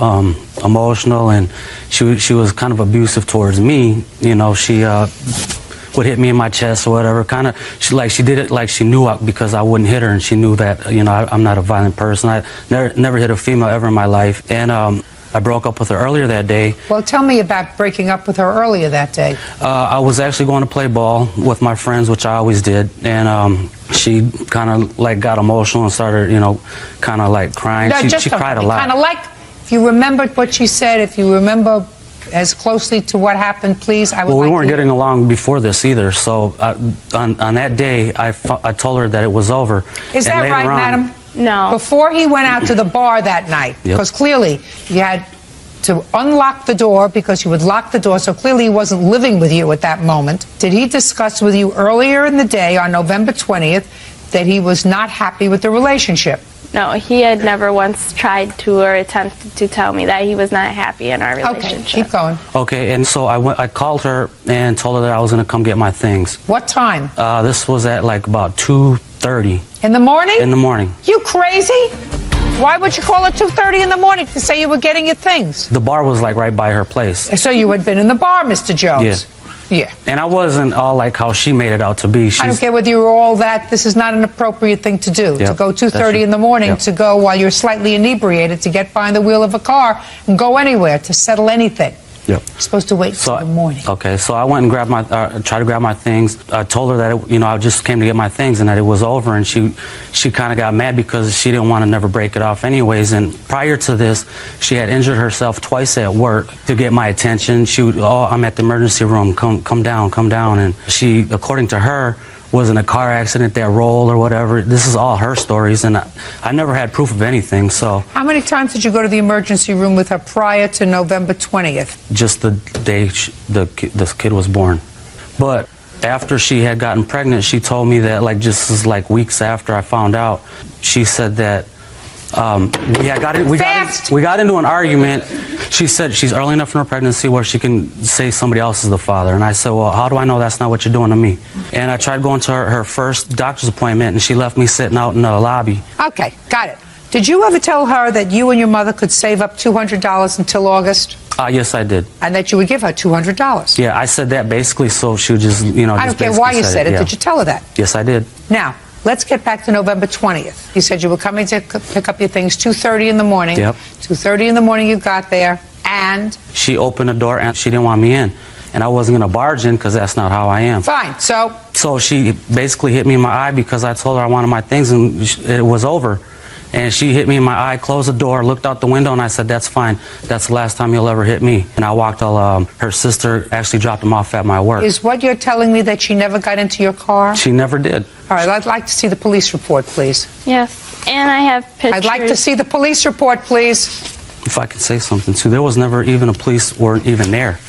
emotional, and she was kind of abusive towards me. You know, she would hit me in my chest or whatever. Kind of, she did it like she knew because I wouldn't hit her, and she knew that, you know, I'm not a violent person. I never hit a female ever in my life, and I broke up with her earlier that day.
Well, tell me about breaking up with her earlier that day.
I was actually going to play ball with my friends, which I always did, and she kind of like got emotional and started, you know, kind of like crying.
No,
she cried a lot.
Kind of like, if you remembered what she said, if you remember as closely to what happened, please.
Well, we weren't getting along before this either, so on that day, I told her that it was over.
Is that right, madam?
No.
Before he went out to the bar that night, because clearly you had to unlock the door because you would lock the door, so clearly he wasn't living with you at that moment. Did he discuss with you earlier in the day on November 20th that he was not happy with the relationship?
No, he had never once tried to or attempted to tell me that he was not happy in our relationship.
Okay, keep going.
Okay, and so I called her and told her that I was going to come get my things.
What time?
This was at like about 2:30.
In the morning?
In the morning.
You crazy? Why would you call at 2:30 in the morning to say you were getting your things?
The bar was like right by her place.
So you had been in the bar, Mr. Jones?
Yeah.
Yeah.
And I wasn't all like how she made it out to be.
I don't care whether you were all that. This is not an appropriate thing to do.
Yep,
to go 2:30 in the morning, to go while you're slightly inebriated, to get behind the wheel of a car and go anywhere to settle anything.
Yep.
You're supposed to wait until the morning.
Okay, so I went and grabbed tried to grab my things. I told her that, I just came to get my things and that it was over, and she kind of got mad because she didn't want to never break it off anyways. And prior to this, she had injured herself twice at work to get my attention. She would, I'm at the emergency room, come down. And she, according to her, was in a car accident that rolled or whatever. This is all her stories, and I never had proof of anything, so.
How many times did you go to the emergency room with her prior to November 20th?
Just the day this kid was born. But after she had gotten pregnant, she told me that, just weeks after I found out, she said that we got into an argument She said she's early enough in her pregnancy where she can say somebody else is the father. And I said, well, how do I know that's not what you're doing to me? And I tried going to her first doctor's appointment, and she left me sitting out in the lobby.
Okay, got it. Did you ever tell her that you and your mother could save up $200 until August?
Yes, I did.
And that you would give her $200?
Yeah, I said that basically so she would just, you know,
I
just
don't care why you said it.
yeah.
Did you tell her that?
Yes, I did.
Now, let's get back to November 20th. You said you were coming to pick up your things 2:30 in the morning.
Yep.
2:30 in the morning you got there, and?
She opened the door and she didn't want me in. And I wasn't going to barge in because that's not how I am.
Fine, so?
So she basically hit me in my eye because I told her I wanted my things and it was over. And she hit me in my eye, closed the door, looked out the window, and I said, that's fine. That's the last time you'll ever hit me. And I walked all, her sister actually dropped him off at my work.
Is what you're telling me that she never got into your car?
She never did.
All right, I'd like to see the police report, please.
Yes, and I have pictures.
I'd like to see the police report, please.
If I could say something, too, there was never even a police weren't even there.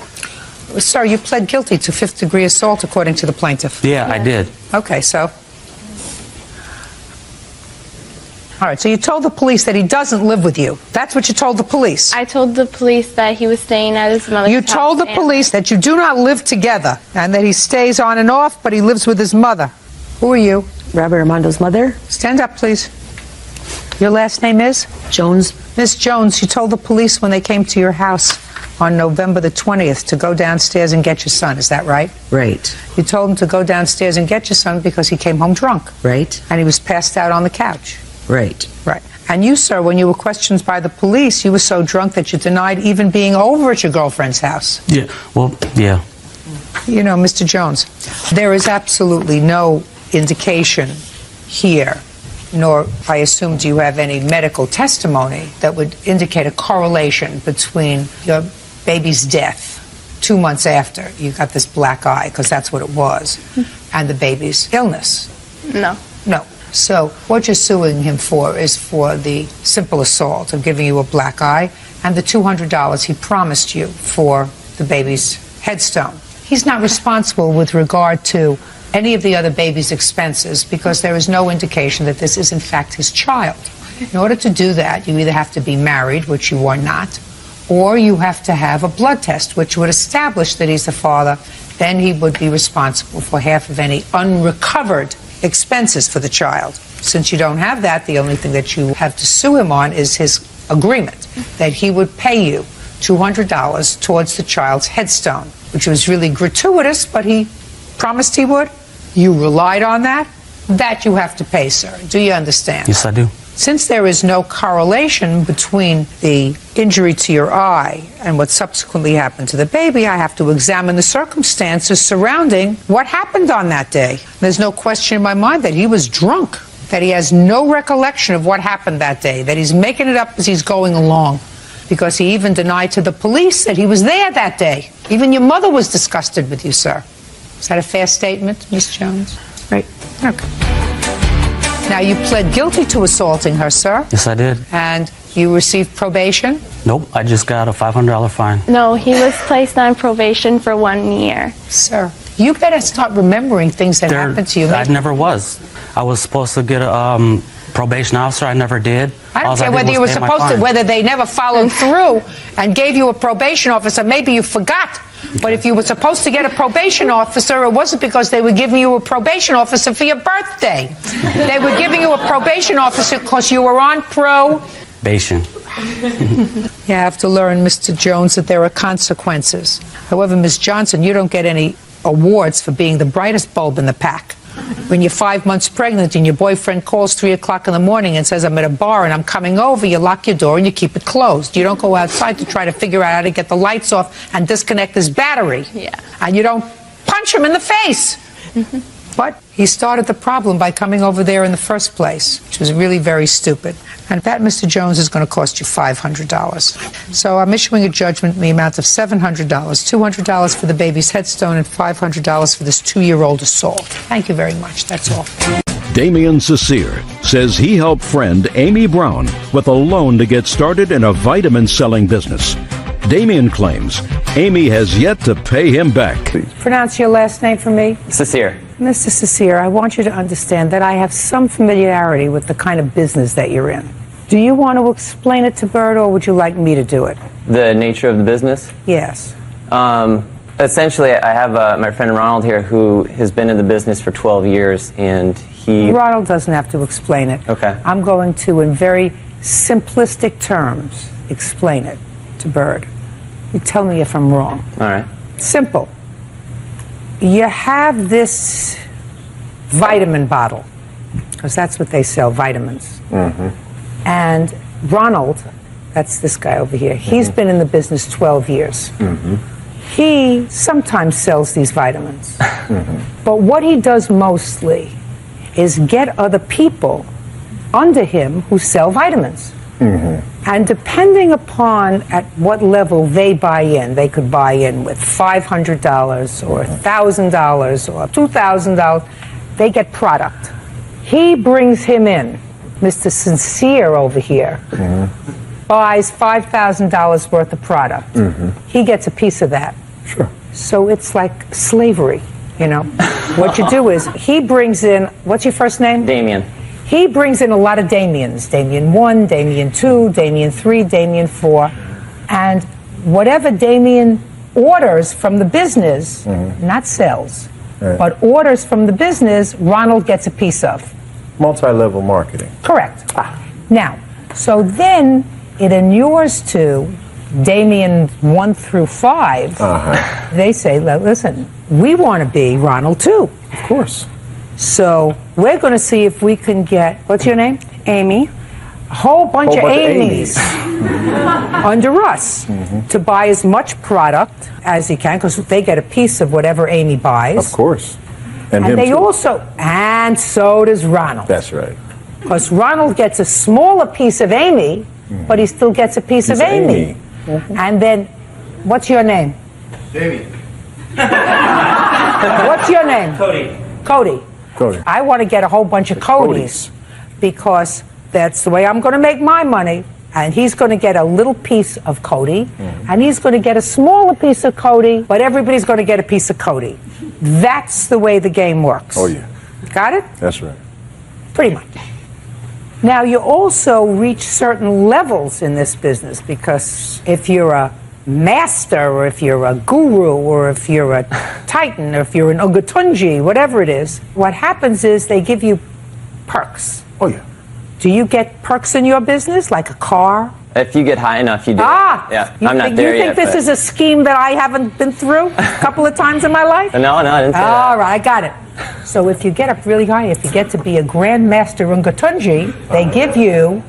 Sir, you pled guilty to 5th-degree assault, according to the plaintiff.
Yeah, I did.
Okay, so? All right, so you told the police that he doesn't live with you. That's what you told the police.
I told the police that he was staying at his mother's house.
You told the police that you do not live together and that he stays on and off, but he lives with his mother. Who are you?
Robert Armando's mother.
Stand up, please. Your last name is?
Jones.
Miss Jones, you told the police when they came to your house on November the 20th to go downstairs and get your son. Is that right?
Right.
You told him to go downstairs and get your son because he came home drunk.
Right.
And he was passed out on the couch.
Right.
Right. And you, sir, when you were questioned by the police, you were so drunk that you denied even being over at your girlfriend's house.
Yeah, well, yeah.
You know, Mr. Jones, there is absolutely no indication here, nor, I assume, do you have any medical testimony that would indicate a correlation between your baby's death 2 months after you got this black eye, because that's what it was, and the baby's illness.
No.
No. So what you're suing him for is for the simple assault of giving you a black eye and the $200 he promised you for the baby's headstone. He's not responsible with regard to any of the other baby's expenses because there is no indication that this is in fact his child. In order to do that, you either have to be married, which you are not, or you have to have a blood test, which would establish that he's the father. Then he would be responsible for half of any unrecovered expenses for the child. Since you don't have that, the only thing that you have to sue him on is his agreement that he would pay you $200 towards the child's headstone, which was really gratuitous, but he promised he would. You relied on that. That you have to pay, sir. Do you understand?
Yes, I do.
Since there is no correlation between the injury to your eye and what subsequently happened to the baby, I have to examine the circumstances surrounding what happened on that day. There's no question in my mind that he was drunk, that he has no recollection of what happened that day, that he's making it up as he's going along, because he even denied to the police that he was there that day. Even your mother was disgusted with you, sir. Is that a fair statement, Miss Jones? Right. Okay. Now, you pled guilty to assaulting her, sir.
Yes, I did.
And you received probation?
Nope, I just got a $500 fine.
No, he was placed on probation for 1 year.
Sir, you better start remembering things that happened to you.
I never was. I was supposed to get a probation officer. I never did.
I don't care whether you were supposed to, whether they never followed through and gave you a probation officer. Maybe you forgot. But if you were supposed to get a probation officer, it wasn't because they were giving you a probation officer for your birthday. They were giving you a probation officer because you were on
probation.
You have to learn, Mr. Jones, that there are consequences. However, Ms. Johnson, you don't get any awards for being the brightest bulb in the pack. When you're 5 months pregnant and your boyfriend calls 3 o'clock in the morning and says, I'm at a bar and I'm coming over, you lock your door and you keep it closed. You don't go outside to try to figure out how to get the lights off and disconnect his battery.
Yeah.
And you don't punch him in the face. But he started the problem by coming over there in the first place, which was really very stupid. And that, Mr. Jones, is going to cost you $500. So I'm issuing a judgment in the amount of $700, $200 for the baby's headstone and $500 for this 2-year-old assault. Thank you very much. That's all.
Damian Cecere says he helped friend Amy Brown with a loan to get started in a vitamin selling business. Damian claims Amy has yet to pay him back.
Pronounce your last name for me.
Cecere.
Mr. Cecere, I want you to understand that I have some familiarity with the kind of business that you're in. Do you want to explain it to Bert, or would you like me to do it?
The nature of the business?
Yes.
Essentially, I have my friend Ronald here who has been in the business for 12 years, and he...
Ronald doesn't have to explain it.
Okay.
I'm going to, in very simplistic terms, explain it to Bert. You tell me if I'm wrong.
All right.
Simple. You have this vitamin bottle, because that's what they sell, vitamins.
Mm-hmm.
And Ronald, that's this guy over here, he's been in the business 12 years.
Mm-hmm.
He sometimes sells these vitamins. But what he does mostly is get other people under him who sell vitamins. And depending upon at what level they buy in, they could buy in with $500 or $1,000 or $2,000, they get product. He brings him in. Mr. Sincere over here buys $5,000 worth of product. He gets a piece of that.
Sure.
So it's like slavery, you know. What you do is he brings in, what's your first name?
Damien.
He brings in a lot of Damiens. Damien 1, Damien 2, Damien 3, Damien 4. And whatever Damien orders from the business, not sells, but orders from the business, Ronald gets a piece of.
Multi-level marketing.
Correct. Now, so then it inures to Damien 1 through 5. They say, listen, we want to be Ronald too.
Of course.
So we're going to see if we can get, what's your name? Amy. A whole bunch of Amy's under us to buy as much product as he can, because they get a piece of whatever Amy buys.
Of course. And him
they
too.
also, and so does Ronald.
That's right.
Because Ronald gets a smaller piece of Amy, but he still gets a piece of Amy. And then, what's your name?
Damien.
What's your name?
Cody.
Cody.
Cody.
I want to get a whole bunch of Codys because that's the way I'm going to make my money. And he's going to get a little piece of Cody, and he's going to get a smaller piece of Cody, but everybody's going to get a piece of Cody. That's the way the game works.
Oh, yeah.
Got it?
That's right.
Pretty much. Now, you also reach certain levels in this business, because if you're a master, or if you're a guru, or if you're a titan, or if you're an Ogatunji, whatever it is, what happens is they give you perks.
Oh, yeah.
Do you get perks in your business, like a car?
If you get high enough, you do. Yeah, I'm not there yet.
You think this is a scheme that I haven't been through a couple of times in my life?
No, I didn't say that.
All right, I got it. So if you get up really high, if you get to be a Grandmaster Ungatunji, they give you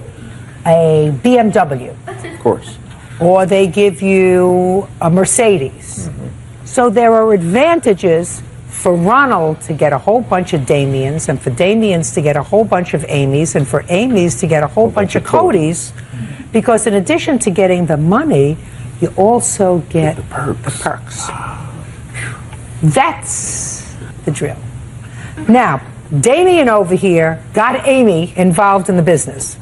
a BMW.
Of course.
Or they give you a Mercedes. So there are advantages for Ronald to get a whole bunch of Damiens, and for Damiens to get a whole bunch of Amy's, and for Amy's to get a whole bunch of Codys, because in addition to getting the money, you also get the perks. That's the drill. Now, Damien over here got Amy involved in the business,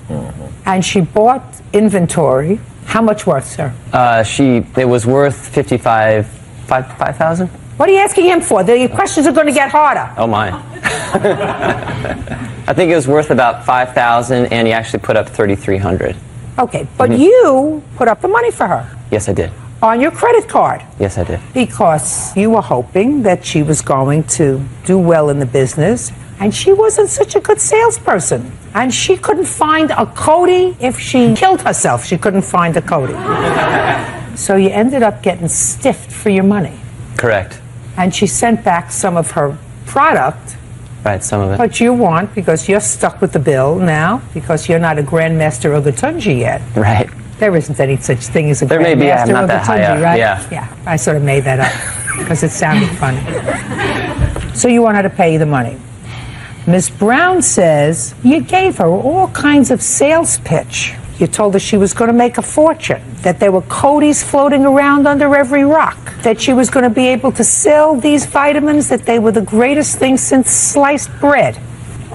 and she bought inventory. How much worth, sir?
It was worth $5,000.
What are you asking him for? The questions are going to get harder.
Oh my! I think it was worth about $5,000, and he actually put up $3,300.
Okay, but you put up the money for her.
Yes, I did.
On your credit card.
Yes, I did.
Because you were hoping that she was going to do well in the business, and she wasn't such a good salesperson. And she couldn't find a Cody. If she killed herself, she couldn't find a Cody. So you ended up getting stiffed for your money.
Correct.
And she sent back some of her product.
Right, some of it.
But you want, because you're stuck with the bill now, because you're not a Grandmaster Ogatunji yet.
Right.
There isn't any such thing as a
There may be, I'm
Grandmaster
not that high
Ogatunji,
up.
right?
Yeah.
Yeah, I sort of made that up because it sounded funny. So you want her to pay you the money. Miss Brown says you gave her all kinds of sales pitch. You told her she was going to make a fortune, that there were Codys floating around under every rock, that she was going to be able to sell these vitamins, that they were the greatest thing since sliced bread.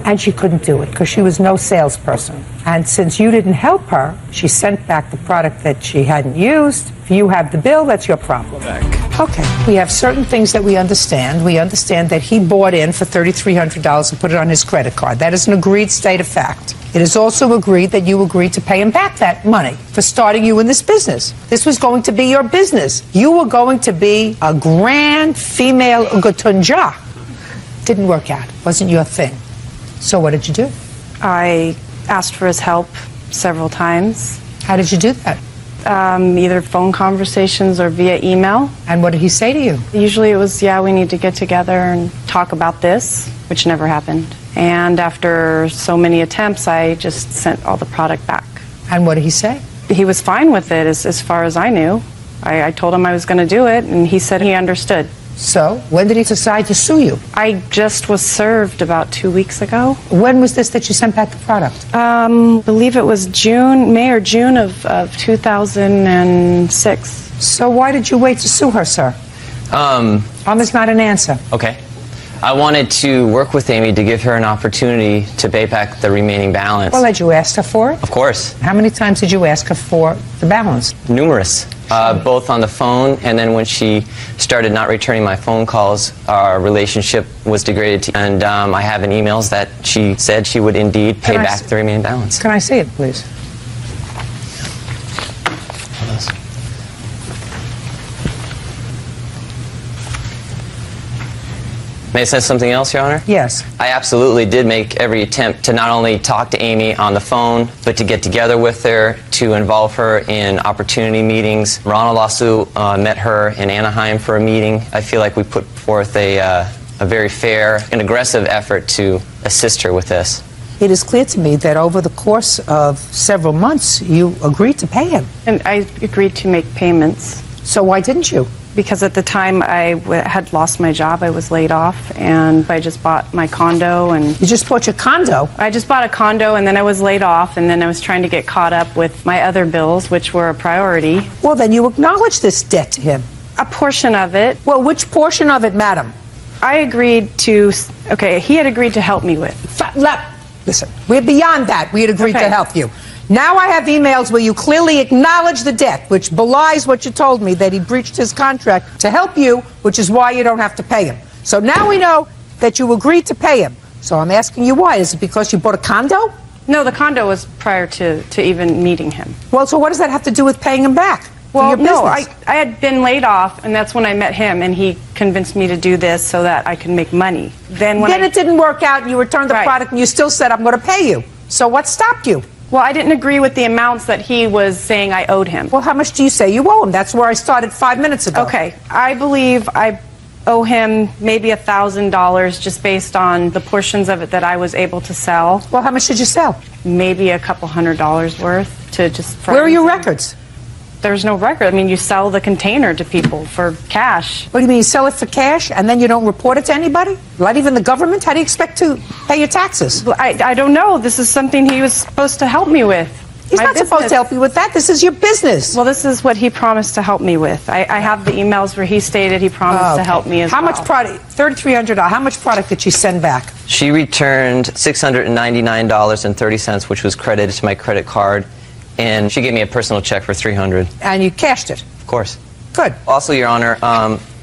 And she couldn't do it because she was no salesperson. And since you didn't help her, she sent back the product that she hadn't used. If you have the bill, that's your problem. Okay, we have certain things that we understand. We understand that he bought in for $3,300 and put it on his credit card. That is an agreed state of fact. It is also agreed that you agreed to pay him back that money for starting you in this business. This was going to be your business. You were going to be a grand female ugatunja. Didn't work out. Wasn't your thing. So what did you do?
I asked for his help several times.
How did you do that?
Either phone conversations or via email.
And what did he say to you?
Usually it was, yeah, we need to get together and talk about this, which never happened. And after so many attempts, I just sent all the product back.
And what did he say?
He was fine with it as far as I knew. I told him I was going to do it, and he said he understood.
So, when did he decide to sue you?
I just was served about 2 weeks ago.
When was this that you sent back the product?
I believe it was May or June of 2006.
So why did you wait to sue her, sir? Is not an answer.
Okay. I wanted to work with Amy to give her an opportunity to pay back the remaining balance.
Well, had you asked her for it?
Of course.
How many times did you ask her for the balance?
Numerous. Both on the phone, and then when she started not returning my phone calls, our relationship was degraded. And I have in emails that she said she would indeed pay back the remaining balance.
Can I see it, please?
May I say something else, Your Honor?
Yes.
I absolutely did make every attempt to not only talk to Amy on the phone, but to get together with her, to involve her in opportunity meetings. Ronald also met her in Anaheim for a meeting. I feel like we put forth a very fair and aggressive effort to assist her with this.
It is clear to me that over the course of several months, you agreed to pay him.
And I agreed to make payments.
So why didn't you?
Because at the time I had lost my job, I was laid off, and I just bought my condo. And
you just bought your condo?
I just bought a condo, and then I was laid off, and then I was trying to get caught up with my other bills, which were a priority.
Well, then you acknowledge this debt to him.
A portion of it.
Well, which portion of it, madam?
I agreed to, he had agreed to help me with.
Listen, we're beyond that. We had agreed to help you. Now I have emails where you clearly acknowledge the debt, which belies what you told me, that he breached his contract to help you, which is why you don't have to pay him. So now we know that you agreed to pay him. So I'm asking you why. Is it because you bought a condo?
No, the condo was prior to even meeting him.
Well, so what does that have to do with paying him back?
Well, no, I had been laid off, and that's when I met him, and he convinced me to do this so that I could make money. Then
it didn't work out, and you returned the product, and you still said, I'm going to pay you. So what stopped you?
Well, I didn't agree with the amounts that he was saying I owed him.
Well, how much do you say you owe him? That's where I started 5 minutes ago.
Okay, I believe I owe him maybe $1,000 just based on the portions of it that I was able to sell.
Well, how much did you sell?
Maybe a couple $100 worth to just...
Where are your records?
There's no record. I mean, you sell the container to people for cash.
What do you mean, you sell it for cash and then you don't report it to anybody? Not even the government? How do you expect to pay your taxes?
Well, I don't know. This is something he was supposed to help me with.
He's not supposed to help you with that. This is your business.
Well, this is what he promised to help me with. I have the emails where he stated he promised to help me as well.
How much product? $3,300. How much product did she send back?
She returned $699.30, which was credited to my credit card. And she gave me a personal check for $300.
And you cashed it?
Of course.
Good.
Also, Your Honor,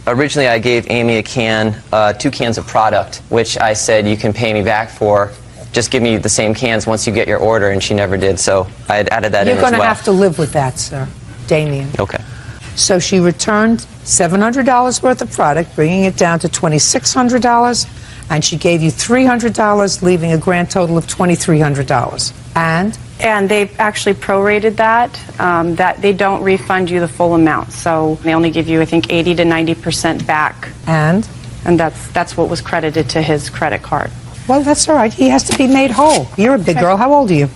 originally I gave Amy a can, 2 cans of product, which I said you can pay me back for. Just give me the same cans once you get your order, and she never did. So I had added that in as well.
You're going to have to live with that, sir. Damien.
Okay.
So she returned $700 worth of product, bringing it down to $2,600, and she gave you $300, leaving a grand total of $2,300.
And they actually prorated that, that they don't refund you the full amount. So they only give you, I think, 80 to 90% back.
And
that's what was credited to his credit card.
Well, that's all right. He has to be made whole. You're a big girl. How old are you?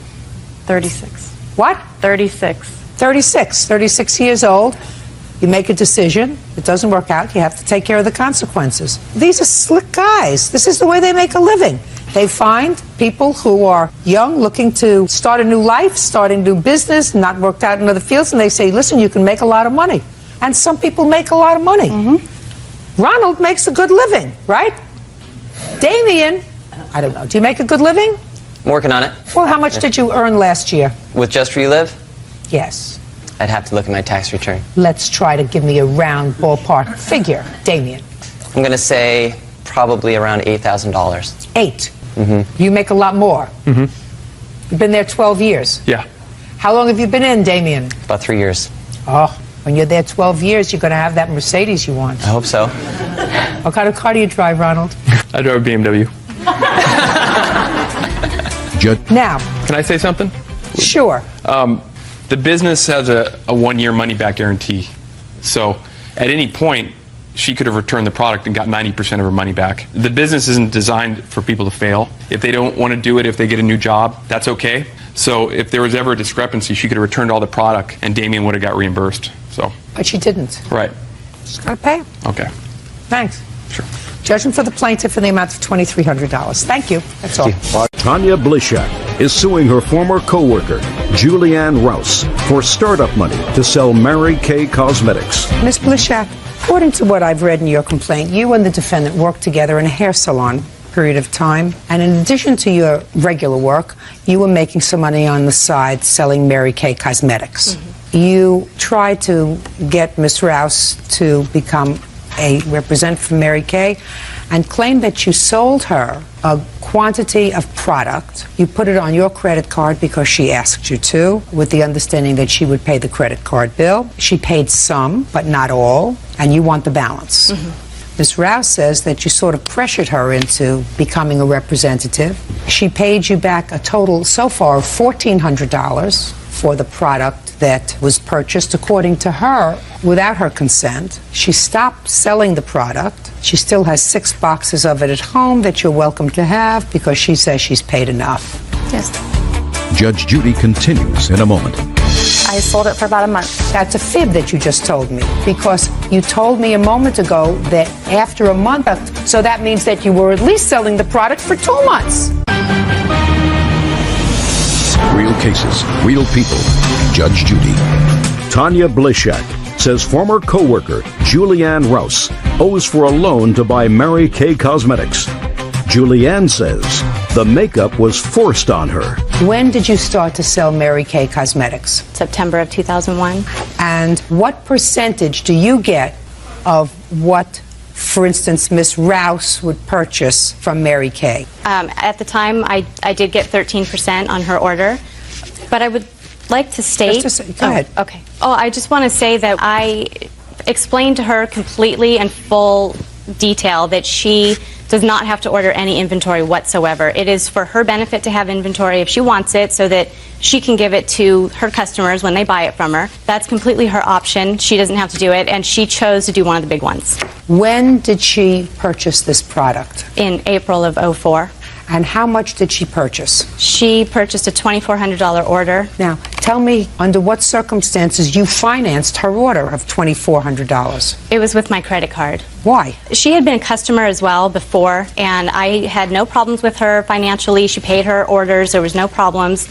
36.
What?
36.
36. 36 years old. You make a decision. It doesn't work out. You have to take care of the consequences. These are slick guys. This is the way they make a living. They find people who are young, looking to start a new life, start a new business, not worked out in other fields, and they say, listen, you can make a lot of money. And some people make a lot of money. Ronald makes a good living, right? Damien, I don't know. Do you make a good living?
I'm working on it.
Well, how much did you earn last year?
With Just For You Live?
Yes.
I'd have to look at my tax return.
Let's try to give me a round ballpark figure, Damien.
I'm going to say probably around $8,000.
8. You make a lot more. You've been there 12 years.
Yeah.
How long have you been in, Damien?
About 3 years.
Oh, when you're there 12 years, you're going to have that Mercedes you want.
I hope so.
What kind of car do you drive, Ronald?
I drove a BMW.
Now.
Can I say something?
Sure.
The business has a 1-year money-back guarantee. So at any point, she could have returned the product and got 90% of her money back. The business isn't designed for people to fail. If they don't want to do it, if they get a new job, that's okay. So if there was ever a discrepancy, she could have returned all the product and Damien would have got reimbursed. So.
But she didn't.
Right.
She's got to pay him.
Okay.
Thanks.
Sure.
Judgment for the plaintiff in the amount of $2,300. Thank you. That's all.
Tanya Blishak is suing her former co-worker, Julianne Rouse, for startup money to sell Mary Kay Cosmetics.
Ms. Blishak, according to what I've read in your complaint, you and the defendant worked together in a hair salon period of time, and in addition to your regular work, you were making some money on the side selling Mary Kay Cosmetics. You tried to get Ms. Rouse to become a representative for Mary Kay and claimed that you sold her a quantity of product. You put it on your credit card because she asked you to, with the understanding that she would pay the credit card bill. She paid some, but not all, and you want the balance. Ms. Rouse says that you sort of pressured her into becoming a representative. She paid you back a total so far of $1,400 for the product that was purchased, according to her, without her consent. She stopped selling the product. She still has 6 boxes of it at home that you're welcome to have because she says she's paid enough.
Yes.
Judge Judy continues in a moment.
I sold it for about a month.
That's a fib that you just told me, because you told me a moment ago that after a month, so that means that you were at least selling the product for 2 months.
Real cases, real people. Judge Judy. Tanya Blishak says former co-worker Julianne Rouse owes for a loan to buy Mary Kay Cosmetics. Julianne says the makeup was forced on her.
When did you start to sell Mary Kay Cosmetics?
September of 2001.
And what percentage do you get of what, for instance, Miss Rouse would purchase from Mary Kay?
At the time, I did get 13% on her order, but I would like to state...
Go ahead.
Okay. Oh, I just want to say that I explained to her completely and full detail that she does not have to order any inventory whatsoever. It is for her benefit to have inventory if she wants it, so that she can give it to her customers when they buy it from her. That's completely her option. She doesn't have to do it, and she chose to do one of the big ones.
When did she purchase this product?
In April of '04.
And how much did she purchase?
She purchased a $2,400 order.
Now, tell me under what circumstances you financed her order of $2,400.
It was with my credit card.
Why?
She had been a customer as well before, and I had no problems with her financially. She paid her orders. There was no problems.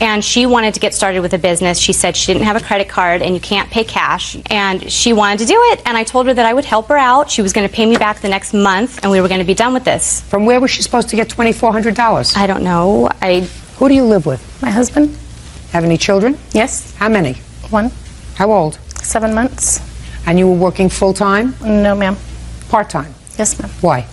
And she wanted to get started with a business. She said she didn't have a credit card and you can't pay cash. And she wanted to do it, and I told her that I would help her out. She was going to pay me back the next month, and we were going to be done with this.
From where was she supposed to get $2,400?
I don't know.
Who do you live with?
My husband.
Have any children?
Yes.
How many?
1.
How old?
7 months.
And you were working full-time?
No, ma'am.
Part-time?
Yes, ma'am.
Why?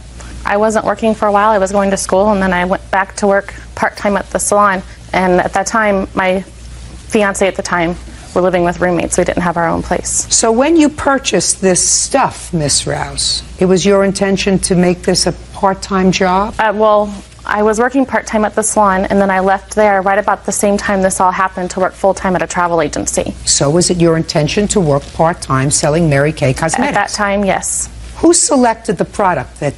I wasn't working for a while. I was going to school, and then I went back to work part-time at the salon. And at that time, my fiance at the time were living with roommates. We didn't have our own place.
So when you purchased this stuff, Miss Rouse, it was your intention to make this a part-time job?
Well, I was working part-time at the salon, and then I left there right about the same time this all happened to work full-time at a travel agency.
So was it your intention to work part-time selling Mary Kay Cosmetics?
At that time, yes.
Who selected the product that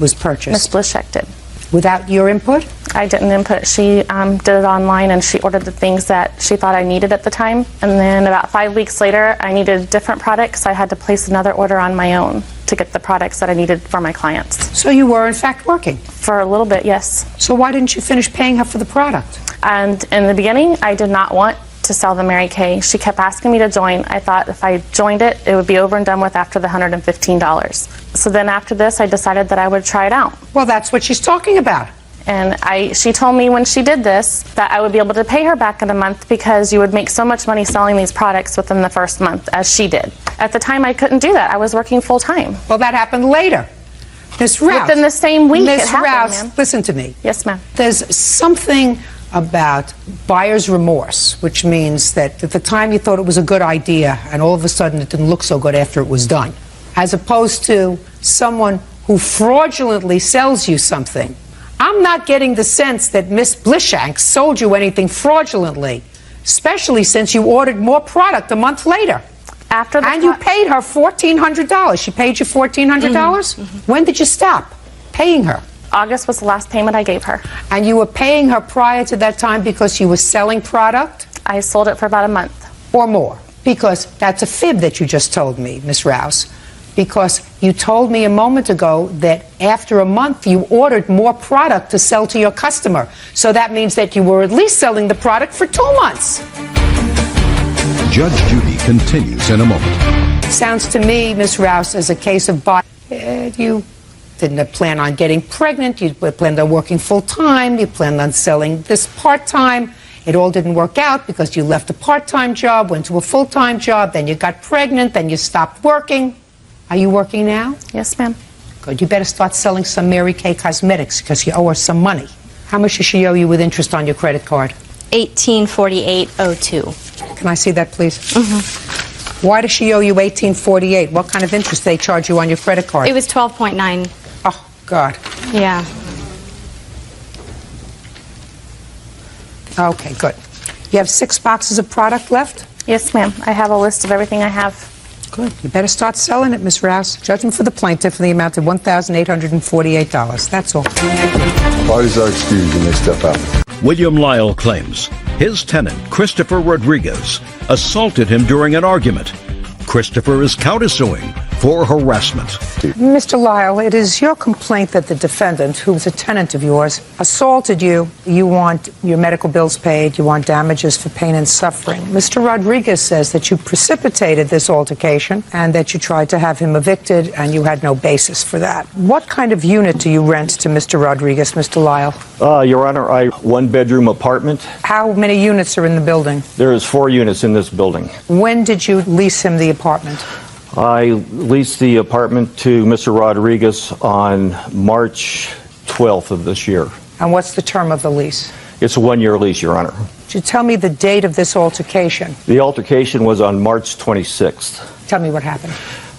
was purchased?
Miss Blishak did.
Without your input?
I didn't input. She did it online, and she ordered the things that she thought I needed at the time. And then about 5 weeks later, I needed different products. I had to place another order on my own to get the products that I needed for my clients.
So you were, in fact, working?
For a little bit, yes.
So why didn't you finish paying her for the product?
And in the beginning, I did not want to sell the Mary Kay. She kept asking me to join. I thought if I joined it, it would be over and done with after the $115. So then after this, I decided that I would try it out.
Well, that's what she's talking about.
And she told me when she did this that I would be able to pay her back in a month because you would make so much money selling these products within the first month, as she did. At the time, I couldn't do that. I was working full-time.
Well, that happened later. Miss Rouse.
Within the same week,
Miss
it happened,
Rouse,
ma'am.
listen to me.
Yes, ma'am.
There's something about buyer's remorse, which means that at the time you thought it was a good idea and all of a sudden it didn't look so good after it was done, as opposed to someone who fraudulently sells you something. I'm not getting the sense that Miss Blishank sold you anything fraudulently, especially since you ordered more product a month later. And you paid her $1,400. She paid you $1,400? When did you stop paying her?
August was the last payment I gave her.
And you were paying her prior to that time because you were selling product?
I sold it for about a month.
Or more? Because that's a fib that you just told me, Miss Rouse. Because you told me a moment ago that after a month you ordered more product to sell to your customer. So that means that you were at least selling the product for 2 months.
Judge Judy continues in a moment.
Sounds to me, Miss Rouse, as a case of you didn't plan on getting pregnant, you planned on working full-time, you planned on selling this part-time. It all didn't work out because you left a part-time job, went to a full-time job, then you got pregnant, then you stopped working. Are you working now?
Yes, ma'am.
Good. You better start selling some Mary Kay cosmetics because you owe her some money. How much does she owe you with interest on your credit card?
$1848.02.
Can I see that, please? Why does she owe you $1848? What kind of interest they charge you on your credit card?
It was 12.9.
Oh, God.
Yeah.
Okay, good. You have 6 boxes of product left?
Yes, ma'am. I have a list of everything I have.
Good. You better start selling it, Miss Rouse. Judgment for the plaintiff in the amount of $1,848. That's all.
Parties are excused when they step out.
William Lyle claims his tenant, Christopher Rodriguez, assaulted him during an argument. Christopher is countersuing for harassment.
Mr. Lyle, it is your complaint that the defendant, who is a tenant of yours, assaulted you. You want your medical bills paid. You want damages for pain and suffering. Mr. Rodriguez says that you precipitated this altercation and that you tried to have him evicted and you had no basis for that. What kind of unit do you rent to Mr. Rodriguez, Mr. Lyle?
Your Honor, one-bedroom apartment.
How many units are in the building?
There is 4 units in this building.
When did you lease him the apartment?
I leased the apartment to Mr. Rodriguez on March 12th of this year.
And what's the term of the lease?
It's a 1-year lease, Your Honor.
Could you tell me the date of this altercation?
The altercation was on March 26th.
Tell me what happened.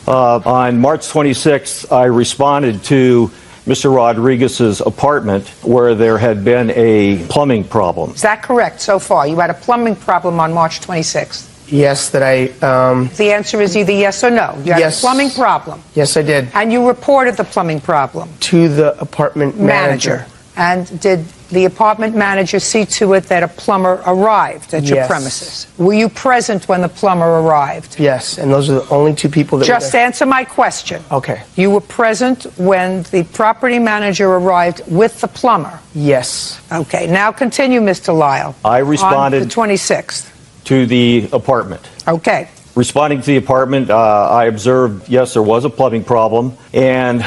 On March 26th, I responded to Mr. Rodriguez's apartment where there had been a plumbing problem.
Is that correct so far? You had a plumbing problem on March 26th?
Yes, that I...
The answer is either yes or no. You had a plumbing problem.
Yes, I did.
And you reported the plumbing problem?
To the apartment manager.
And did the apartment manager see to it that a plumber arrived at your premises? Were you present when the plumber arrived?
Yes, and those are the only 2 people that
Just answer my question.
Okay.
You were present when the property manager arrived with the plumber?
Yes.
Okay, now continue, Mr. Lyle.
I responded...
On the 26th.
To the apartment.
Okay.
Responding to the apartment, I observed, yes, there was a plumbing problem. And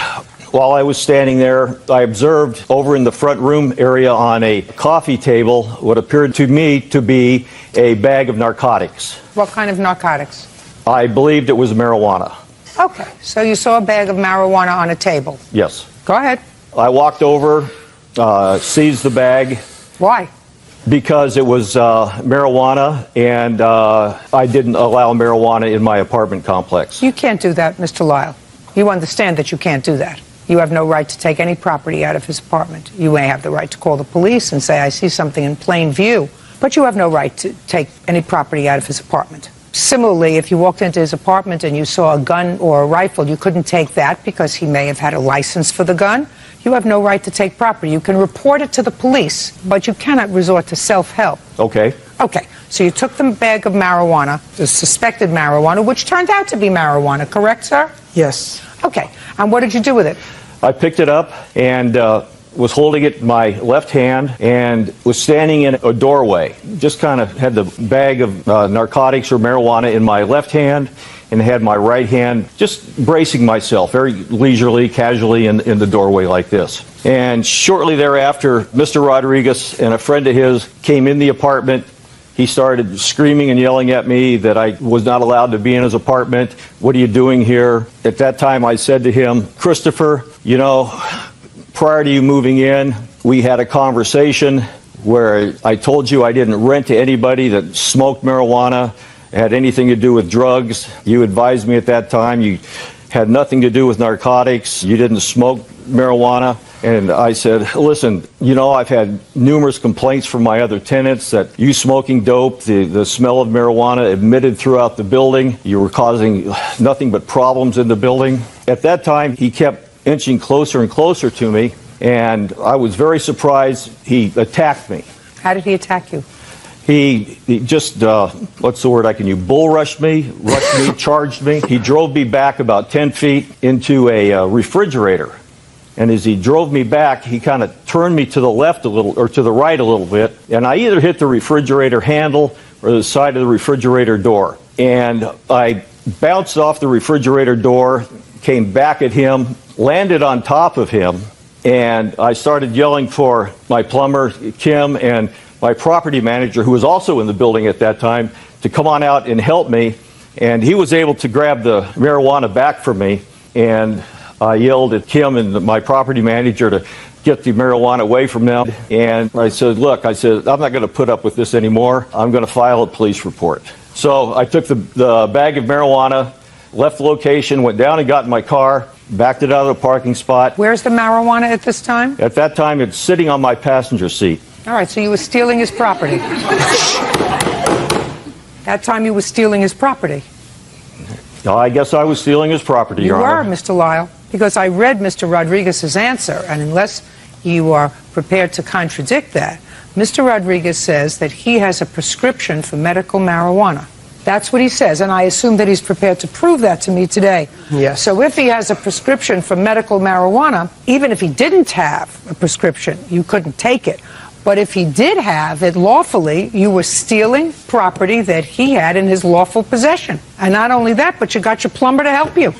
while I was standing there, I observed over in the front room area on a coffee table what appeared to me to be a bag of narcotics.
What kind of narcotics?
I believed it was marijuana.
Okay, so you saw a bag of marijuana on a table.
Yes.
Go ahead.
I walked over, seized the bag.
Why?
Because it was marijuana, and I didn't allow marijuana in my apartment complex.
You can't do that, Mr. Lyle. You understand that you can't do that. You have no right to take any property out of his apartment. You may have the right to call the police and say, I see something in plain view, but you have no right to take any property out of his apartment. Similarly, if you walked into his apartment and you saw a gun or a rifle, you couldn't take that because he may have had a license for the gun. You have no right to take property. You can report it to the police, but you cannot resort to self-help.
Okay.
Okay, so you took the bag of marijuana, the suspected marijuana, which turned out to be marijuana, correct, sir?
Yes.
Okay, and what did you do with it?
I picked it up and was holding it in my left hand and was standing in a doorway. Just kind of had the bag of narcotics or marijuana in my left hand and had my right hand just bracing myself very leisurely, casually in the doorway like this. And shortly thereafter, Mr. Rodriguez and a friend of his came in the apartment. He started screaming and yelling at me that I was not allowed to be in his apartment. What are you doing here? At that time, I said to him, Christopher, you know, prior to you moving in, we had a conversation. where I told you I didn't rent to anybody that smoked marijuana, had anything to do with drugs. You advised me at that time you had nothing to do with narcotics. You didn't smoke marijuana. And I said, listen, you know, I've had numerous complaints from my other tenants that you smoking dope, the smell of marijuana emitted throughout the building. You were causing nothing but problems in the building. At that time, he kept inching closer and closer to me, and I was very surprised. He attacked me.
How did he attack you?
He just, what's the word I can use? Bull rushed me, charged me. He drove me back about 10 feet into a refrigerator. And as he drove me back, he kind of turned me to the left a little, or to the right a little bit. And I either hit the refrigerator handle or the side of the refrigerator door. And I bounced off the refrigerator door, came back at him, landed on top of him, and I started yelling for my plumber, Kim, and my property manager, who was also in the building at that time, to come on out and help me. And he was able to grab the marijuana back from me, and I yelled at Kim and my property manager to get the marijuana away from them. And I said, look, I'm not going to put up with this anymore. I'm going to file a police report. So I took the bag of marijuana, left the location, went down and got in my car, backed it out of the parking spot.
Where's the marijuana at this time?
At that time, it's sitting on my passenger seat.
All right, so you were stealing his property. That time you were stealing his property.
I guess I was stealing his property, Your Honor.
You were, Mr. Lyle, because I read Mr. Rodriguez's answer, and unless you are prepared to contradict that, Mr. Rodriguez says that he has a prescription for medical marijuana. That's what he says, and I assume that he's prepared to prove that to me today.
Yes.
So if he has a prescription for medical marijuana, even if he didn't have a prescription, you couldn't take it. But if he did have it lawfully, you were stealing property that he had in his lawful possession. And not only that, but you got your plumber to help you.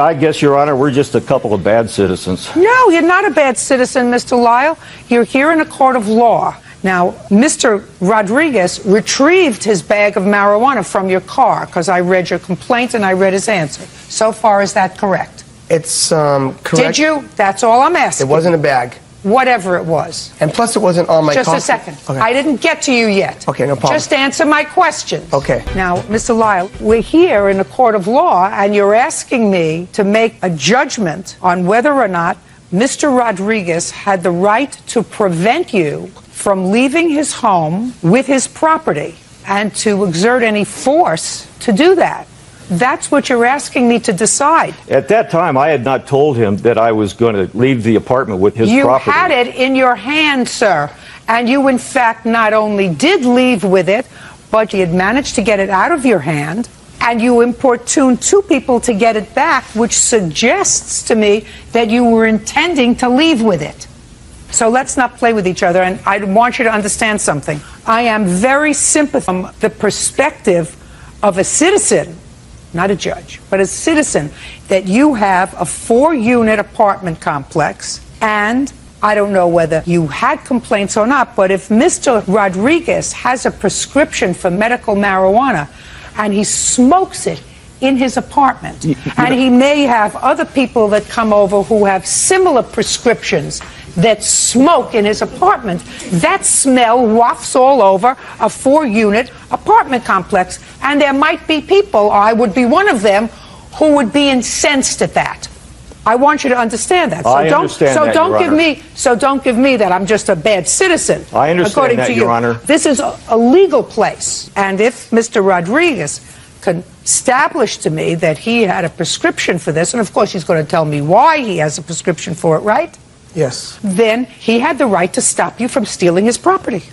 I guess, Your Honor, we're just a couple of bad citizens.
No, you're not a bad citizen, Mr. Lyle. You're here in a court of law. Now, Mr. Rodriguez retrieved his bag of marijuana from your car, because I read your complaint and I read his answer. So far, is that correct?
It's correct.
Did you? That's all I'm asking.
It wasn't a bag.
Whatever it was.
And plus, it wasn't on my
Just
coffee.
a second.
Okay.
I didn't get to you yet.
Okay, no problem.
Just answer my questions.
Okay.
Now, Mr. Lyle, we're here in a court of law, and you're asking me to make a judgment on whether or not Mr. Rodriguez had the right to prevent you from leaving his home with his property and to exert any force to do that. That's what you're asking me to decide.
At that time, I had not told him that I was going to leave the apartment with his property.
You had it in your hand, sir. And you, in fact, not only did leave with it, but you had managed to get it out of your hand, and you importuned two people to get it back, which suggests to me that you were intending to leave with it. So let's not play with each other, and I want you to understand something. I am very sympathetic from the perspective of a citizen, not a judge, but a citizen, that you have a 4-unit apartment complex, and I don't know whether you had complaints or not, but if Mr. Rodriguez has a prescription for medical marijuana and he smokes it in his apartment, and he may have other people that come over who have similar prescriptions that smoke in his apartment, that smell wafts all over a 4-unit apartment complex. And there might be people, I would be one of them, who would be incensed at that. I want you to understand that.
I understand that, Your Honor.
So don't give me that I'm just a bad citizen.
I understand
according
that,
to
Your
you.
Honor.
This is a legal place. And if Mr. Rodriguez can establish to me that he had a prescription for this, and of course he's going to tell me why he has a prescription for it, right?
Yes.
Then he had the right to stop you from stealing his property.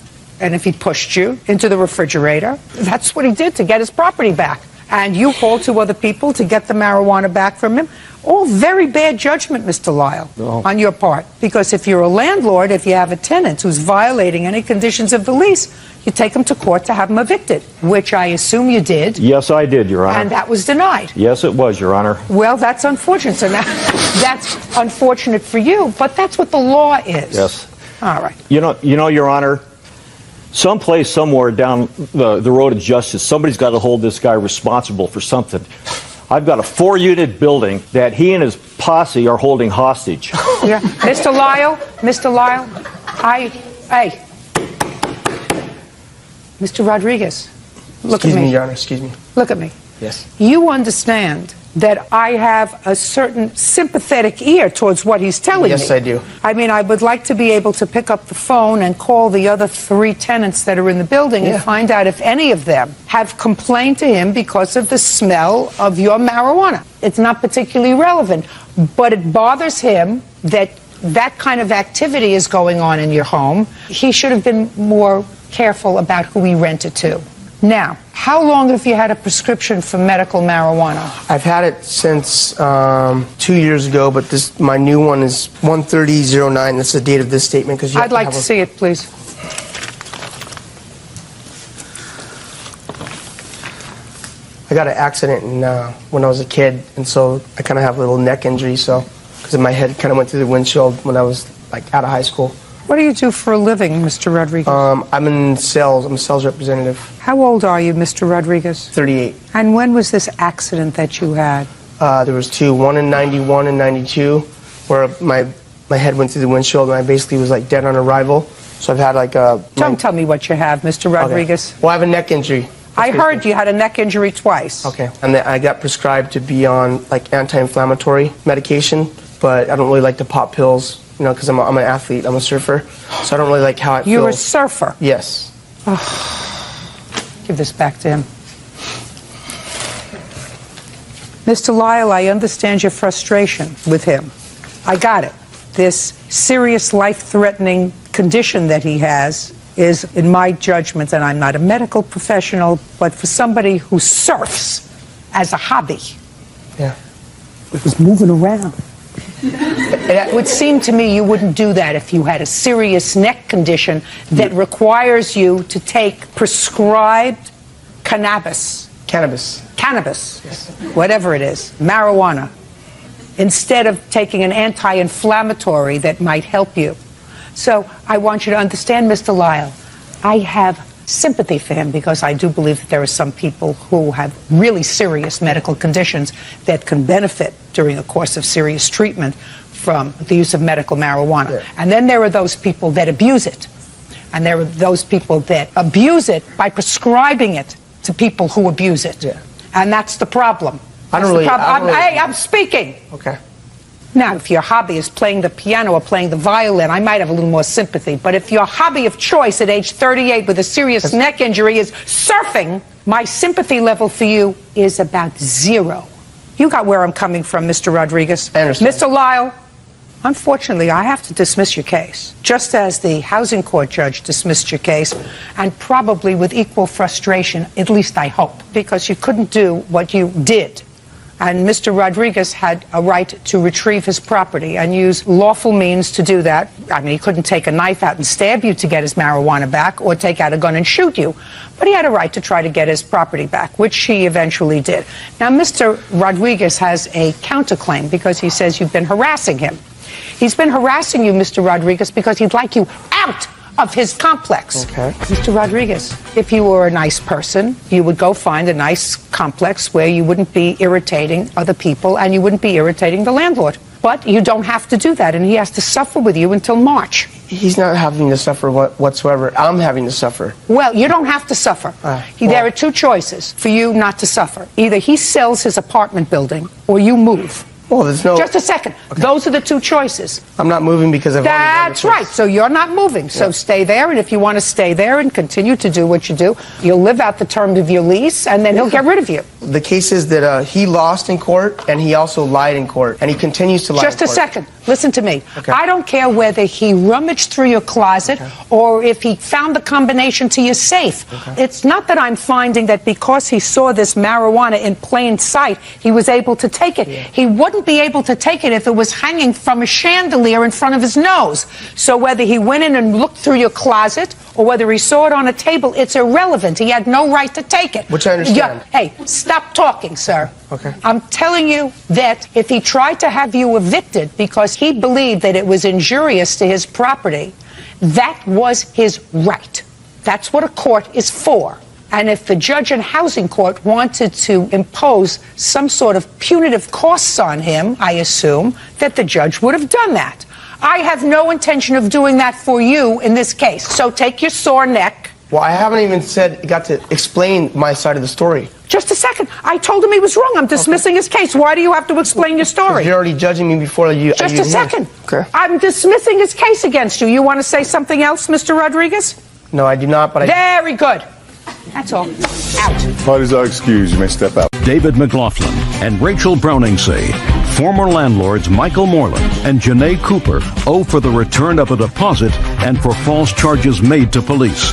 And if he pushed you into the refrigerator, that's what he did to get his property back. And you called 2 other people to get the marijuana back from him. All very bad judgment, Mr. Lyle, on your part. Because if you're a landlord, if you have a tenant who's violating any conditions of the lease, you take him to court to have him evicted, which I assume you did.
Yes, I did, Your Honor.
And that was denied.
Yes, it was, Your Honor.
Well, that's unfortunate. So now, that's unfortunate for you, but that's what the law is.
Yes.
All right.
You know, Your Honor, someplace, somewhere down the road of justice, somebody's got to hold this guy responsible for something. I've got a 4-unit building that he and his posse are holding hostage.
Yeah. Mr. Lyle, hey, Mr. Rodriguez, look
Excuse
at me.
me, Your Honor, excuse me.
Look at me.
Yes.
You understand that I have a certain sympathetic ear towards what he's telling me.
Yes, I do.
I mean, I would like to be able to pick up the phone and call the other 3 tenants that are in the building and find out if any of them have complained to him because of the smell of your marijuana. It's not particularly relevant, but it bothers him that that kind of activity is going on in your home. He should have been more careful about who he rented to. Now, how long have you had a prescription for medical marijuana?
I've had it since 2 years ago, but my new one is 1/30/09. That's the date of this statement. Because
I'd like to see it, please.
I got an accident when I was a kid, and so I kind of have a little neck injury. So, because my head kind of went through the windshield when I was like out of high school.
What do you do for a living, Mr. Rodriguez?
I'm in sales. I'm a sales representative.
How old are you, Mr. Rodriguez?
38.
And when was this accident that you had?
There was 2, one in 91 and 92, where my head went through the windshield and I basically was like dead on arrival. So I've had like a...
Don't tell me what you have, Mr. Rodriguez.
Okay. Well, I have a neck injury.
I heard you had a neck injury twice.
Okay. And then I got prescribed to be on like anti-inflammatory medication, but I don't really like to pop pills, you know, because I'm an athlete, I'm a surfer, so I don't really like how it feels.
You're a surfer?
Yes.
Give this back to him. Mr. Lyle, I understand your frustration with him. I got it. This serious life-threatening condition that he has is, in my judgment, and I'm not a medical professional, but for somebody who surfs as a hobby.
Yeah.
It was moving around. It would seem to me you wouldn't do that if you had a serious neck condition that requires you to take prescribed cannabis.
Cannabis.
Cannabis. Yes. Whatever it is. Marijuana. Instead of taking an anti-inflammatory that might help you. So I want you to understand, Mr. Lyle, I have sympathy for him because I do believe that there are some people who have really serious medical conditions that can benefit during the course of serious treatment from the use of medical marijuana. Yeah. And then there are those people that abuse it. And there are those people that abuse it by prescribing it to people who abuse it. Yeah. And that's the problem. I'm speaking.
Okay.
Now, if your hobby is playing the piano or playing the violin, I might have a little more sympathy. But if your hobby of choice at age 38 with a serious neck injury is surfing, my sympathy level for you is about 0. You got where I'm coming from, Mr. Rodriguez.
I understand.
Mr. Lyle, unfortunately, I have to dismiss your case, just as the housing court judge dismissed your case, and probably with equal frustration, at least I hope, because you couldn't do what you did. And Mr. Rodriguez had a right to retrieve his property and use lawful means to do that. I mean, he couldn't take a knife out and stab you to get his marijuana back or take out a gun and shoot you. But he had a right to try to get his property back, which he eventually did. Now, Mr. Rodriguez has a counterclaim because he says you've been harassing him. He's been harassing you, Mr. Rodriguez, because he'd like you out of his complex.
Okay.
Mr. Rodriguez, if you were a nice person, you would go find a nice complex where you wouldn't be irritating other people and you wouldn't be irritating the landlord. But you don't have to do that, and he has to suffer with you until March.
He's not having to suffer whatsoever. I'm having to suffer.
Well, you don't have to suffer. There are 2 choices for you not to suffer. Either he sells his apartment building or you move.
Well, there's no...
Just a second. Okay. Those are the 2 choices.
I'm not moving because of...
That's right. So you're not moving. So stay there, and if you want to stay there and continue to do what you do, you'll live out the term of your lease, and then he'll get rid of you.
The case is that he lost in court, and he also lied in court, and he continues to lie
Just
in court.
a second. Listen to me.
Okay.
I don't care whether he rummaged through your closet or if he found the combination to your safe. Okay. It's not that I'm finding that because he saw this marijuana in plain sight, he was able to take it. Yeah. He wouldn't be able to take it if it was hanging from a chandelier in front of his nose. So whether he went in and looked through your closet or whether he saw it on a table, it's irrelevant. He had no right to take it.
Which I understand.
Hey, stop talking, sir.
Okay.
I'm telling you that if he tried to have you evicted because he believed that it was injurious to his property, that was his right. That's what a court is for. And if the judge in housing court wanted to impose some sort of punitive costs on him, I assume that the judge would have done that. I have no intention of doing that for you in this case. So take your sore neck
Well, I haven't even got to explain my side of the story.
Just a second. I told him he was wrong. I'm dismissing his case. Why do you have to explain your story?
You're already judging me before you...
Just a second.
Okay.
I'm dismissing his case against you. You want to say something else, Mr. Rodriguez?
No, I do not, but I...
Very good. That's all. Out.
Parties are excused. You may step out.
David McLaughlin and Rachel Browning say former landlords Michael Moreland and Janae Cooper owe for the return of a deposit and for false charges made to police.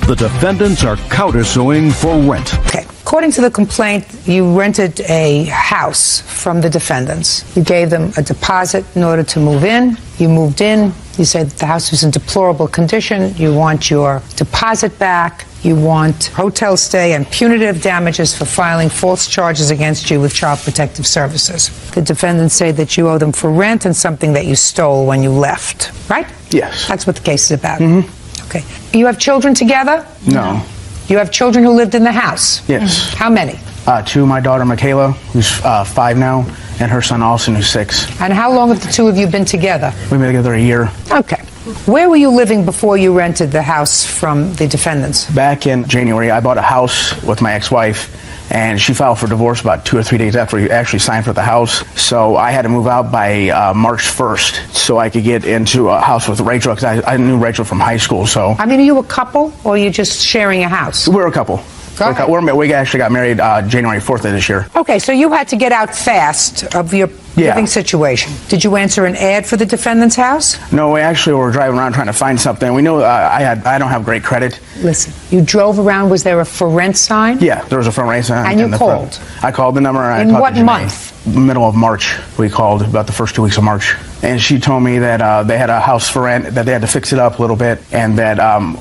The defendants are countersuing for rent.
Okay. According to the complaint, you rented a house from the defendants. You gave them a deposit in order to move in. You moved in. You said that the house was in deplorable condition. You want your deposit back. You want hotel stay and punitive damages for filing false charges against you with Child Protective Services. The defendants say that you owe them for rent and something that you stole when you left, right?
Yes.
That's what the case is about. Okay. You have children together?
No.
You have children who lived in the house?
Yes.
How many?
2, my daughter Michaela, who's 5 now, and her son Austin, who's 6.
And how long have the two of you been together?
We've been together a year.
Okay. Where were you living before you rented the house from the defendants?
Back in January, I bought a house with my ex-wife, and she filed for divorce about 2 or 3 days after we actually signed for the house. So I had to move out by March 1st so I could get into a house with Rachel, because I knew Rachel from high school. So
I mean, are you a couple, or are you just sharing a house?
We're a couple. We actually got married January 4th of this year.
Okay, so you had to get out fast of your living situation. Did you answer an ad for the defendant's house?
No, we actually were driving around trying to find something. We knew I don't have great credit.
Listen, you drove around. Was there a for rent sign?
Yeah, there was a for rent sign.
And you called?
I called the number.
In what month?
Middle of March. We called about the first 2 weeks of March. And she told me that they had a house for rent, that they had to fix it up a little bit, and that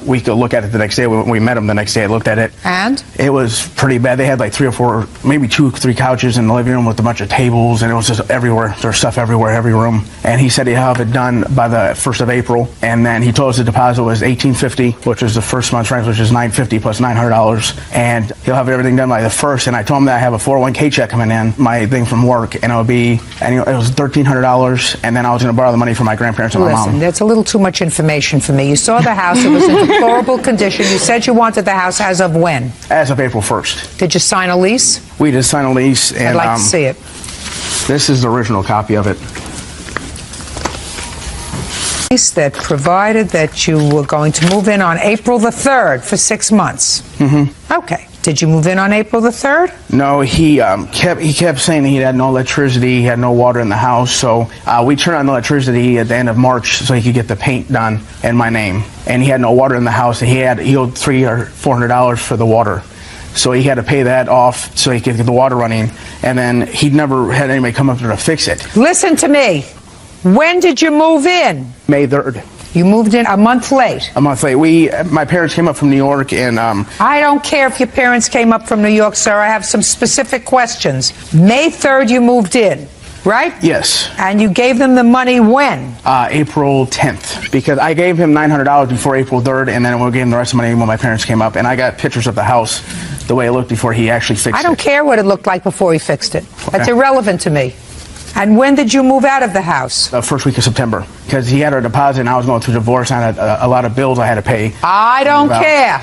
we could look at it the next day. When we met them the next day, I looked at it.
And?
It was pretty bad. They had like 3 or 4, maybe 2 or 3 couches in the living room with a bunch of tables, and it was just everywhere. There was stuff everywhere, every room. And he said he'd have it done by the 1st of April. And then he told us the deposit was $1,850, which was the first month's rent, which is $950 plus $900. And he'll have everything done by the 1st. And I told him that I have a 401k check coming in, my thing from work, and it would be, and it was $1,300. And then I was going to borrow the money from my grandparents and my mom.
Listen, that's a little too much information for me. You saw the house. It was in deplorable condition. You said you wanted the house as of when?
As of April 1st.
Did you sign a lease?
We did sign a lease. And,
I'd like to see it.
This is the original copy of it.
Lease that provided that you were going to move in on April the 3rd for 6 months. Okay. Did you move in on April the 3rd?
No, he kept saying he had no electricity, he had no water in the house. So we turned on the electricity at the end of March so he could get the paint done in my name. And he had no water in the house. And he owed $300 or $400 for the water. So he had to pay that off so he could get the water running. And then he'd never had anybody come up there to fix it.
Listen to me. When did you move in?
May 3rd.
You moved in a month late.
A month late. My parents came up from New York, and
I don't care if your parents came up from New York, sir. I have some specific questions. May 3rd, you moved in, right?
Yes.
And you gave them the money when?
April 10th, because I gave him $900 before April 3rd, and then we gave him the rest of the money when my parents came up. And I got pictures of the house, the way it looked before he actually fixed it.
I don't care what it looked like before he fixed it. That's irrelevant to me. And when did you move out of the house?
The first week of September, because he had a deposit and I was going through divorce and I had a lot of bills I had to pay.
I don't care.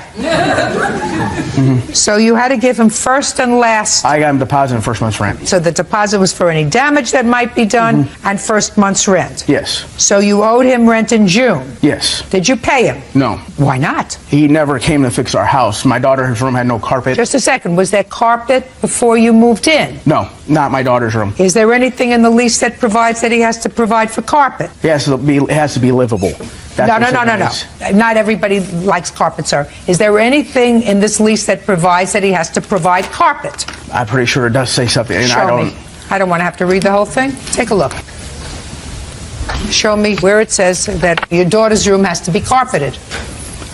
So you had to give him first and last.
I got him deposit and first month's rent.
So the deposit was for any damage that might be done and first month's rent.
Yes.
So you owed him rent in June.
Yes.
Did you pay him?
No.
Why not?
He never came to fix our house. My daughter's room had no carpet.
Just a second. Was there carpet before you moved in?
No, not my daughter's room.
Is there anything in the lease that provides that he has to provide for carpet?
It has to be livable.
No. Not everybody likes carpet, sir. Is there anything in this lease that provides that he has to provide carpet?
I'm pretty sure it does say something. And
Show me. I don't want to have to read the whole thing. Take a look. Show me where it says that your daughter's room has to be carpeted.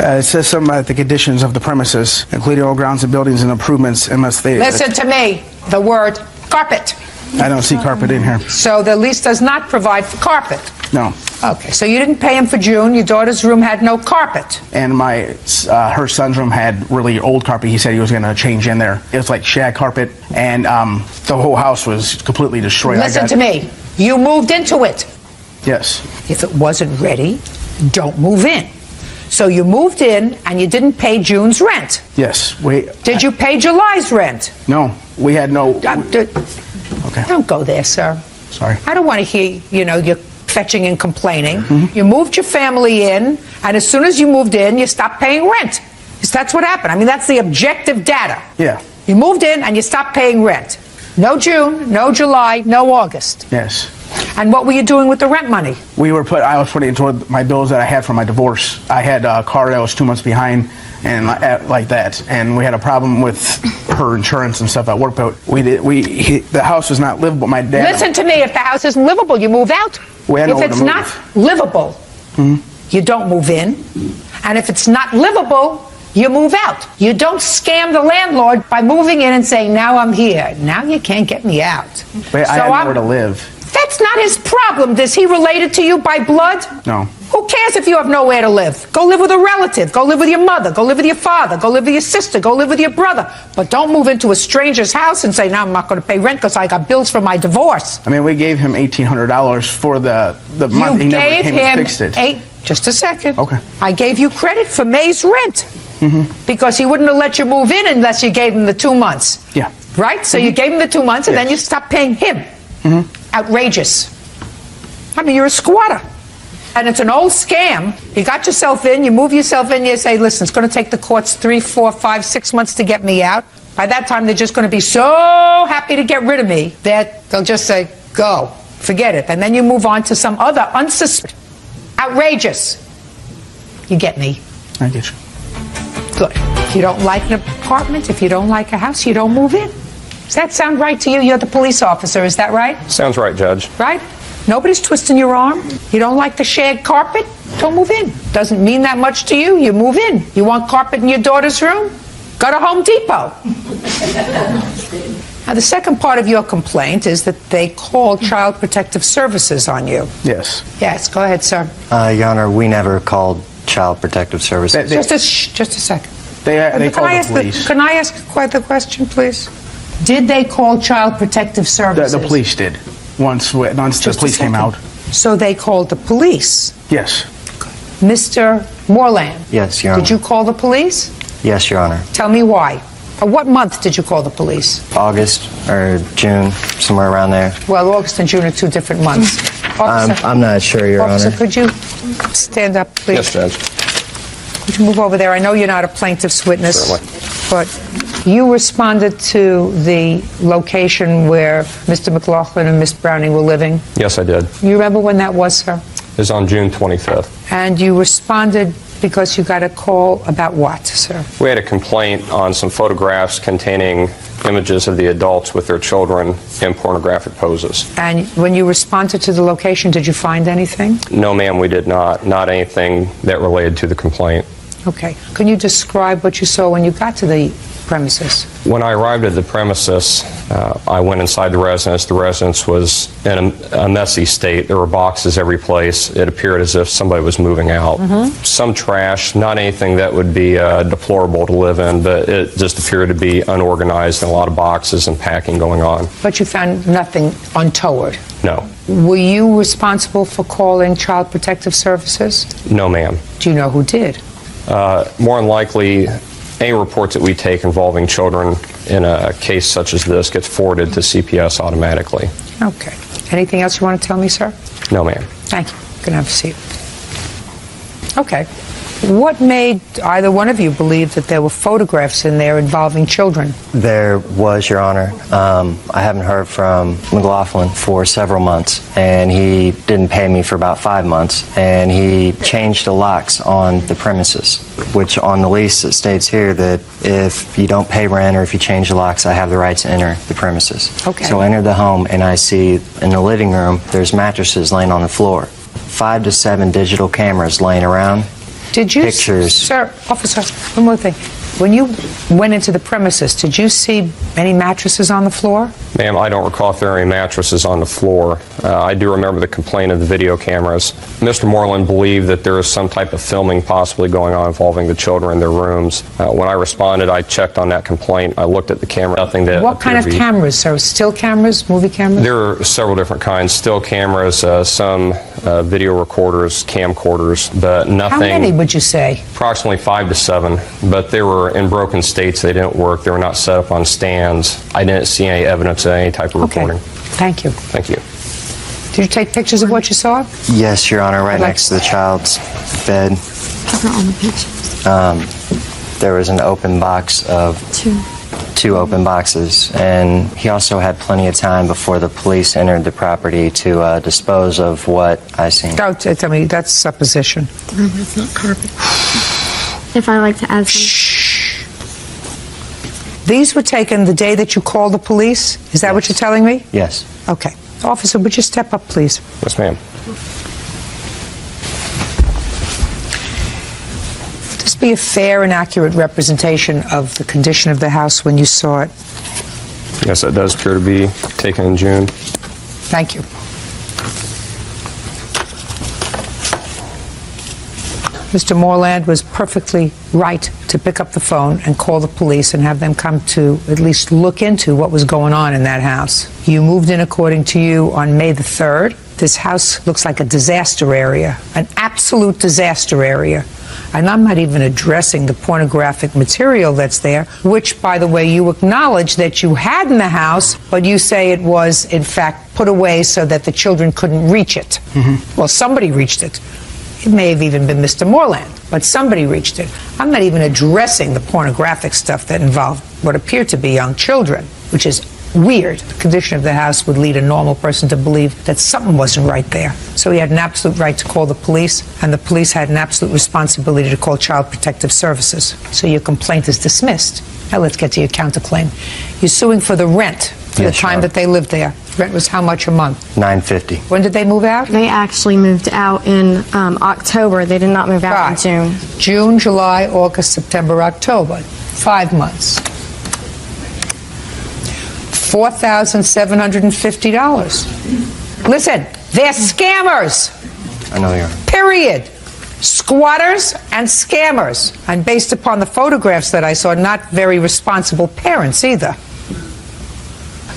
It says something about the conditions of the premises, including all grounds and buildings and improvements, unless they...
Listen to me. The word carpet.
I don't see carpet in here.
So the lease does not provide for carpet?
No.
Okay, so you didn't pay him for June. Your daughter's room had no carpet.
And her son's room had really old carpet. He said he was going to change in there. It was like shag carpet, and the whole house was completely destroyed.
Listen to me. You moved into it.
Yes.
If it wasn't ready, don't move in. So you moved in and you didn't pay June's rent.
Yes.
Did you pay July's rent?
No. We had no...
Okay. Don't go there, sir.
Sorry.
I don't want to hear, you're fetching and complaining. You moved your family in, and as soon as you moved in, you stopped paying rent. That's what happened. I mean, that's the objective data.
Yeah.
You moved in and you stopped paying rent. No June, no July, no August.
Yes.
And what were you doing with the rent money?
I was putting it toward my bills that I had for my divorce. I had a car that was 2 months behind and like that, and we had a problem with her insurance and stuff at work, but the house was not livable. My dad...
Listen to me, if the house isn't livable, you move out. If it's not livable, you don't move in. And if it's not livable, you move out. You don't scam the landlord by moving in and saying, now I'm here. Now you can't get me out.
But I had nowhere to live.
That's not his problem. Is he related to you by blood?
No.
Who cares if you have nowhere to live? Go live with a relative. Go live with your mother. Go live with your father. Go live with your sister. Go live with your brother. But don't move into a stranger's house and say, no, I'm not going to pay rent because I got bills for my divorce.
I mean, we gave him $1,800 for the month. He never came and fixed it.
Just a second.
Okay.
I gave you credit for May's rent. Because he wouldn't have let you move in unless you gave him the 2 months.
Yeah.
Right? So you gave him the 2 months and then you stopped paying him. Outrageous. I mean, you're a squatter. And it's an old scam. You got yourself in, you move yourself in, you say, listen, it's going to take the courts 3, 4, 5, 6 months to get me out. By that time, they're just going to be so happy to get rid of me that they'll just say, go, forget it. And then you move on to some other unsuspected, outrageous. You get me?
I get you.
Good. If you don't like an apartment, if you don't like a house, you don't move in. Does that sound right to you? You're the police officer, is that right?
Sounds right, Judge.
Right? Nobody's twisting your arm. You don't like the shag carpet? Don't move in. Doesn't mean that much to you. You move in. You want carpet in your daughter's room? Go to Home Depot. Now, the second part of your complaint is that they called Child Protective Services on you.
Yes.
Yes, go ahead, sir.
Your Honor, we never called Child Protective Services.
Just a second.
They called the police.
Can I ask quite the question, please? Did they call Child Protective Services?
The police did. Once the police came out.
So they called the police?
Yes.
Mr. Moreland?
Yes, Your Honor.
Did you call the police?
Yes, Your Honor.
Tell me why. What month did you call the police?
August or June, somewhere around there.
Well, August and June are 2 different months. Officer,
I'm not sure, Your
Officer,
Honor.
could you stand up, please?
Yes, Judge.
Could you move over there? I know you're not a plaintiff's witness, but you responded to the location where Mr. McLaughlin and Miss Browning were living.
Yes, I did.
You remember when that was, sir?
It was on June 25th.
And you responded because you got a call about what, sir?
We had a complaint on some photographs containing images of the adults with their children in pornographic poses.
And when you responded to the location, did you find anything?
No, ma'am, we did not. Not anything that related to the complaint.
Okay. Can you describe what you saw when you got to the premises?
When I arrived at the premises, I went inside the residence. The residence was in a messy state. There were boxes every place. It appeared as if somebody was moving out. Some trash, not anything that would be deplorable to live in, but it just appeared to be unorganized and a lot of boxes and packing going on.
But you found nothing untoward?
No.
Were you responsible for calling Child Protective Services?
No, ma'am.
Do you know who did?
More than likely, any reports that we take involving children in a case such as this gets forwarded to CPS automatically.
Okay. Anything else you want to tell me, sir?
No, ma'am.
Thank you. You can have a seat. Okay. What made either one of you believe that there were photographs in there involving children?
There was, Your Honor. I haven't heard from McLaughlin for several months, and he didn't pay me for about 5 months, and he changed the locks on the premises, which on the lease it states here that if you don't pay rent or if you change the locks, I have the right to enter the premises.
Okay.
So I enter the home, and I see in the living room there's mattresses laying on the floor, 5 to 7 digital cameras laying around.
Did you,
pictures.
Sir, officer, one more thing. When you went into the premises, did you see any mattresses on the floor?
Ma'am, I don't recall if there are any mattresses on the floor. I do remember the complaint of the video cameras. Mr. Moreland believed that there is some type of filming possibly going on involving the children in their rooms. When I responded, I checked on that complaint. I looked at the camera. Nothing that
What kind of cameras? So still cameras, movie cameras?
There are several different kinds. Still cameras, some video recorders, camcorders, but nothing.
How many would you say?
Approximately 5 to 7, but they were in broken states. They didn't work. They were not set up on stands. I didn't see any evidence of any type of recording.
Thank you.
Thank you.
Did you take pictures of what you saw?
Yes, Your Honor, right next to the child's bed.
Cover all the pictures.
There was an open box of two open boxes, and he also had plenty of time before the police entered the property to dispose of what I seen.
Don't tell me, that's supposition.
It's not carpet. If I like to add some.
These were taken the day that you called the police? Is that what you're telling me?
Yes.
Okay. Officer, would you step up, please?
Yes, ma'am.
Would this be a fair and accurate representation of the condition of the house when you saw it?
Yes, it does appear to be taken in June.
Thank you. Mr. Moreland was perfectly right to pick up the phone and call the police and have them come to at least look into what was going on in that house. You moved in, according to you, on May the 3rd. This house looks like a disaster area, an absolute disaster area. And I'm not even addressing the pornographic material that's there, which, by the way, you acknowledge that you had in the house, but you say it was, in fact, put away so that the children couldn't reach it. Well, somebody reached it. It may have even been Mr. Moreland, but somebody reached it. I'm not even addressing the pornographic stuff that involved what appeared to be young children, which is weird. The condition of the house would lead a normal person to believe that something wasn't right there. So he had an absolute right to call the police, and the police had an absolute responsibility to call Child Protective Services. So your complaint is dismissed. Now let's get to your counterclaim. You're suing for the rent for the time that they lived there. Rent was how much a month?
$950.
When did they move out?
They actually moved out in October. They did not move out in June.
June, July, August, September, October. 5 months. $4,750. Listen, they're scammers.
I know you are.
Period. Squatters and scammers. And based upon the photographs that I saw, not very responsible parents either.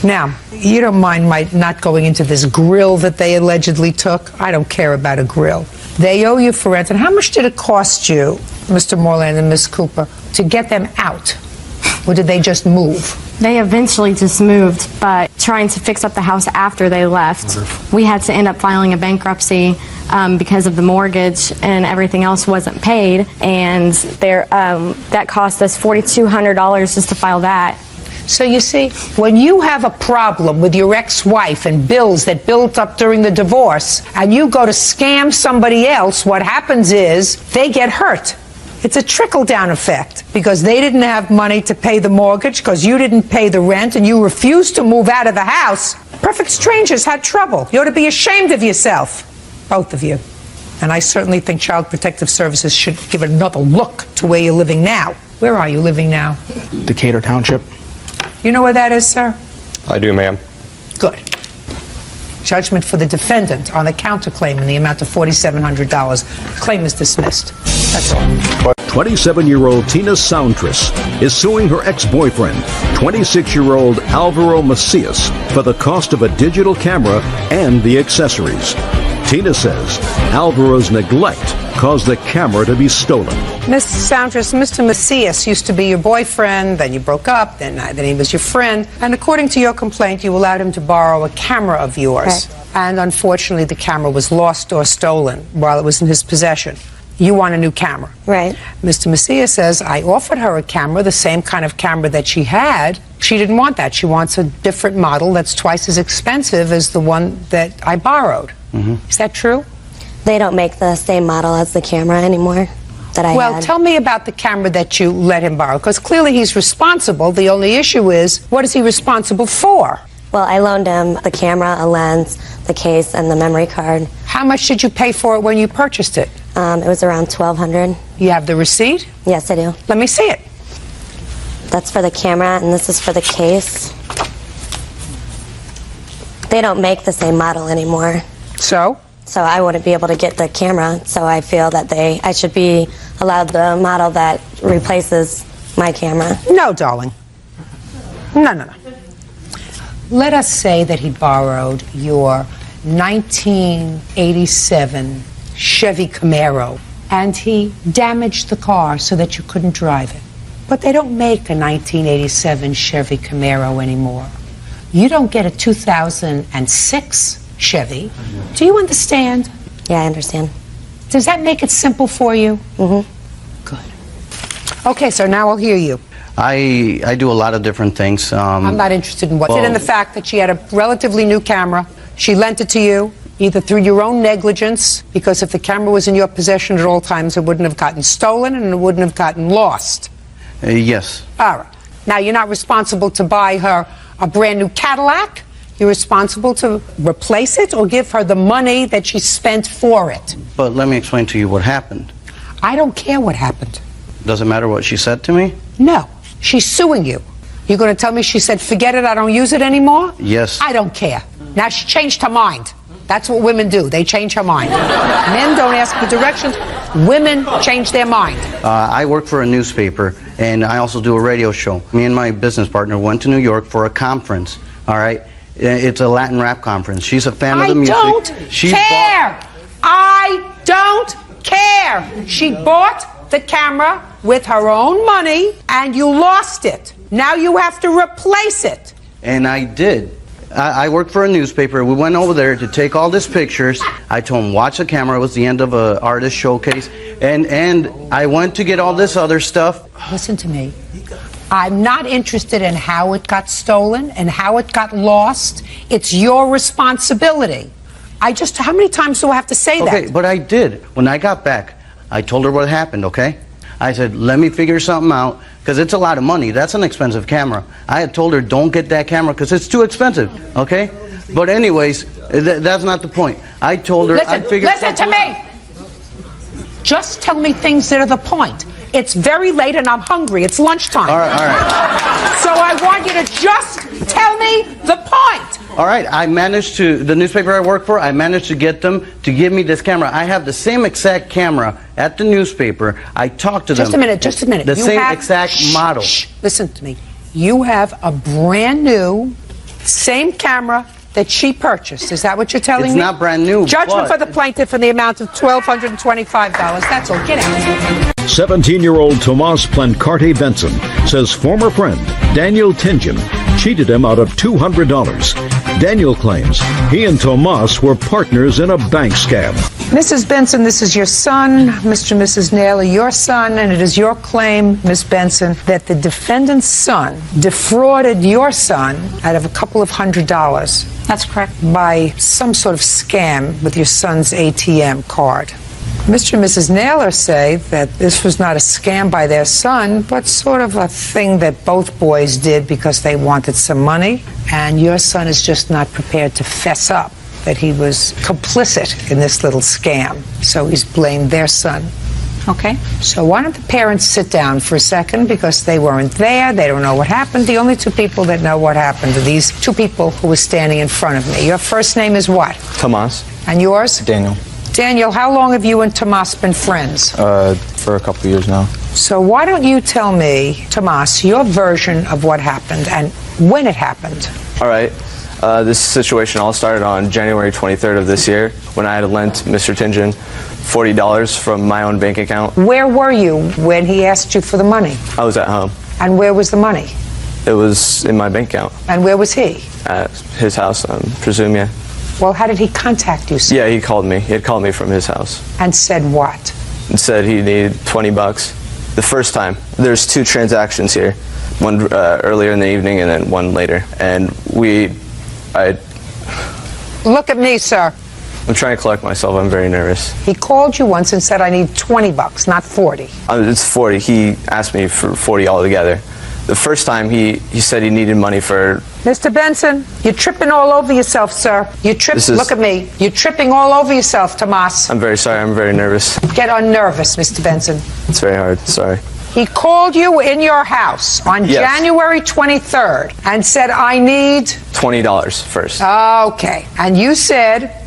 Now, you don't mind my not going into this grill that they allegedly took? I don't care about a grill. They owe you for rent. And how much did it cost you, Mr. Moreland and Miss Cooper, to get them out? Or did they just move?
They eventually just moved, but trying to fix up the house after they left, we had to end up filing a bankruptcy because of the mortgage and everything else wasn't paid, and that cost us $4,200 just to file that.
So you see, when you have a problem with your ex-wife and bills that built up during the divorce, and you go to scam somebody else, what happens is they get hurt. It's a trickle-down effect because they didn't have money to pay the mortgage because you didn't pay the rent and you refused to move out of the house. Perfect strangers had trouble. You ought to be ashamed of yourself, both of you. And I certainly think Child Protective Services should give another look to where you're living now. Where are you living now?
Decatur Township.
You know where that is, sir?
I do, ma'am.
Good. Judgment for the defendant on the counterclaim in the amount of $4,700. Claim is dismissed. That's all.
27-year-old Tina Soundtress is suing her ex-boyfriend, 26-year-old Alvaro Macias, for the cost of a digital camera and the accessories. Tina says Alvaro's neglect caused the camera to be stolen.
Miss Soundtress, Mr. Macias used to be your boyfriend, then you broke up, then he was your friend, and according to your complaint, you allowed him to borrow a camera of yours. Right. And unfortunately, the camera was lost or stolen while it was in his possession. You want a new camera.
Right.
Mr. Macias says, I offered her a camera, the same kind of camera that she had. She didn't want that. She wants a different model that's twice as expensive as the one that I borrowed. Is that true?
They don't make the same model as the camera anymore that I
Well,
had.
tell me about the camera that you let him borrow, because clearly he's responsible. The only issue is, what is he responsible for?
Well, I loaned him the camera, a lens, the case, and the memory card.
How much did you pay for it when you purchased it?
It was around $1,200.
You have the receipt?
Yes, I do.
Let me see it.
That's for the camera, and this is for the case. They don't make the same model anymore.
So?
So I wouldn't be able to get the camera, so I feel that I should be allowed the model that replaces my camera.
No, darling. No. Let us say that he borrowed your 1987 Chevy Camaro, and he damaged the car so that you couldn't drive it. But they don't make a 1987 Chevy Camaro anymore. You don't get a 2006 Chevy. Do you understand?
Yeah, I understand.
Does that make it simple for you?
Mm-hmm.
Good. Okay, so now I'll hear you.
I do a lot of different things.
I'm not interested in what.
well-
In the fact that she had a relatively new camera, she lent it to you, either through your own negligence, because if the camera was in your possession at all times, it wouldn't have gotten stolen and it wouldn't have gotten lost.
Yes.
All right. Now, you're not responsible to buy her a brand new Cadillac. You're responsible to replace it or give her the money that she spent for it.
But let me explain to you what happened.
I don't care what happened.
Does it matter what she said to me?
No. She's suing you. You're going to tell me she said, forget it, I don't use it anymore?
Yes.
I don't care. Now she changed her mind. That's what women do. They change her mind. Men don't ask for directions. Women change their mind.
I work for a newspaper, and I also do a radio show. Me and my business partner went to New York for a conference, all right? It's a Latin rap conference. She's a fan of the music.
I don't care. I don't care. She bought the camera with her own money, and you lost it. Now you have to replace it.
And I did. I worked for a newspaper. We went over there to take all these pictures. I told him, watch the camera. It was the end of an artist showcase. And I went to get all this other stuff.
Listen to me. I'm not interested in how it got stolen and how it got lost. It's your responsibility. How many times do I have to say that?
Okay, but I did. When I got back, I told her what happened, okay? I said, let me figure something out, because it's a lot of money. That's an expensive camera. I had told her, don't get that camera, because it's too expensive, okay? But anyways, that's not the point. I told her, I'd figure
Listen to me! Just tell me things that are the point. It's very late and I'm hungry. It's lunchtime.
All right.
So I want you to just tell me the point.
All right, the newspaper I work for, I managed to get them to give me this camera. I have the same exact camera at the newspaper. I talked to them.
Just a minute.
The same exact model.
Listen to me. You have a brand new, same camera that she purchased. Is that what you're telling me?
It's not brand new.
Judgment for the plaintiff in the amount of $1,225. That's all. Get out.
17-year-old Tomas Plancarte Benson says former friend Daniel Tingen cheated him out of $200. Daniel claims he and Tomas were partners in a bank scam.
Mrs. Benson, this is your son. Mr. and Mrs. Naylor, your son, and it is your claim, Miss Benson, that the defendant's son defrauded your son out of a couple of $100.
That's correct.
By some sort of scam with your son's ATM card. Mr. and Mrs. Naylor say that this was not a scam by their son, but sort of a thing that both boys did because they wanted some money, and your son is just not prepared to fess up that he was complicit in this little scam. So he's blamed their son.
Okay.
So why don't the parents sit down for a second, because they weren't there, they don't know what happened. The only two people that know what happened are these two people who were standing in front of me. Your first name is what?
Tomas.
And yours?
Daniel.
Daniel, how long have you and Tomas been friends?
For a couple of years now.
So why don't you tell me, Tomas, your version of what happened and when it happened?
All right. This situation all started on January 23rd of this year when I had lent Mr. Tingen $40 from my own bank account.
Where were you when he asked you for the money?
I was at home.
And where was the money?
It was in my bank account.
And where was he?
At his house, I presume, yeah.
Well, how did he contact you, sir?
Yeah, he called me. He had called me from his house.
And said what?
And said he needed $20. The first time. There's two transactions here. One earlier in the evening and then one later. And
Look at me, sir.
I'm trying to collect myself. I'm very nervous.
He called you once and said, I need $20, not 40.
It's 40. He asked me for 40 altogether. The first time he said he needed money for...
Mr. Benson, you're tripping all over yourself, sir. Look at me. You're tripping all over yourself, Tomas.
I'm very sorry. I'm very nervous.
Get unnervous, Mr. Benson.
It's very hard. Sorry.
He called you in your house on
Yes.
January 23rd and said, I need...
$20 first.
Okay. And you said...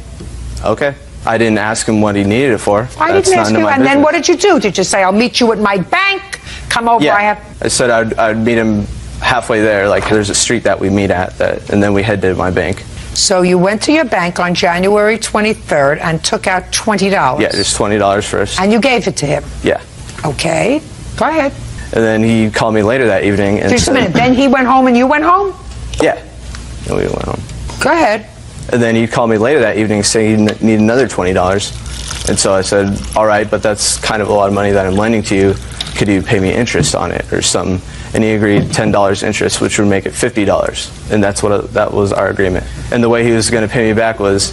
Okay. I didn't ask him what he needed it for.
I
That's
didn't
not
ask
none of
you.
my
And then
business.
what did you do? Did you say, I'll meet you at my bank? Come over, I have...
I said I'd meet him halfway there. Like, there's a street that we meet at, and then we head to my bank.
So you went to your bank on January 23rd and took out $20.
Yeah, just $20 first.
And you gave it to him.
Yeah.
Okay. Go ahead.
And then he called me later that evening and
Just a
said...
minute. Then he went home and you went home?
Yeah. And we went home.
Go ahead.
And then he called me later that evening saying he needed another $20. And so I said, all right, but that's kind of a lot of money that I'm lending to you. Could you pay me interest on it or something? And he agreed $10 interest, which would make it $50. And that was our agreement. And the way he was going to pay me back was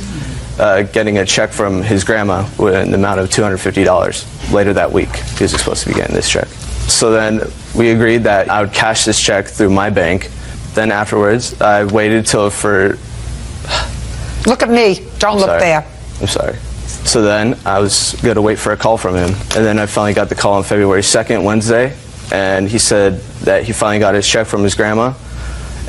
getting a check from his grandma in the amount of $250 later that week. He was supposed to be getting this check. So then we agreed that I would cash this check through my bank. Then afterwards, I waited till for...
Look at me. Don't look there.
I'm sorry. So then I was going to wait for a call from him. And then I finally got the call on February 2nd, Wednesday. And he said that he finally got his check from his grandma.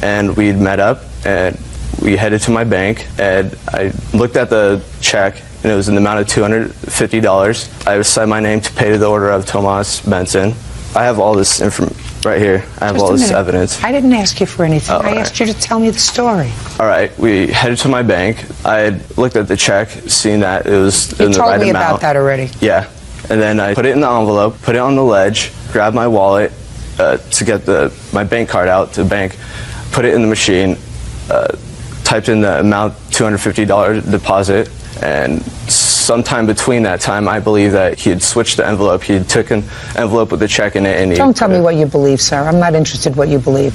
And we'd met up and we headed to my bank. And I looked at the check and it was in the amount of $250. I signed my name to pay to the order of Tomas Benson. I have all this information right here. I have all this evidence.
I didn't ask you for anything. I asked you to tell me the story.
All right, we headed to my bank. I had looked at the check, seen that it was in the right amount.
You told me about that already.
Yeah, and then I put it in the envelope, put it on the ledge, grabbed my wallet to get my bank card out to the bank, put it in the machine, typed in the amount, $250 deposit, and sometime between that time, I believe that he had switched the envelope. He took an envelope with the check in it, and he...
Don't tell me what you believe, sir. I'm not interested what you believe.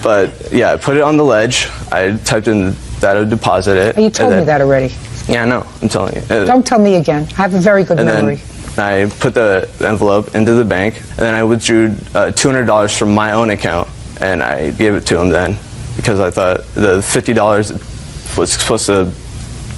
But yeah, I put it on the ledge. I typed in that I would deposit it.
You told me that already.
Yeah, I know. I'm telling you.
Don't tell me again. I have a very good memory.
Then I put the envelope into the bank, and then I withdrew $200 from my own account, and I gave it to him then, because I thought the $50 was supposed to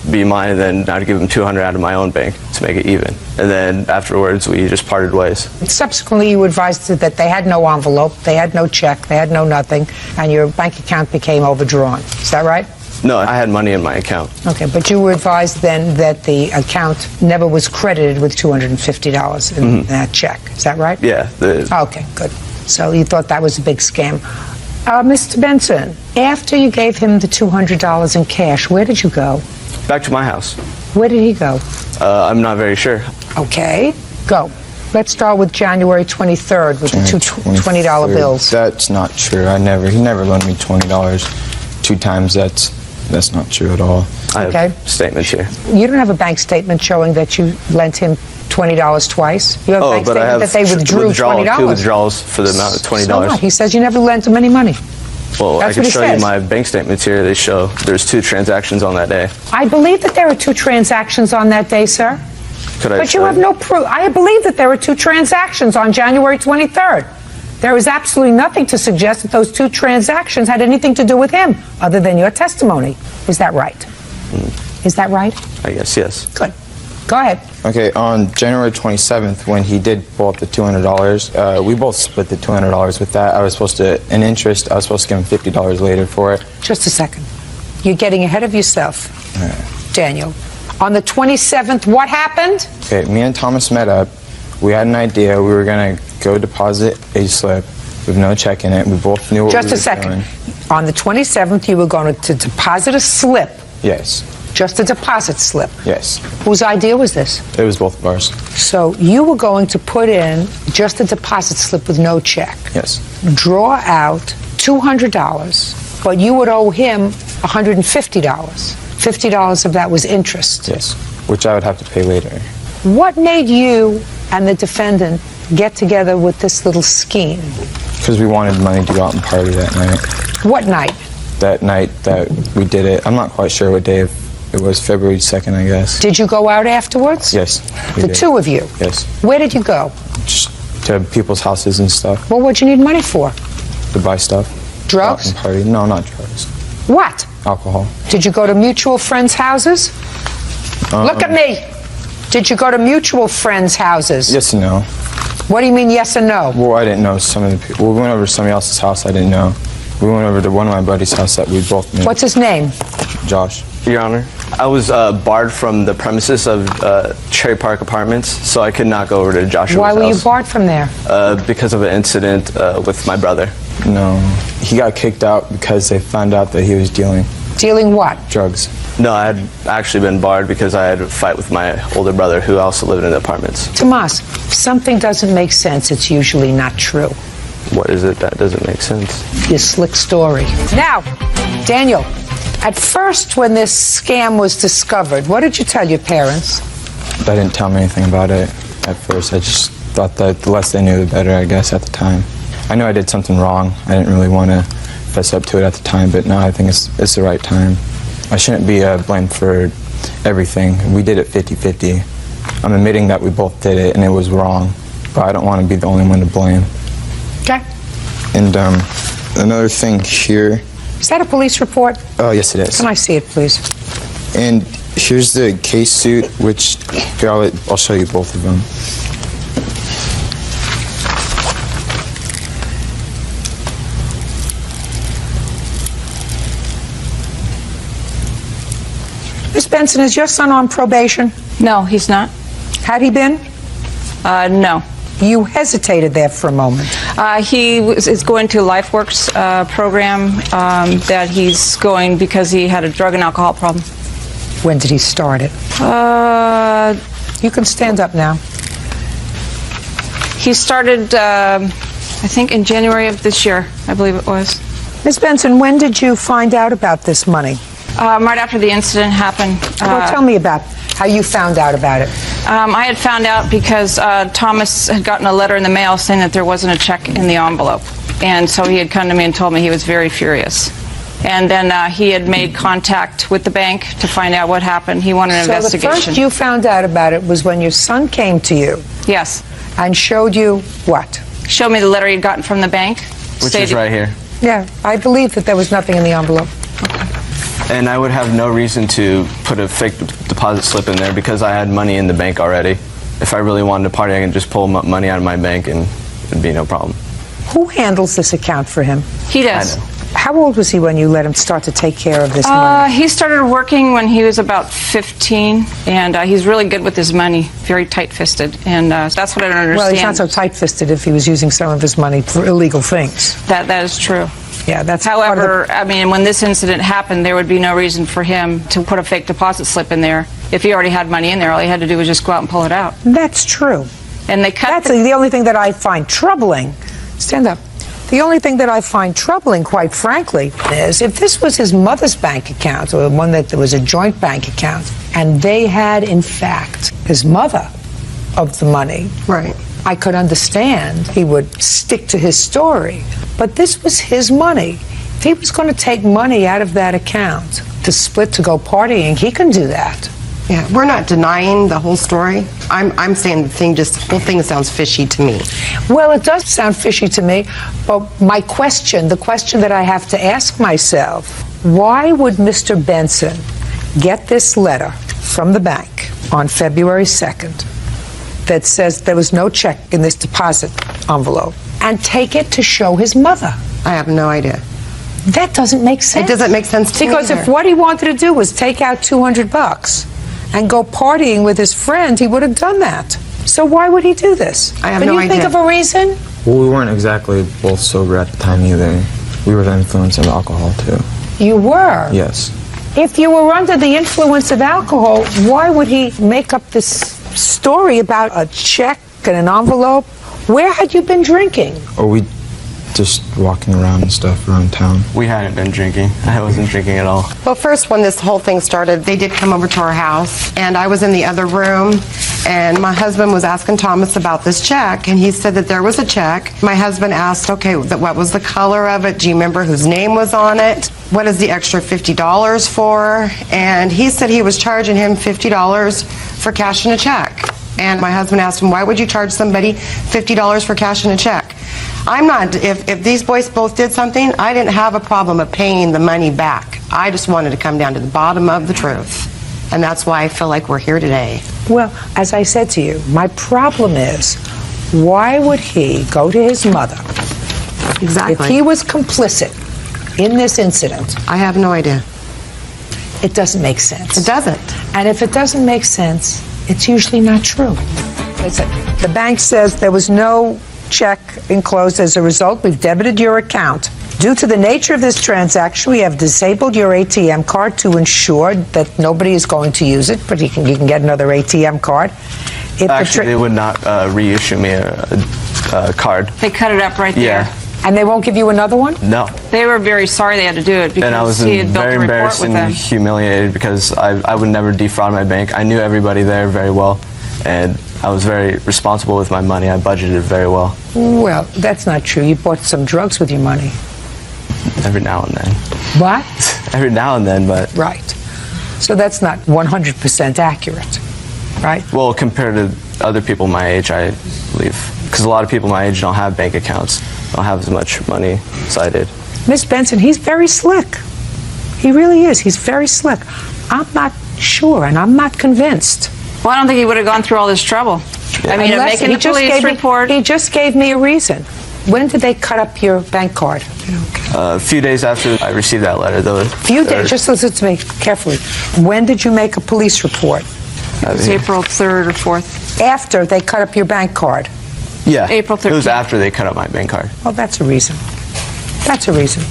be mine, and then I'd give him $200 out of my own bank to make it even. And then afterwards, we just parted ways.
Subsequently, you advised that they had no envelope, they had no check, they had no nothing, and your bank account became overdrawn. Is that right?
No, I had money in my account.
Okay, but you were advised then that the account never was credited with $250 in that check. Is that right?
Yeah.
Okay, good. So you thought that was a big scam. Mr. Benson, after you gave him the $200 in cash, where did you go?
Back to my house.
Where did he go?
I'm not very sure.
Okay, go. Let's start with January 23rd with the two $20 bills.
That's not true. He never loaned me $20 two times. That's not true at all.
I have statements here.
You don't have a bank statement showing that you lent him $20 twice? You have a bank
but I
statement
have
that they withdrew $20?
two withdrawals for the amount of $20.
So what? He says you never lent him any money.
Well,
That's
I
what
can
he
show
says.
you my bank statements here. They show there's 2 transactions on that day.
I believe that there are 2 transactions on that day, sir.
Could I
But you
show
have no proof. I believe that there were 2 transactions on January 23rd. There is absolutely nothing to suggest that those 2 transactions had anything to do with him, other than your testimony. Is that right? Is that right?
I guess, yes.
Good. Go ahead.
Okay, on January 27th, when he did pull up the $200, we both split the $200 with that. I was supposed to give him $50 later for it.
Just a second. You're getting ahead of yourself, Daniel. On the 27th, what happened?
Okay, me and Thomas met up. We had an idea. We were going to go deposit a slip with no check in it. We both knew what we were doing.
Just a second. On the 27th, you were going to deposit a slip.
Yes.
Just a deposit slip.
Yes.
Whose idea was this?
It was both of ours.
So you were going to put in just a deposit slip with no check.
Yes.
Draw out $200, but you would owe him $150. $50 of that was interest.
Yes. Which I would have to pay later.
What made you and the defendant get together with this little scheme?
Because we wanted money to go out and party that night.
What night?
That night that we did it. I'm not quite sure what day it was, February 2nd, I guess.
Did you go out afterwards?
Yes.
The 2 of you?
Yes.
Where did you go?
Just to people's houses and stuff.
Well, what'd you need money for?
To buy stuff.
Drugs?
Go out and party. No, not drugs.
What?
Alcohol.
Did you go to mutual friends' houses? Look at me. Did you go to mutual friends' houses?
Yes and no.
What do you mean yes and no?
Well, I didn't know some of the people. We went over to somebody else's house. I didn't know. We went over to one of my buddies' house that we both knew.
What's his name?
Josh. Your Honor, I was barred from the premises of Cherry Park Apartments, so I could not go over to Joshua's house.
Why were you barred from there?
Because of an incident with my brother. No, he got kicked out because they found out that he was dealing.
Dealing what?
Drugs. No, I had actually been barred because I had a fight with my older brother who also lived in the apartments.
Tomas, if something doesn't make sense, it's usually not true.
What is it that doesn't make sense?
Your slick story. Now, Daniel, at first when this scam was discovered, what did you tell your parents?
They didn't tell me anything about it at first. I just thought that the less they knew, the better, I guess, at the time. I knew I did something wrong. I didn't really want to fess up to it at the time, but now I think it's the right time. I shouldn't be blamed for everything. We did it 50-50. I'm admitting that we both did it and it was wrong, but I don't want to be the only one to blame.
Okay.
And another thing here.
Is that a police report?
Oh, yes, it is.
Can I see it, please?
And here's the case suit, which here, I'll show you both of them.
Miss Benson, is your son on probation?
No, he's not.
Had he been?
No.
You hesitated there for a moment.
He is going to LifeWorks program that he's going because he had a drug and alcohol problem.
When did he start it? You can stand up now.
He started, I think, in January of this year, I believe it was.
Miss Benson, when did you find out about this money?
Right after the incident happened.
Well, tell me about how you found out about it.
I had found out because Thomas had gotten a letter in the mail saying that there wasn't a check in the envelope. And so he had come to me and told me he was very furious. And then he had made contact with the bank to find out what happened. He wanted an investigation.
So the first you found out about it was when your son came to you.
Yes.
And showed you what?
Showed me the letter he'd gotten from the bank.
Which is right here.
Yeah, I believe that there was nothing in the envelope.
And I would have no reason to put a fake deposit slip in there because I had money in the bank already. If I really wanted to party, I could just pull money out of my bank and it'd be no problem.
Who handles this account for him?
He does.
I know.
How old was he when you let him start to take care of this money?
He started working when he was about 15, and he's really good with his money, very tight-fisted, and that's what I don't understand.
Well, he's not so tight-fisted if he was using some of his money for illegal things.
That is true.
Yeah, that's
However, I mean, when this incident happened, there would be no reason for him to put a fake deposit slip in there. If he already had money in there, all he had to do was just go out and pull it out.
That's true.
And they cut.
That's the only thing that I find troubling. Stand up. The only thing that I find troubling, quite frankly, is if this was his mother's bank account, or one that was a joint bank account, and they had, in fact, his mother of the money,
right?
I could understand he would stick to his story. But this was his money. If he was going to take money out of that account to split to go partying, he can do that.
Yeah, we're not denying the whole story. I'm saying the whole thing sounds fishy to me.
Well, it does sound fishy to me, but the question that I have to ask myself, why would Mr. Benson get this letter from the bank on February 2nd that says there was no check in this deposit envelope and take it to show his mother?
I have no idea.
That doesn't make sense.
It doesn't make sense to me
because if what he wanted to do was take out $200 and go partying with his friend, he would have done that. So why would he do this?
I have no idea.
Can you think of a reason?
Well, we weren't exactly both sober at the time either. We were the influence of alcohol too.
You were?
Yes.
If you were under the influence of alcohol, why would he make up this story about a check and an envelope? Where had you been drinking?
Or we just walking around and stuff around town. We hadn't been drinking. I wasn't drinking at all.
Well, first, when this whole thing started, they did come over to our house, and I was in the other room, and my husband was asking Thomas about this check, and he said that there was a check. My husband asked, okay, what was the color of it? Do you remember whose name was on it? What is the extra $50 for? And he said he was charging him $50 for cashing a check. And my husband asked him, why would you charge somebody $50 for cashing a check? I'm not, if these boys both did something, I didn't have a problem of paying the money back. I just wanted to come down to the bottom of the truth. And that's why I feel like we're here today.
Well, as I said to you, my problem is, Why would he go to his mother?
Exactly.
If he was complicit in this incident.
I have no idea.
It doesn't make sense.
It doesn't.
And if it doesn't make sense, it's usually not true. Listen, the bank says there was no check enclosed. As a result, we've debited your account. Due to the nature of this transaction, we have disabled your ATM card to ensure that nobody is going to use it, but you can get another ATM card.
Actually, they would not reissue me a card.
They cut it up right there.
Yeah.
And they won't give you another one?
No.
They were very sorry they had to do it
And I was
because he had built
very
a report
embarrassed
with
and
them.
humiliated because I would never defraud my bank. I knew everybody there very well, and I was very responsible with my money. I budgeted very well.
Well, that's not true. You bought some drugs with your money.
Every now and then.
What?
Every now and then, but...
Right. So that's not 100% accurate, right?
Well, compared to other people my age, I believe. Because a lot of people my age don't have bank accounts, don't have as much money as I did.
Miss Benson, he's very slick. He really is. He's very slick. I'm not sure, and I'm not convinced.
Well, I don't think he would have gone through all this trouble. I mean,
Unless
making a police report.
He just gave me a reason. When did they cut up your bank card?
A few days after I received that letter, though.
Few days. Just listen to me carefully. When did you make a police report?
It was April 3rd or 4th.
After they cut up your bank card?
Yeah.
April 13th.
It was after they cut up my bank card.
Well, that's a reason. That's a reason.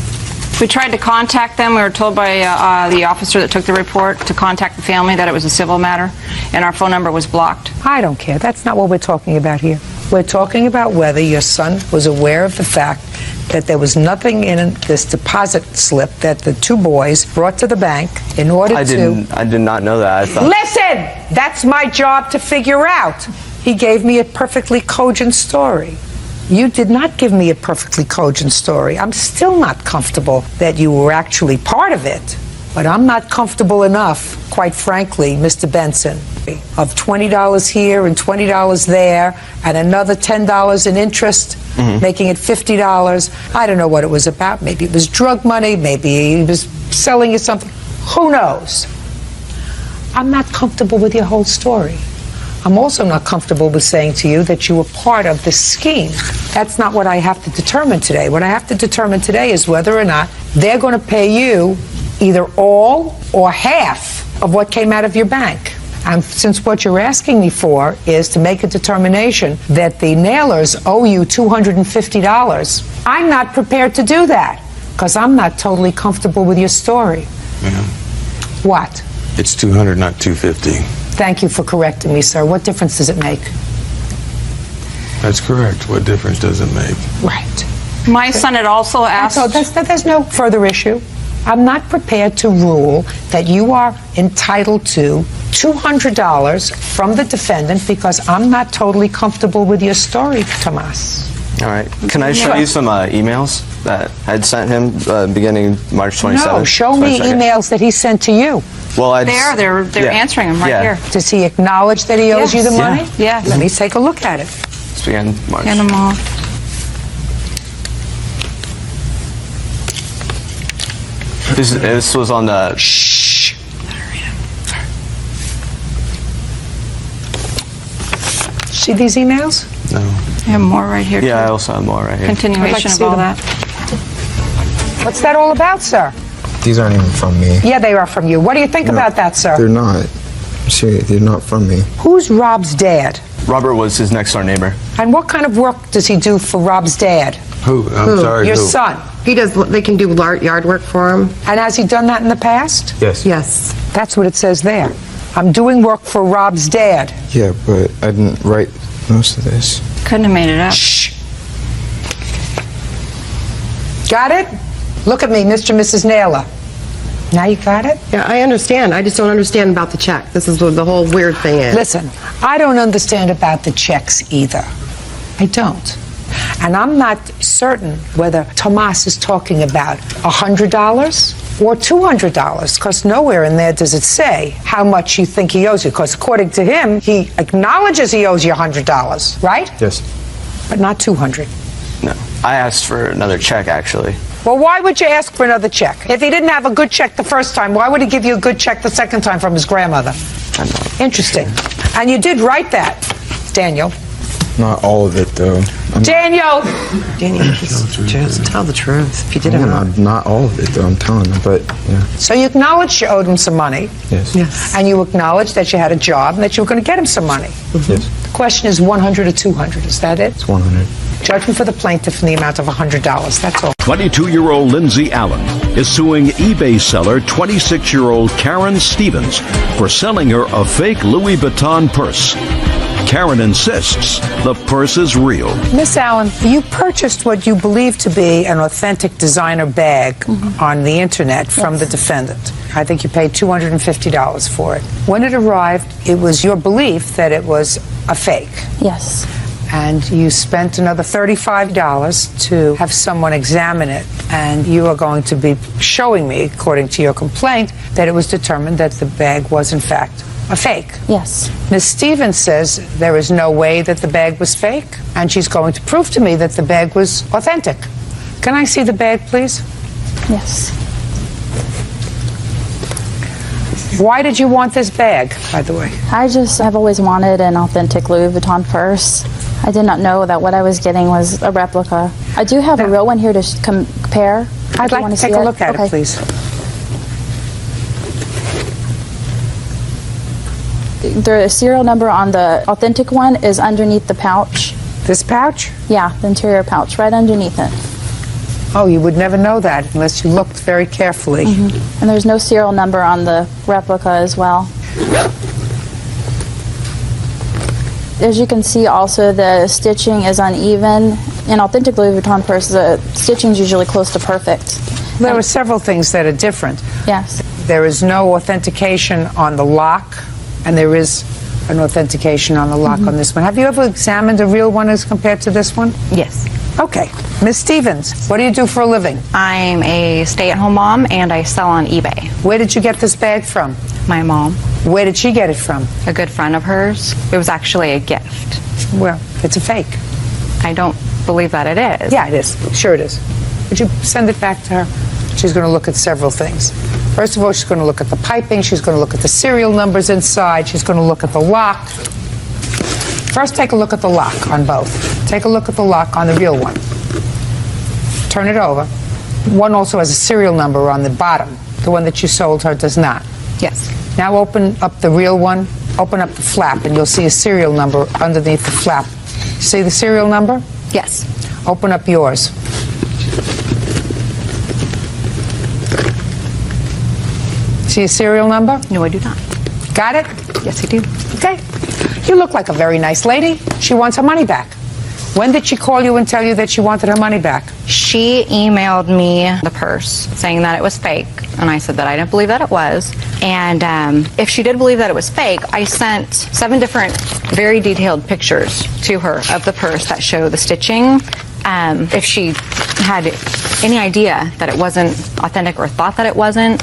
We tried to contact them. We were told by the officer that took the report to contact the family that it was a civil matter, and our phone number was blocked.
I don't care. That's not what we're talking about here. We're talking about whether your son was aware of the fact that there was nothing in this deposit slip that the two boys brought to the bank in order
I did not know that. I thought...
Listen! That's my job to figure out. He gave me a perfectly cogent story. You did not give me a perfectly cogent story. I'm still not comfortable that you were actually part of it. But I'm not comfortable enough, quite frankly, Mr. Benson, of $20 here and $20 there and another $10 in interest, making it $50. I don't know what it was about. Maybe it was drug money. Maybe he was selling you something. Who knows? I'm not comfortable with your whole story. I'm also not comfortable with saying to you that you were part of the scheme. That's not what I have to determine today. What I have to determine today is whether or not they're going to pay you either all or half of what came out of your bank. And since what you're asking me for is to make a determination that the nailers owe you $250, I'm not prepared to do that because I'm not totally comfortable with your story.
Yeah.
What?
It's 200, not 250.
Thank you for correcting me, sir. What difference does it make?
That's correct. What difference does it make?
Right.
My son had also asked...
There's no further issue. I'm not prepared to rule that you are entitled to $200 from the defendant because I'm not totally comfortable with your story, Tomas.
All right. Can I show you some emails that I had sent him beginning March 27th?
No, show me
22nd.
emails that he sent to you.
Well,
They're answering them right here.
Does he acknowledge that he owes you the money?
Yes.
Let me take a look at it.
This began March.
Get them all.
This was on the...
Shh. See these emails?
No.
I have more right here.
Yeah, I
too.
also have more right here.
Continuation of all that.
What's that all about, sir?
These aren't even from me.
Yeah, they are from you. What do you think about that, sir?
They're not. Seriously, they're not from me.
Who's Rob's dad?
Robert was his next door neighbor.
And what kind of work does he do for Rob's dad?
Who? I'm sorry,
Your
who?
son.
He does. They can do yard work for him.
And has he done that in the past?
Yes.
Yes.
That's what it says there. I'm doing work for Rob's dad.
Yeah, but I didn't write most of this.
Couldn't have made it up.
Shh. Got it? Look at me, Mr. and Mrs. Naylor. Now you got it?
Yeah, I understand. I just don't understand about the check. This is what the whole weird thing is.
Listen, I don't understand about the checks either. I don't. And I'm not certain whether Tomas is talking about $100 or $200, because nowhere in there does it say how much you think he owes you, because according to him, he acknowledges he owes you $100, right?
Yes.
But not $200.
No. I asked for another check, actually.
Well, why would you ask for another check? If he didn't have a good check the first time, why would he give you a good check the second time from his grandmother?
I know.
Interesting. And you did write that, Daniel.
Not all of it, though.
Daniel!
Daniel, just tell the truth. If you didn't know.
Not all of it, though. I'm telling him, but yeah.
So you acknowledged you owed him some money.
Yes.
Yes.
And you acknowledged that you had a job and that you were going to get him some money.
Yes.
The question is 100 or 200. Is that it?
It's 100.
Judgment for the plaintiff in the amount of $100. That's all.
22-year-old Lindsay Allen is suing eBay seller 26-year-old Karen Stevens for selling her a fake Louis Vuitton purse. Karen insists the purse is real.
Miss Allen, you purchased what you believe to be an authentic designer bag on the internet from the defendant. I think you paid $250 for it. When it arrived, it was your belief that it was a fake.
Yes.
And you spent another $35 to have someone examine it, and you are going to be showing me, according to your complaint, that it was determined that the bag was in fact a fake.
Yes.
Ms. Stevens says there is no way that the bag was fake, and she's going to prove to me that the bag was authentic. Can I see the bag, please?
Yes.
Why did you want this bag, by the way?
I just have always wanted an authentic Louis Vuitton purse. I did not know that what I was getting was a replica. I do have a real one here to compare.
I'd like to take a look at it, please.
The serial number on the authentic one is underneath the pouch.
This pouch?
Yeah, the interior pouch, right underneath it.
Oh, you would never know that unless you looked very carefully.
And there's no serial number on the replica as well. As you can see also, the stitching is uneven. In authentic Louis Vuitton purses, the stitching is usually close to perfect.
There are several things that are different.
Yes.
There is no authentication on the lock, and there is an authentication on the lock on this one. Have you ever examined a real one as compared to this one?
Yes.
Okay. Ms. Stevens, what do you do for a living?
I'm a stay-at-home mom, and I sell on eBay.
Where did you get this bag from?
My mom.
Where did she get it from?
A good friend of hers. It was actually a gift.
Well, it's a fake.
I don't believe that it is.
Yeah, it is. Sure it is. Would you send it back to her? She's going to look at several things. First of all, she's going to look at the piping. She's going to look at the serial numbers inside. She's going to look at the lock. First, take a look at the lock on both. Take a look at the lock on the real one. Turn it over. One also has a serial number on the bottom. The one that you sold her does not.
Yes.
Now open up the real one. Open up the flap, and you'll see a serial number underneath the flap. See the serial number?
Yes.
Open up yours. See a serial number?
No, I do not.
Got it?
Yes, I do.
Okay. You look like a very nice lady. She wants her money back. When did she call you and tell you that she wanted her money back?
She emailed me the purse saying that it was fake, and I said that I didn't believe that it was. And if she did believe that it was fake, I sent 7 different very detailed pictures to her of the purse that show the stitching. If she had any idea that it wasn't authentic or thought that it wasn't,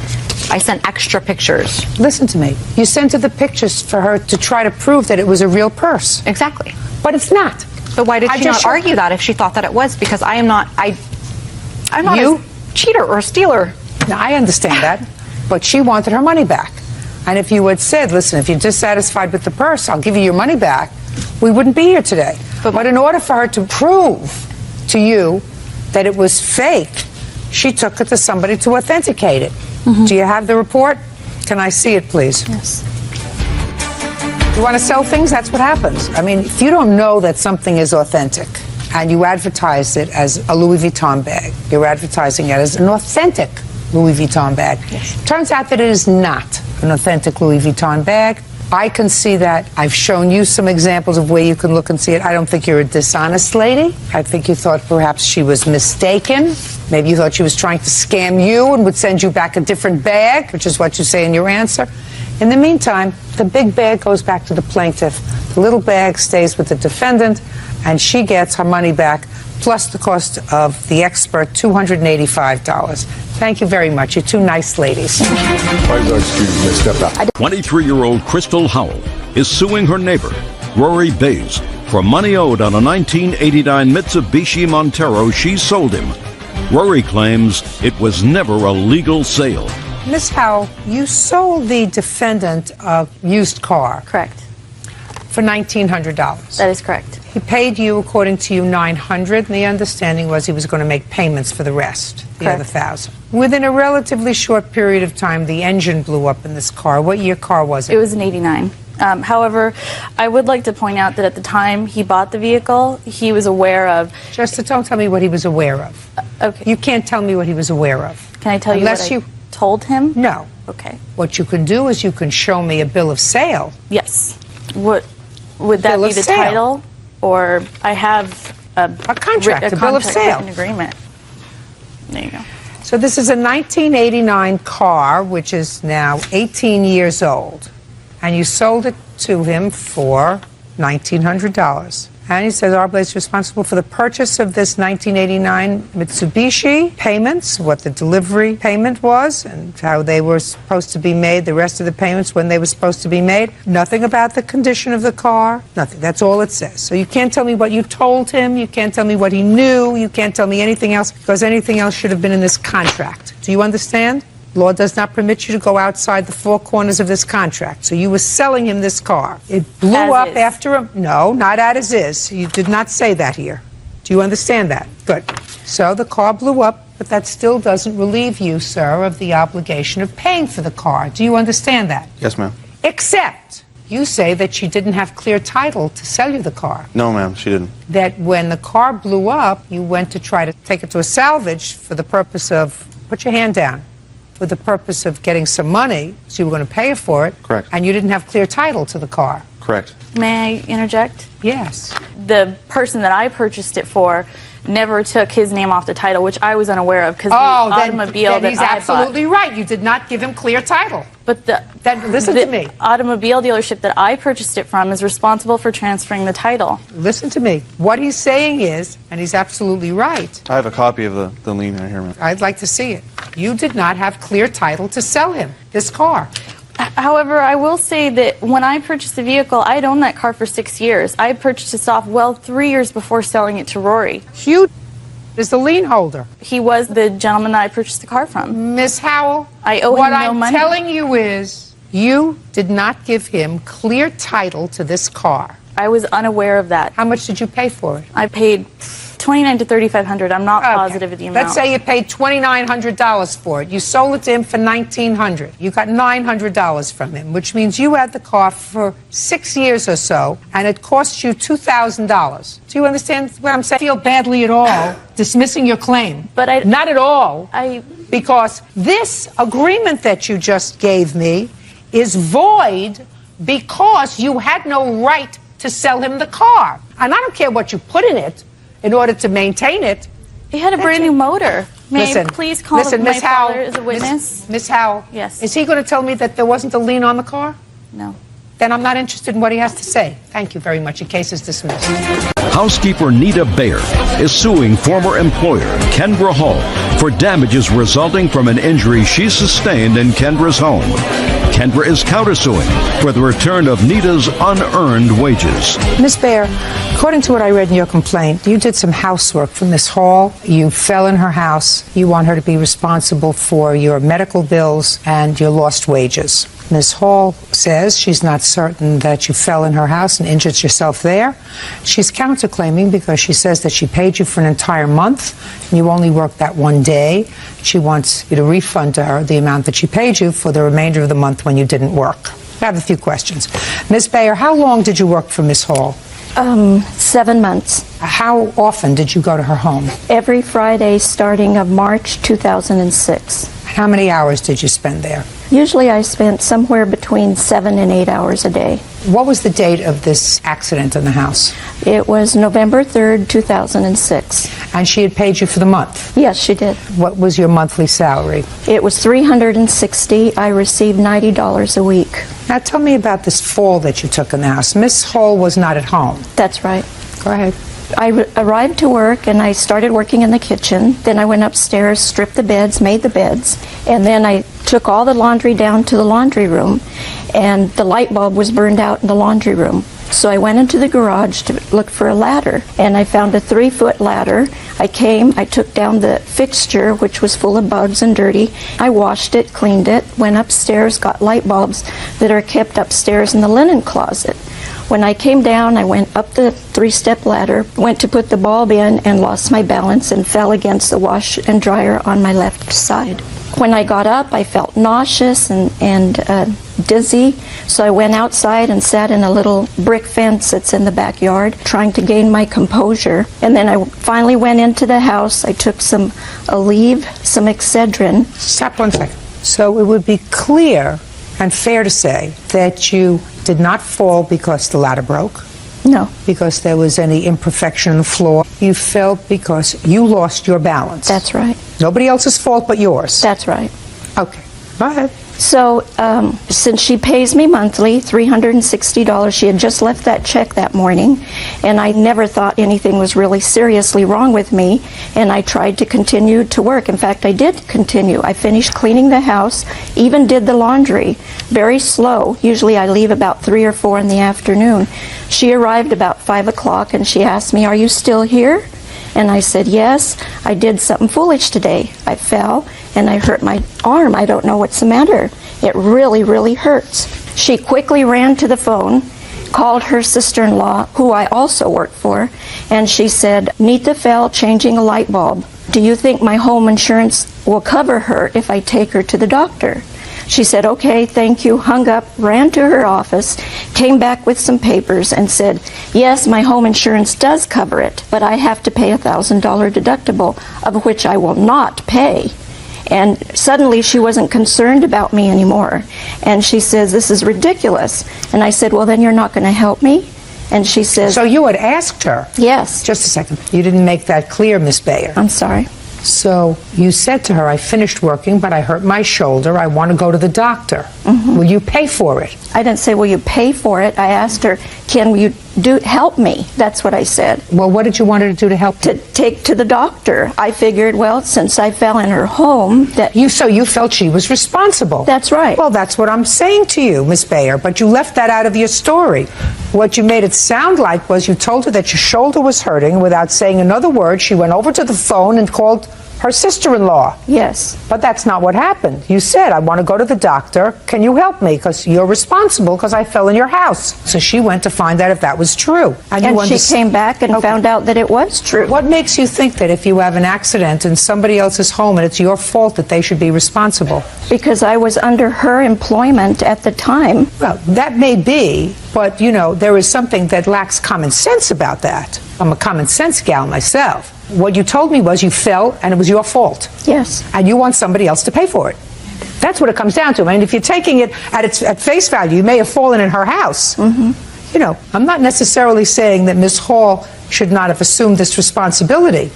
I sent extra pictures.
Listen to me. You sent her the pictures for her to try to prove that it was a real purse.
Exactly.
But it's not.
But why did she not argue that if she thought that it was? Because I'm not a cheater or a stealer.
Now, I understand that, but she wanted her money back. And if you had said, listen, if you're dissatisfied with the purse, I'll give you your money back, we wouldn't be here today. But in order for her to prove to you that it was fake, she took it to somebody to authenticate it. Do you have the report? Can I see it, please?
Yes.
You want to sell things? That's what happens. I mean, if you don't know that something is authentic and you advertise it as a Louis Vuitton bag, you're advertising it as an authentic Louis Vuitton bag. Yes. Turns out that it is not an authentic Louis Vuitton bag. I can see that. I've shown you some examples of where you can look and see it. I don't think you're a dishonest lady. I think you thought perhaps she was mistaken. Maybe you thought she was trying to scam you and would send you back a different bag, which is what you say in your answer. In the meantime, the big bag goes back to the plaintiff. The little bag stays with the defendant, and she gets her money back, plus the cost of the expert, $285. Thank you very much. You're 2 nice ladies.
23-year-old Crystal Howell is suing her neighbor, Rory Bays, for money owed on a 1989 Mitsubishi Montero she sold him. Rory claims it was never a legal sale.
Miss Howell, you sold the defendant a used car.
Correct.
for $1,900.
That is correct.
He paid you, according to you, $900, and the understanding was he was going to make payments for the rest, the other $1,000. Within a relatively short period of time, the engine blew up in this car. What year car was it?
It was an 89. However, I would like to point out that at the time he bought the vehicle, he was aware of...
Just don't tell me what he was aware of.
Okay.
You can't tell me what he was aware of.
Can I tell you what I told him?
No.
Okay.
What you can do is you can show me a bill of sale.
Yes. Would that be the title? Or I have a
contract, a bill of sale.
Written agreement. There you go.
So this is a 1989 car, which is now 18 years old. And you sold it to him for $1,900. And he says Arbla is responsible for the purchase of this 1989 Mitsubishi, payments, what the delivery payment was, and how they were supposed to be made, the rest of the payments when they were supposed to be made. Nothing about the condition of the car, nothing. That's all it says. So you can't tell me what you told him, you can't tell me what he knew, you can't tell me anything else, because anything else should have been in this contract. Do you understand? Law does not permit you to go outside the four corners of this contract. So you were selling him this car. It blew up after a... No, not as is. You did not say that here. Do you understand that? Good. So the car blew up, but that still doesn't relieve you, sir, of the obligation of paying for the car. Do you understand that?
Yes, ma'am.
Except you say that she didn't have clear title to sell you the car.
No, ma'am, she didn't.
That when the car blew up, you went to try to take it to a salvage for the purpose of... Put your hand down. For the purpose of getting some money, so you were going to pay for it.
Correct.
And you didn't have clear title to the car.
Correct.
May I interject?
Yes.
The person that I purchased it for never took his name off the title, which I was unaware of, because the automobile
then he's
that I
absolutely right. You did not give him clear title.
But
listen to me.
Automobile dealership that I purchased it from is responsible for transferring the title.
Listen to me. What he's saying is, and he's absolutely right.
I have a copy of the lien right here, ma'am.
I'd like to see it. You did not have clear title to sell him this car.
However, I will say that when I purchased the vehicle, I had owned that car for 6 years. I purchased it off 3 years before selling it to Rory.
Hugh is the lien holder.
He was the gentleman that I purchased the car from.
Miss Howell,
I owe him no money.
What I'm telling you is you did not give him clear title to this car.
I was unaware of that.
How much did you pay for it?
I paid $2,900 to $3,500. I'm not positive of the amount.
Let's say you paid $2,900 for it. You sold it to him for $1,900. You got $900 from him, which means you had the car for 6 years or so, and it cost you $2,000. Do you understand what I'm saying? I feel badly at all dismissing your claim.
But
not at all. Because this agreement that you just gave me is void because you had no right to sell him the car. And I don't care what you put in it in order to maintain it.
He had a brand new motor. May I please call my father as a witness?
Miss Howell.
Yes.
Is he going to tell me that there wasn't a lien on the car?
No.
Then I'm not interested in what he has to say. Thank you very much. Your case is dismissed.
Housekeeper Nita Bayer is suing former employer Kendra Hall for damages resulting from an injury she sustained in Kendra's home. Kendra is countersuing for the return of Nita's unearned wages.
Miss Bayer, according to what I read in your complaint, you did some housework for Miss Hall. You fell in her house. You want her to be responsible for your medical bills and your lost wages. Ms. Hall says she's not certain that you fell in her house and injured yourself there. She's counterclaiming because she says that she paid you for an entire month and you only worked that one day. She wants you to refund her the amount that she paid you for the remainder of the month when you didn't work. I have a few questions. Ms. Bayer, how long did you work for Ms. Hall?
7 months.
How often did you go to her home?
Every Friday starting of March 2006.
How many hours did you spend there?
Usually I spent somewhere between 7 and 8 hours a day.
What was the date of this accident in the house?
It was November 3rd, 2006.
And she had paid you for the month?
Yes, she did.
What was your monthly salary?
It was $360. I received $90 a week.
Now tell me about this fall that you took in the house. Miss Hall was not at home.
That's right.
Go ahead.
I arrived to work and I started working in the kitchen. Then I went upstairs, stripped the beds, made the beds, and then I took all the laundry down to the laundry room, and the light bulb was burned out in the laundry room. So I went into the garage to look for a ladder, and I found a 3-foot ladder. I took down the fixture, which was full of bugs and dirty. I washed it, cleaned it, went upstairs, got light bulbs that are kept upstairs in the linen closet. When I came down, I went up the 3-step ladder, went to put the bulb in and lost my balance and fell against the wash and dryer on my left side. When I got up, I felt nauseous and dizzy, so I went outside and sat in a little brick fence that's in the backyard, trying to gain my composure. And then I finally went into the house. I took some Aleve, some Excedrin.
Stop 1 second. So it would be clear and fair to say that you did not fall because the ladder broke?
No.
Because there was any imperfection in the floor? You fell because you lost your balance?
That's right.
Nobody else's fault but yours?
That's right.
Okay. Go ahead.
So, since she pays me monthly, $360, she had just left that check that morning, and I never thought anything was really seriously wrong with me, and I tried to continue to work. In fact, I did continue. I finished cleaning the house, even did the laundry, very slow. Usually I leave about 3 or 4 in the afternoon. She arrived about 5 o'clock, and she asked me, "Are you still here?" And I said, "Yes, I did something foolish today. I fell and I hurt my arm. I don't know what's the matter. It really, really hurts." She quickly ran to the phone, called her sister-in-law, who I also work for, and she said, "Nita fell changing a light bulb. Do you think my home insurance will cover her if I take her to the doctor?" She said, "Okay, thank you," hung up, ran to her office, came back with some papers and said, "Yes, my home insurance does cover it, but I have to pay a $1,000 deductible, of which I will not pay." And suddenly she wasn't concerned about me anymore. And she says, "This is ridiculous." And I said, "Well, then you're not going to help me?" And she says...
So you had asked her?
Yes.
Just a second. You didn't make that clear, Miss Bayer.
I'm sorry.
So you said to her, "I finished working, but I hurt my shoulder. I want to go to the doctor. Will you pay for it?"
I didn't say, "Will you pay for it?" I asked her, "Can you help me?" That's what I said.
Well, what did you want her to do to help you?
To take to the doctor. I figured, well, since I fell in her home, that...
So you felt she was responsible?
That's right.
Well, that's what I'm saying to you, Miss Bayer, but you left that out of your story. What you made it sound like was you told her that your shoulder was hurting. Without saying another word, she went over to the phone and called her sister-in-law.
Yes.
But that's not what happened. You said, "I want to go to the doctor. Can you help me? Because you're responsible because I fell in your house." So she went to find out if that was true.
And she came back and found out that it was true.
What makes you think that if you have an accident in somebody else's home and it's your fault that they should be responsible?
Because I was under her employment at the time.
Well, that may be, but you know, there is something that lacks common sense about that. I'm a common sense gal myself. What you told me was you fell and it was your fault.
Yes.
And you want somebody else to pay for it. That's what it comes down to. I mean, if you're taking it at face value, you may have fallen in her house. You know, I'm not necessarily saying that Miss Hall should not have assumed this responsibility.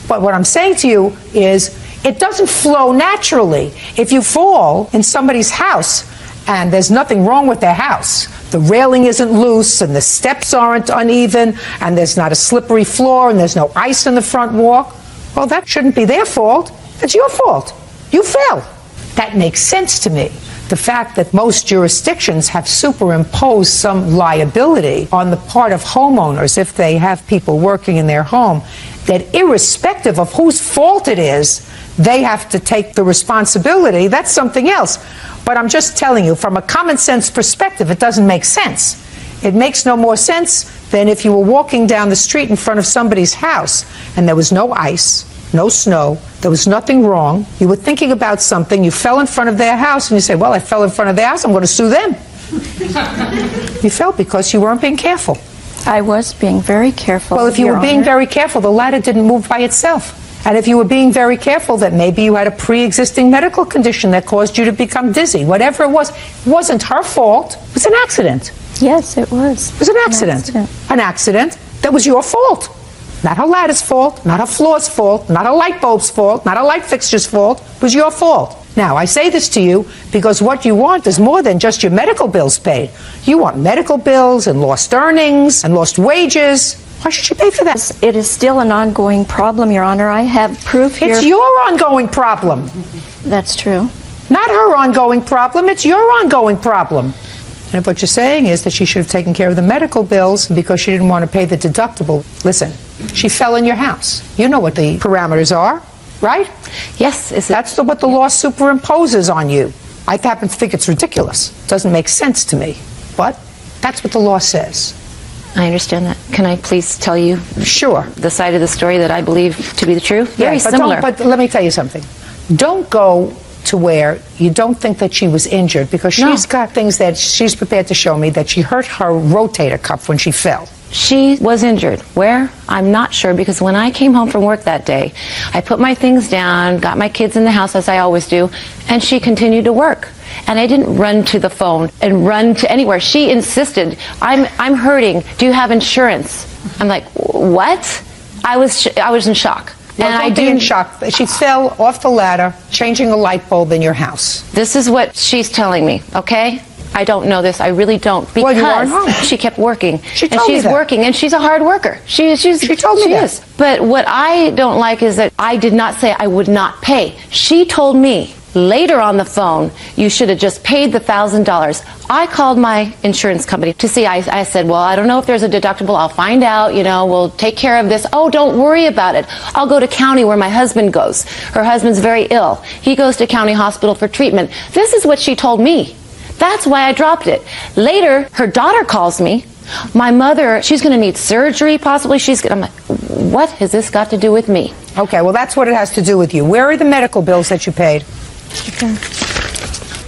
But what I'm saying to you is it doesn't flow naturally. If you fall in somebody's house and there's nothing wrong with their house, the railing isn't loose and the steps aren't uneven and there's not a slippery floor and there's no ice in the front walk, well, that shouldn't be their fault. It's your fault. You fell. That makes sense to me. The fact that most jurisdictions have superimposed some liability on the part of homeowners if they have people working in their home, that irrespective of whose fault it is, they have to take the responsibility, that's something else. But I'm just telling you, from a common sense perspective, it doesn't make sense. It makes no more sense than if you were walking down the street in front of somebody's house and there was no ice, no snow, there was nothing wrong. You were thinking about something, you fell in front of their house, and you say, "Well, I fell in front of their house, I'm going to sue them." You fell because you weren't being careful.
I was being very careful.
Well, if you were being very careful, the ladder didn't move by itself. And if you were being very careful, that maybe you had a pre-existing medical condition that caused you to become dizzy, whatever it wasn't her fault. It was an accident.
Yes, it was.
It was an accident. An accident that was your fault. Not her ladder's fault, not her floor's fault, not her light bulb's fault, not her light fixture's fault. It was your fault. Now, I say this to you because what you want is more than just your medical bills paid. You want medical bills and lost earnings and lost wages. Why should she pay for that?
It is still an ongoing problem, Your Honor. I have proof here.
It's your ongoing problem.
That's true.
Not her ongoing problem, it's your ongoing problem. And if what you're saying is that she should have taken care of the medical bills because she didn't want to pay the deductible, listen, she fell in your house. You know what the parameters are, right?
Yes.
That's what the law superimposes on you. I happen to think it's ridiculous. It doesn't make sense to me. But that's what the law says.
I understand that. Can I please tell you
Sure.
the side of the story that I believe to be the truth? Very
Yeah,
similar.
But let me tell you something. Don't go to where you don't think that she was injured, because she's got things that she's prepared to show me that she hurt her rotator cuff when she fell.
She was injured. Where? I'm not sure, because when I came home from work that day, I put my things down, got my kids in the house as I always do, and she continued to work. And I didn't run to the phone and run to anywhere. She insisted, I'm hurting. Do you have insurance? I'm like, what? I was in shock.
Well,
and
don't be in shock. She fell off the ladder, changing a light bulb in your house.
This is what she's telling me, okay? I don't know this. I really don't. Because
Well, you aren't home.
she kept working.
She told me
she's
that.
working, and she's a hard worker. She
told me that.
is. But what I don't like is that I did not say I would not pay. She told me later on the phone, you should have just paid the $1,000. I called my insurance company to see. I said, well, I don't know if there's a deductible. I'll find out. We'll take care of this. Oh, don't worry about it. I'll go to county where my husband goes. Her husband's very ill. He goes to county hospital for treatment. This is what she told me. That's why I dropped it. Later, her daughter calls me. My mother, she's going to need surgery, possibly. I'm like, what has this got to do with me?
Okay, well, that's what it has to do with you. Where are the medical bills that you paid?
Okay.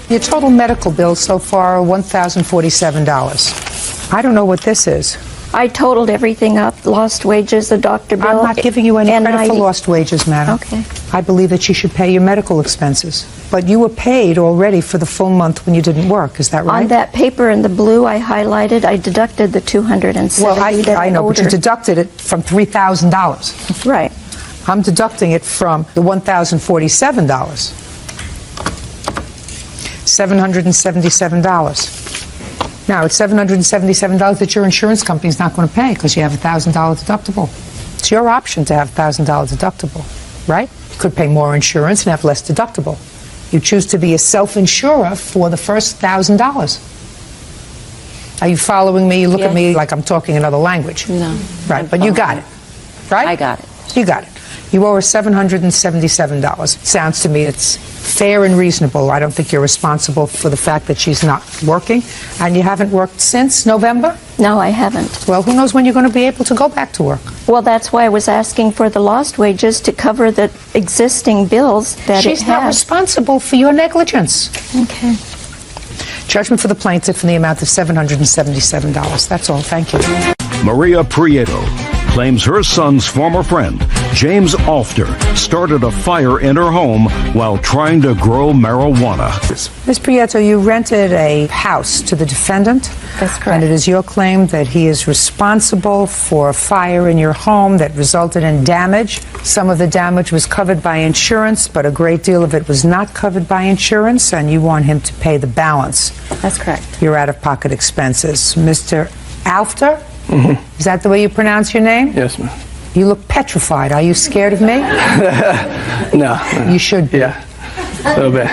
Your total medical bills so far are $1,047. I don't know what this is.
I totaled everything up, lost wages, the doctor bill.
I'm not giving you any
and
credit for lost wages, madam.
Okay.
I believe that you should pay your medical expenses. But you were paid already for the full month when you didn't work. Is that right?
On that paper in the blue I highlighted, I deducted the $270
Well,
that
I know,
owed
but you
her.
deducted it from $3,000.
Right.
I'm deducting it from the $1,047. $777. Now, it's $777 that your insurance company is not going to pay because you have a $1,000 deductible. It's your option to have $1,000 deductible, right? You could pay more insurance and have less deductible. You choose to be a self-insurer for the first $1,000. Are you following me? You look at me like I'm talking another language.
No.
Right, but you got it, right?
I got it.
You got it. You owe her $777. Sounds to me it's fair and reasonable. I don't think you're responsible for the fact that she's not working. And you haven't worked since November?
No, I haven't.
Well, who knows when you're going to be able to go back to work?
Well, that's why I was asking for the lost wages to cover the existing bills that
She's
it
not
has.
responsible for your negligence.
Okay.
Judgment for the plaintiff in the amount of $777. That's all. Thank you.
Maria Prieto claims her son's former friend, James Alfter, started a fire in her home while trying to grow marijuana.
Ms. Prieto, you rented a house to the defendant.
That's correct.
And it is your claim that he is responsible for a fire in your home that resulted in damage. Some of the damage was covered by insurance, but a great deal of it was not covered by insurance, and you want him to pay the balance.
That's correct.
Your out-of-pocket expenses. Mr. Alfter?
Mm-hmm.
Is that the way you pronounce your name?
Yes, ma'am.
You look petrified. Are you scared of me?
No.
You should be.
Yeah, a little bit.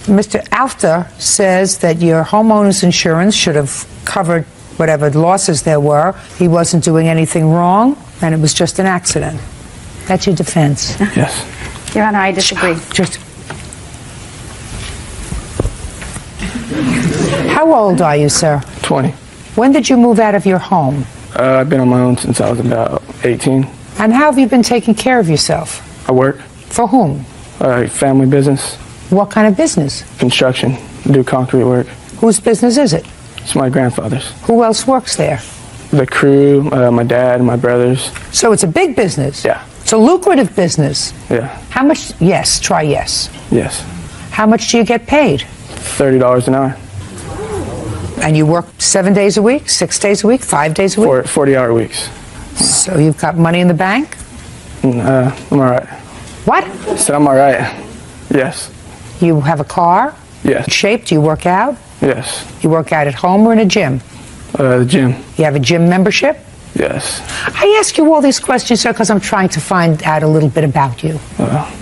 Mr. Alfter says that your homeowner's insurance should have covered whatever losses there were. He wasn't doing anything wrong, and it was just an accident. That's your defense.
Yes.
Your Honor, I disagree.
Just. How old are you, sir?
20.
When did you move out of your home?
I've been on my own since I was about 18.
And how have you been taking care of yourself?
I work.
For whom?
Family business.
What kind of business?
Construction. Do concrete work.
Whose business is it?
It's my grandfather's.
Who else works there?
The crew, my dad, my brothers.
So it's a big business?
Yeah.
It's a lucrative business?
Yeah.
How much? Yes, try yes.
Yes.
How much do you get paid?
$30 an hour.
And you work 7 days a week, 6 days a week, 5 days a week?
40-hour weeks.
So you've got money in the bank?
I'm all right.
What?
I said I'm all right. Yes.
You have a car?
Yes.
Shape? Do you work out?
Yes.
You work out at home or in a gym?
The gym.
You have a gym membership?
Yes.
I ask you all these questions, sir, because I'm trying to find out a little bit about you.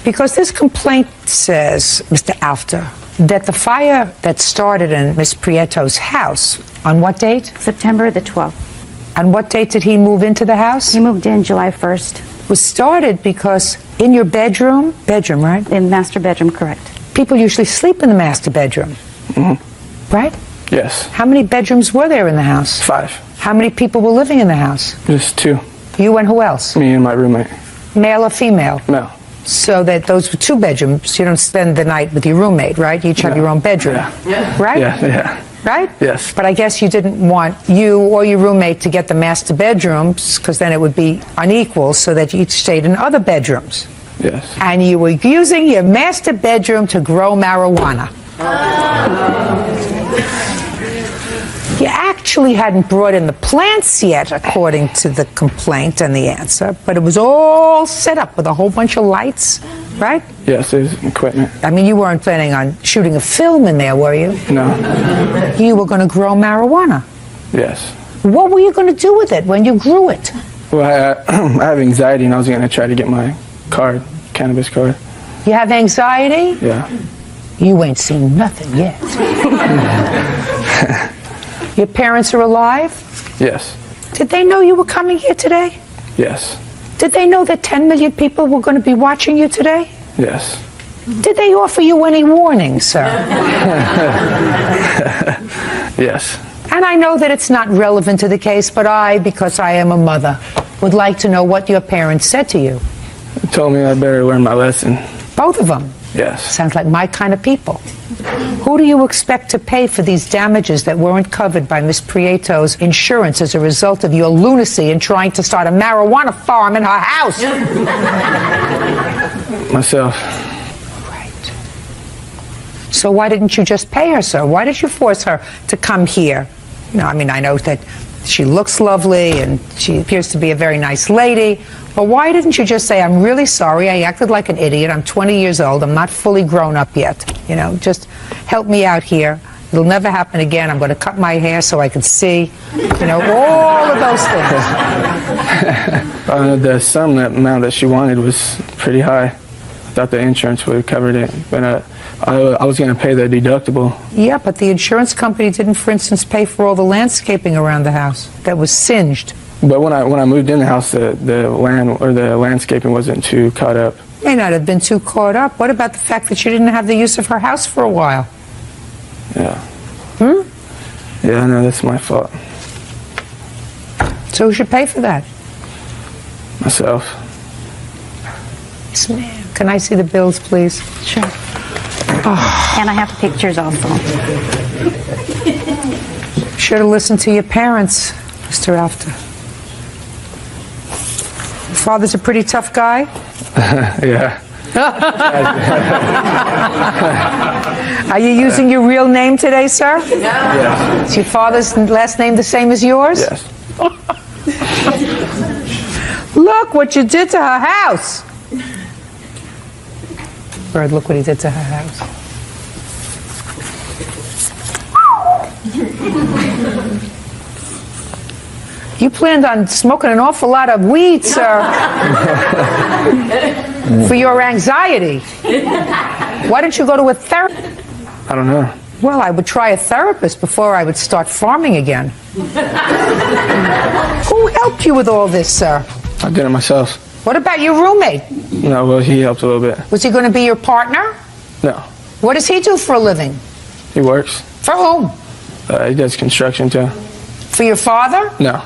Because this complaint says, Mr. Alfter, that the fire that started in Miss Prieto's house, on what date?
September the 12th.
On what date did he move into the house?
He moved in July 1st.
Was started because in your bedroom, right?
In master bedroom, correct.
People usually sleep in the master bedroom, right?
Yes.
How many bedrooms were there in the house?
5.
How many people were living in the house?
Just 2.
You and who else?
Me and my roommate.
Male or female?
No.
So that those were 2 bedrooms. You don't spend the night with your roommate, right? You each have your own bedroom.
Yeah.
Right?
Yeah.
Right?
Yes.
But I guess you didn't want you or your roommate to get the master bedrooms, because then it would be unequal, so that you each stayed in other bedrooms.
Yes.
And you were using your master bedroom to grow marijuana. You actually hadn't brought in the plants yet, according to the complaint and the answer, but it was all set up with a whole bunch of lights, right?
Yes, there's equipment.
I mean, you weren't planning on shooting a film in there, were you?
No.
You were going to grow marijuana.
Yes.
What were you going to do with it when you grew it?
Well, I have anxiety, and I was going to try to get my card, cannabis card.
You have anxiety?
Yeah.
You ain't seen nothing yet. Your parents are alive?
Yes.
Did they know you were coming here today?
Yes.
Did they know that 10 million people were going to be watching you today?
Yes.
Did they offer you any warning, sir?
Yes.
And I know that it's not relevant to the case, but I, because I am a mother, would like to know what your parents said to you.
They told me I better learn my lesson.
Both of them?
Yes.
Sounds like my kind of people. Who do you expect to pay for these damages that weren't covered by Miss Prieto's insurance as a result of your lunacy in trying to start a marijuana farm in her house?
Myself.
Right. So why didn't you just pay her, sir? Why did you force her to come here? You know, I mean, I know that she looks lovely and she appears to be a very nice lady, but why didn't you just say, I'm really sorry, I acted like an idiot, I'm 20 years old, I'm not fully grown up yet, you know, just help me out here. It'll never happen again. I'm going to cut my hair so I can see, you know, all of those things.
The sum, that amount that she wanted was pretty high. I thought the insurance would have covered it, but I was going to pay the deductible.
Yeah, but the insurance company didn't, for instance, pay for all the landscaping around the house that was singed.
But when I moved in the house, the land or the landscaping wasn't too caught up.
May not have been too caught up. What about the fact that she didn't have the use of her house for a while?
Yeah.
Yeah,
I know, that's my fault.
So who should pay for that?
Myself.
Yes, ma'am. Can I see the bills, please?
Sure. And I have the pictures also.
Should have listened to your parents, Mr. After. Father's a pretty tough guy?
Yeah.
Are you using your real name today, sir?
Yes.
Is your father's last name the same as yours?
Yes.
Look what you did to her house. Bird, look what he did to her house. You planned on smoking an awful lot of weed, sir, for your anxiety. Why don't you go to a therapist?
I don't know.
Well, I would try a therapist before I would start farming again. Who helped you with all this, sir?
I did it myself.
What about your roommate?
No, well, he helped a little bit.
Was he going to be your partner?
No.
What does he do for a living?
He works.
For whom?
He does construction, too.
For your father?
No.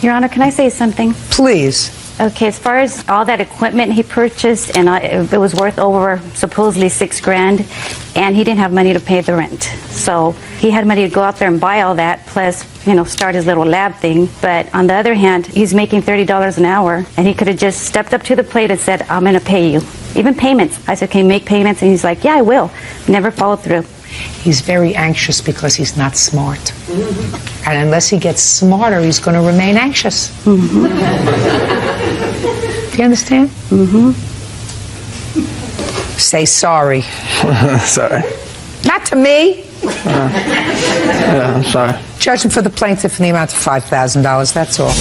Your Honor, can I say something?
Please.
Okay, as far as all that equipment he purchased, and it was worth over supposedly $6,000, and he didn't have money to pay the rent. So he had money to go out there and buy all that, plus, you know, start his little lab thing. But on the other hand, he's making $30 an hour, and he could have just stepped up to the plate and said, I'm going to pay you. Even payments. I said, can you make payments? And he's like, yeah, I will. Never followed through.
He's very anxious because he's not smart. And unless he gets smarter, he's going to remain anxious. Do you understand? Say sorry.
Sorry.
Not to me.
Yeah, I'm sorry.
Judging for the plaintiff in the amount of $5,000, that's all.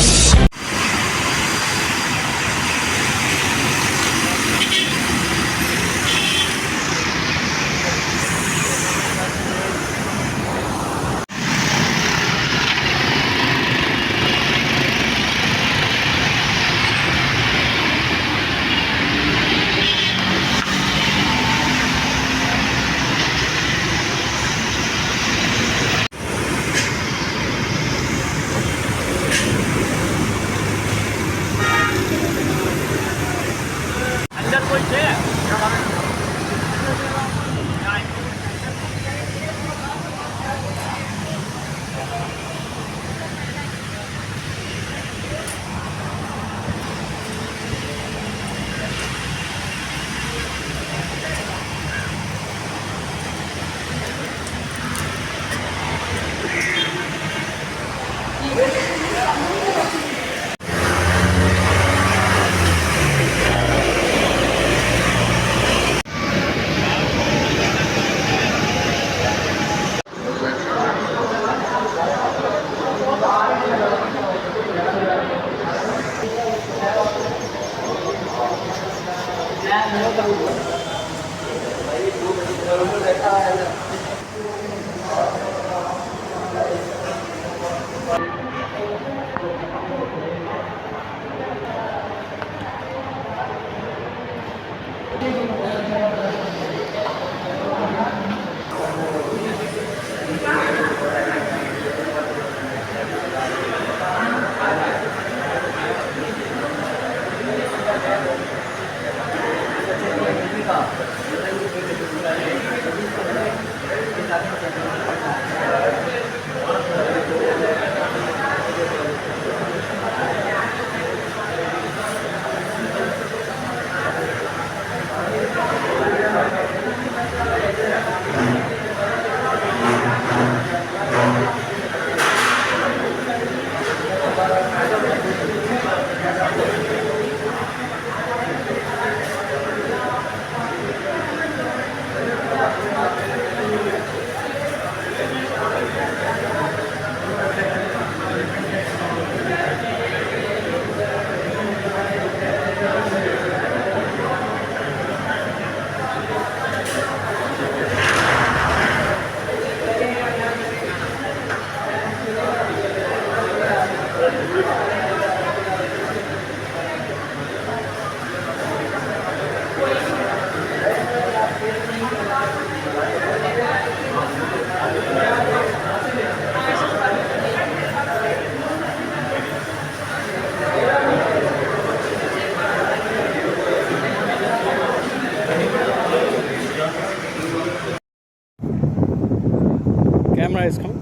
camera is coming.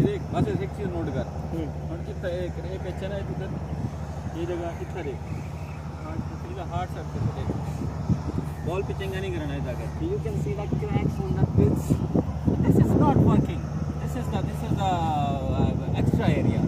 देख बस एक चीज note कर note कितना एक अच्छा ना इधर ये जगह कितना देख सीधा हार्ड शॉट पे देख बॉल पिचिंग नहीं करना है जाकर you can see the cracks on the pitch. This is not working. This is the extra area.